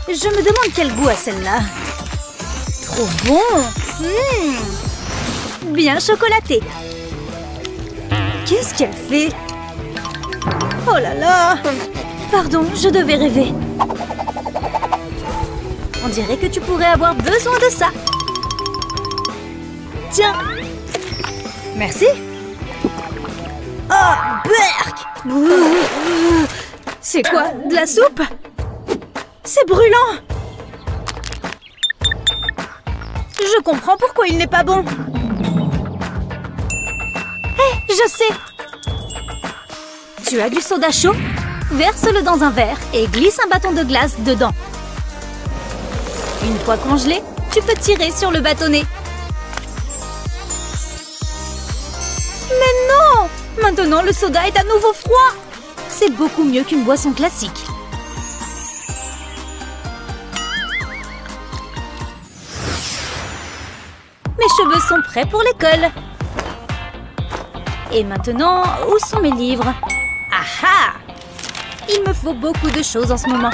Je me demande quel goût a celle-là. Trop bon! Bien chocolaté. Qu'est-ce qu'elle fait? Oh là là! Pardon, je devais rêver. On dirait que tu pourrais avoir besoin de ça. Tiens! Merci. Oh, berk! C'est quoi? De la soupe? C'est brûlant! Je comprends pourquoi il n'est pas bon. Hé, je sais! Tu as du soda chaud? Verse-le dans un verre et glisse un bâton de glace dedans. Une fois congelé, tu peux tirer sur le bâtonnet. Mais non! Maintenant, le soda est à nouveau froid! C'est beaucoup mieux qu'une boisson classique. Mes cheveux sont prêts pour l'école. Et maintenant, où sont mes livres? Ah! Il me faut beaucoup de choses en ce moment.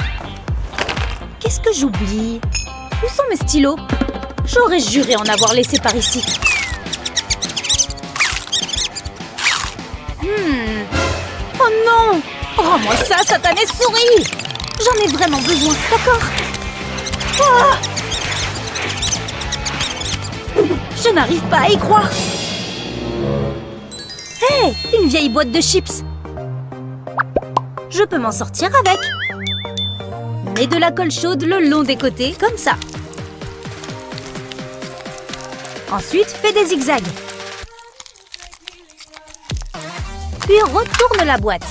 Qu'est-ce que j'oublie? Où sont mes stylos? J'aurais juré en avoir laissé par ici. Oh non! Rends-moi ça, satanée souris! J'en ai vraiment besoin, d'accord? Oh! Je n'arrive pas à y croire. Hé! Une vieille boîte de chips. Je peux m'en sortir avec. Mets de la colle chaude le long des côtés, comme ça. Ensuite, fais des zigzags. Puis retourne la boîte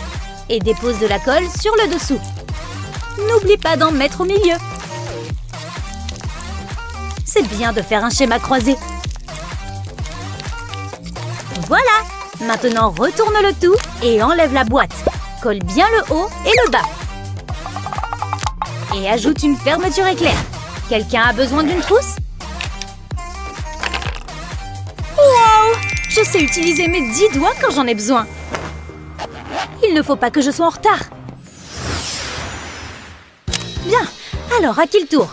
et dépose de la colle sur le dessous. N'oublie pas d'en mettre au milieu. C'est bien de faire un schéma croisé. Voilà! Maintenant, retourne le tout et enlève la boîte. Colle bien le haut et le bas. Et ajoute une fermeture éclair. Quelqu'un a besoin d'une trousse? Wow! Je sais utiliser mes 10 doigts quand j'en ai besoin. Il ne faut pas que je sois en retard. Bien, alors à qui le tour?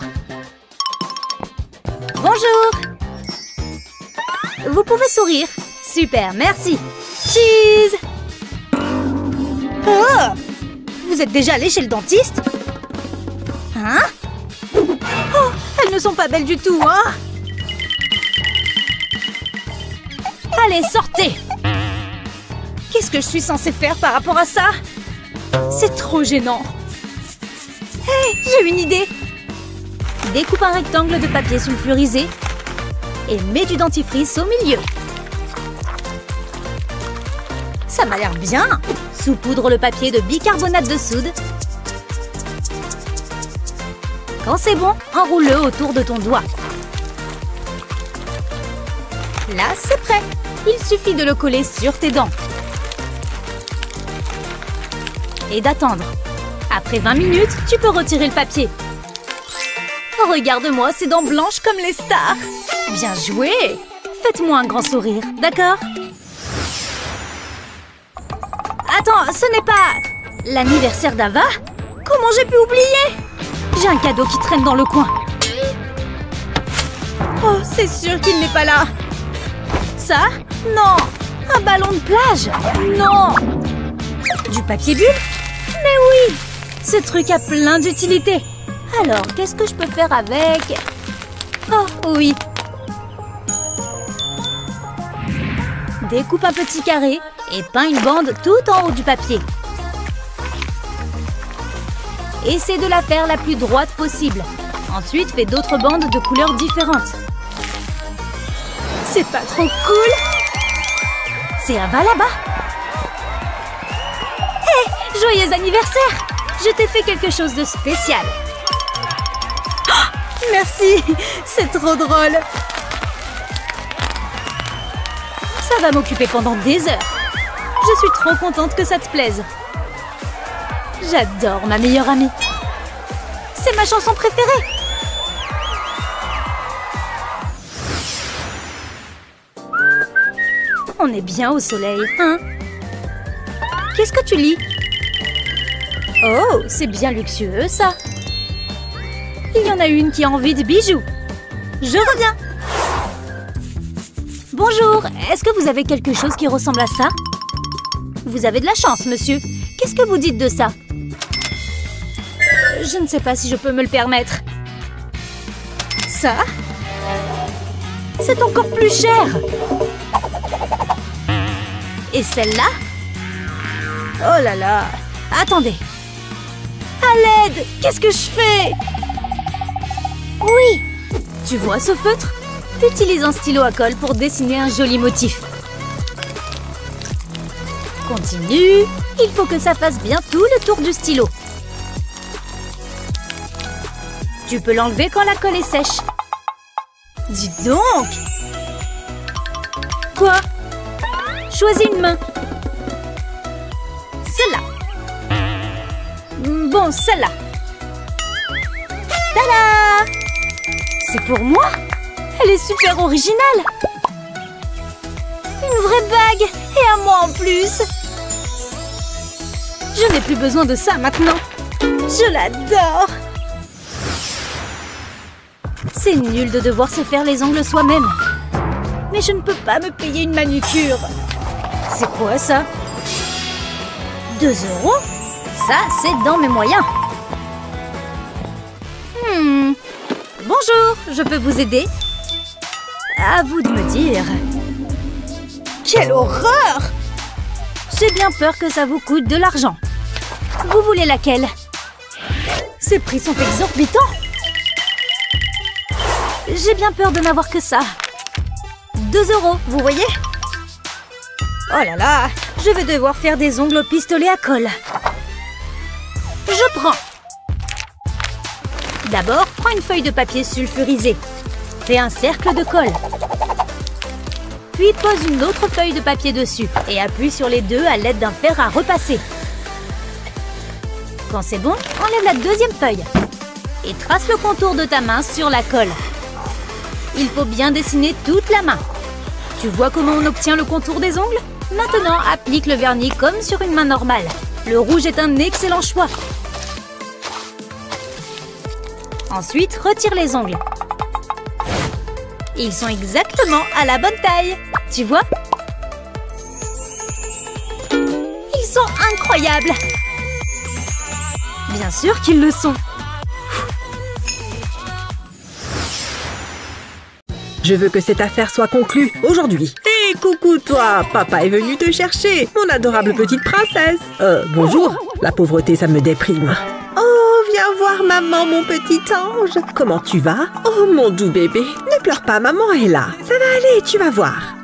Bonjour! Vous pouvez sourire. Super, merci. Cheese! Oh! Vous êtes déjà allé chez le dentiste? Hein? Oh, elles ne sont pas belles du tout, hein? Allez, sortez! Qu'est-ce que je suis censée faire par rapport à ça? C'est trop gênant. Hey, j'ai une idée! Découpe un rectangle de papier sulfurisé et mets du dentifrice au milieu. ça m'a l'air bien. Saupoudre le papier de bicarbonate de soude. Quand c'est bon, enroule-le autour de ton doigt. Là, c'est prêt. Il suffit de le coller sur tes dents. Et d'attendre. Après 20 minutes, tu peux retirer le papier. Regarde-moi ces dents blanches comme les stars. Bien joué. Faites-moi un grand sourire, d'accord? Attends, ce n'est pas l'anniversaire d'Ava? Comment j'ai pu oublier? J'ai un cadeau qui traîne dans le coin. Oh, c'est sûr qu'il n'est pas là. Ça? Non. Un ballon de plage? Non. Du papier bulle? Mais oui. Ce truc a plein d'utilités. Alors, qu'est-ce que je peux faire avec? Oh, oui. Découpe un petit carré et peins une bande tout en haut du papier. Essaie de la faire la plus droite possible. Ensuite, fais d'autres bandes de couleurs différentes. C'est pas trop cool? C'est Ava là-bas. Hé, joyeux anniversaire! Je t'ai fait quelque chose de spécial. Oh, merci, c'est trop drôle. Ça va m'occuper pendant des heures. Je suis trop contente que ça te plaise. J'adore ma meilleure amie. C'est ma chanson préférée. On est bien au soleil, hein? Qu'est-ce que tu lis? Oh, c'est bien luxueux, ça. Il y en a une qui a envie de bijoux. Je reviens. Bonjour, est-ce que vous avez quelque chose qui ressemble à ça? Vous avez de la chance, monsieur. Qu'est-ce que vous dites de ça? Je ne sais pas si je peux me le permettre. Ça? C'est encore plus cher. Et celle-là? Oh là là! Attendez! À l'aide! Qu'est-ce que je fais? Oui! Tu vois ce feutre? Utilise un stylo à colle pour dessiner un joli motif. Continue. Il faut que ça fasse bien tout le tour du stylo. Tu peux l'enlever quand la colle est sèche. Dis donc! Quoi? Choisis une main. Celle-là. Bon, celle-là. Tada! C'est pour moi? Elle est super originale. Une vraie bague. Et à moi en plus. Je n'ai plus besoin de ça maintenant. Je l'adore. C'est nul de devoir se faire les ongles soi-même. Mais je ne peux pas me payer une manucure. C'est quoi ça? 2 €? Ça, c'est dans mes moyens. Bonjour, je peux vous aider? À vous de me dire. Quelle horreur! J'ai bien peur que ça vous coûte de l'argent. Vous voulez laquelle? Ces prix sont exorbitants. J'ai bien peur de n'avoir que ça. 2 €, vous voyez? Oh là là, je vais devoir faire des ongles au pistolet à colle. Je prends. D'abord, prends une feuille de papier sulfurisé. Fais un cercle de colle. Puis pose une autre feuille de papier dessus et appuie sur les deux à l'aide d'un fer à repasser. Quand c'est bon, enlève la deuxième feuille et trace le contour de ta main sur la colle. Il faut bien dessiner toute la main. Tu vois comment on obtient le contour des ongles? Maintenant, applique le vernis comme sur une main normale. Le rouge est un excellent choix. Ensuite, retire les ongles. Ils sont exactement à la bonne taille. Tu vois? Ils sont incroyables. Bien sûr qu'ils le sont. Je veux que cette affaire soit conclue aujourd'hui. Hé, coucou toi! Papa est venu te chercher, mon adorable petite princesse. Bonjour. La pauvreté, ça me déprime. Oh, viens voir maman, mon petit ange. Comment tu vas? Oh, mon doux bébé. Ne pleure pas, maman est là. Ça va aller, tu vas voir.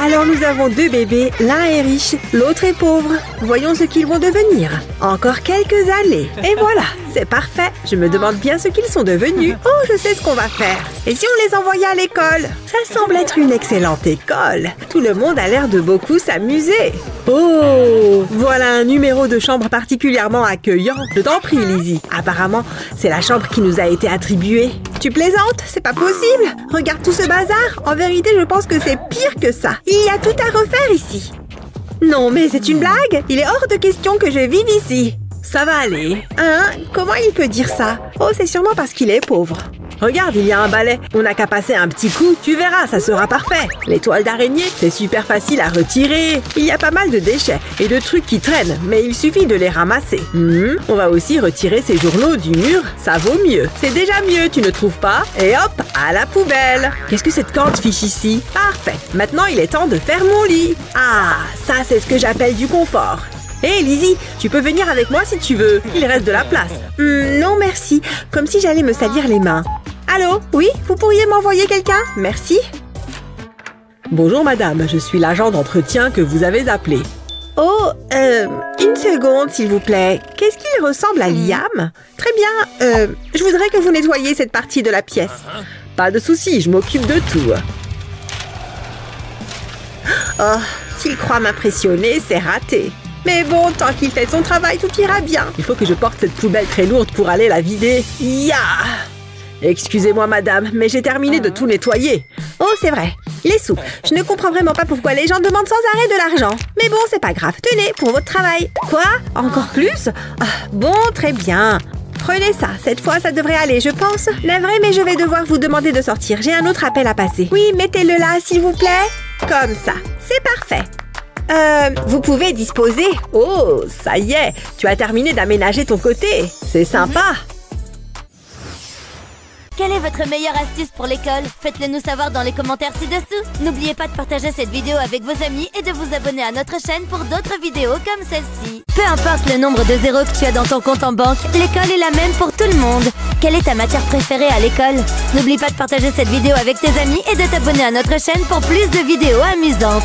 Alors nous avons 2 bébés, l'un est riche, l'autre est pauvre. Voyons ce qu'ils vont devenir. Encore quelques années. Et voilà, c'est parfait. Je me demande bien ce qu'ils sont devenus. Oh, je sais ce qu'on va faire. Et si on les envoyait à l'école? Ça semble être une excellente école. Tout le monde a l'air de beaucoup s'amuser. Oh, voilà un numéro de chambre particulièrement accueillant. Je t'en prie, Lizzie. Apparemment, c'est la chambre qui nous a été attribuée. Tu plaisantes? C'est pas possible. Regarde tout ce bazar. En vérité, je pense que c'est pire que ça. Il y a tout à refaire ici. Non, mais c'est une blague. Il est hors de question que je vive ici. Ça va aller. Hein? Comment il peut dire ça? Oh, c'est sûrement parce qu'il est pauvre. Regarde, il y a un balai. On n'a qu'à passer un petit coup. Tu verras, ça sera parfait. Les toiles d'araignée, c'est super facile à retirer. Il y a pas mal de déchets et de trucs qui traînent, mais il suffit de les ramasser. On va aussi retirer ces journaux du mur. Ça vaut mieux. C'est déjà mieux, tu ne trouves pas? Et hop, à la poubelle. Qu'est-ce que cette corde fiche ici? Parfait. Maintenant, il est temps de faire mon lit. Ah, ça, c'est ce que j'appelle du confort. Hé, Lizzie, tu peux venir avec moi si tu veux. Il reste de la place. Non, merci. Comme si j'allais me salir les mains. Allô? Oui? Vous pourriez m'envoyer quelqu'un? Merci. Bonjour, madame. Je suis l'agent d'entretien que vous avez appelé. Oh, une seconde, s'il vous plaît. Qu'est-ce qu'il ressemble à Liam? Très bien. Je voudrais que vous nettoyiez cette partie de la pièce. Pas de souci, je m'occupe de tout. Oh, s'il croit m'impressionner, c'est raté. Mais bon, tant qu'il fait son travail, tout ira bien. Il faut que je porte cette poubelle très lourde pour aller la vider. Ya! Excusez-moi, madame, mais j'ai terminé de tout nettoyer. Oh, c'est vrai. Les sous. Je ne comprends vraiment pas pourquoi les gens demandent sans arrêt de l'argent. Mais bon, c'est pas grave. Tenez, pour votre travail. Quoi? Encore plus? Ah, bon, très bien. Prenez ça. Cette fois, ça devrait aller, je pense. Navré, mais je vais devoir vous demander de sortir. J'ai un autre appel à passer. Oui, mettez-le là, s'il vous plaît. Comme ça. C'est parfait. Vous pouvez disposer. Oh, ça y est. Tu as terminé d'aménager ton côté. C'est sympa. Quelle est votre meilleure astuce pour l'école? Faites-le nous savoir dans les commentaires ci-dessous. N'oubliez pas de partager cette vidéo avec vos amis et de vous abonner à notre chaîne pour d'autres vidéos comme celle-ci. Peu importe le nombre de zéros que tu as dans ton compte en banque, l'école est la même pour tout le monde. Quelle est ta matière préférée à l'école? N'oublie pas de partager cette vidéo avec tes amis et de t'abonner à notre chaîne pour plus de vidéos amusantes.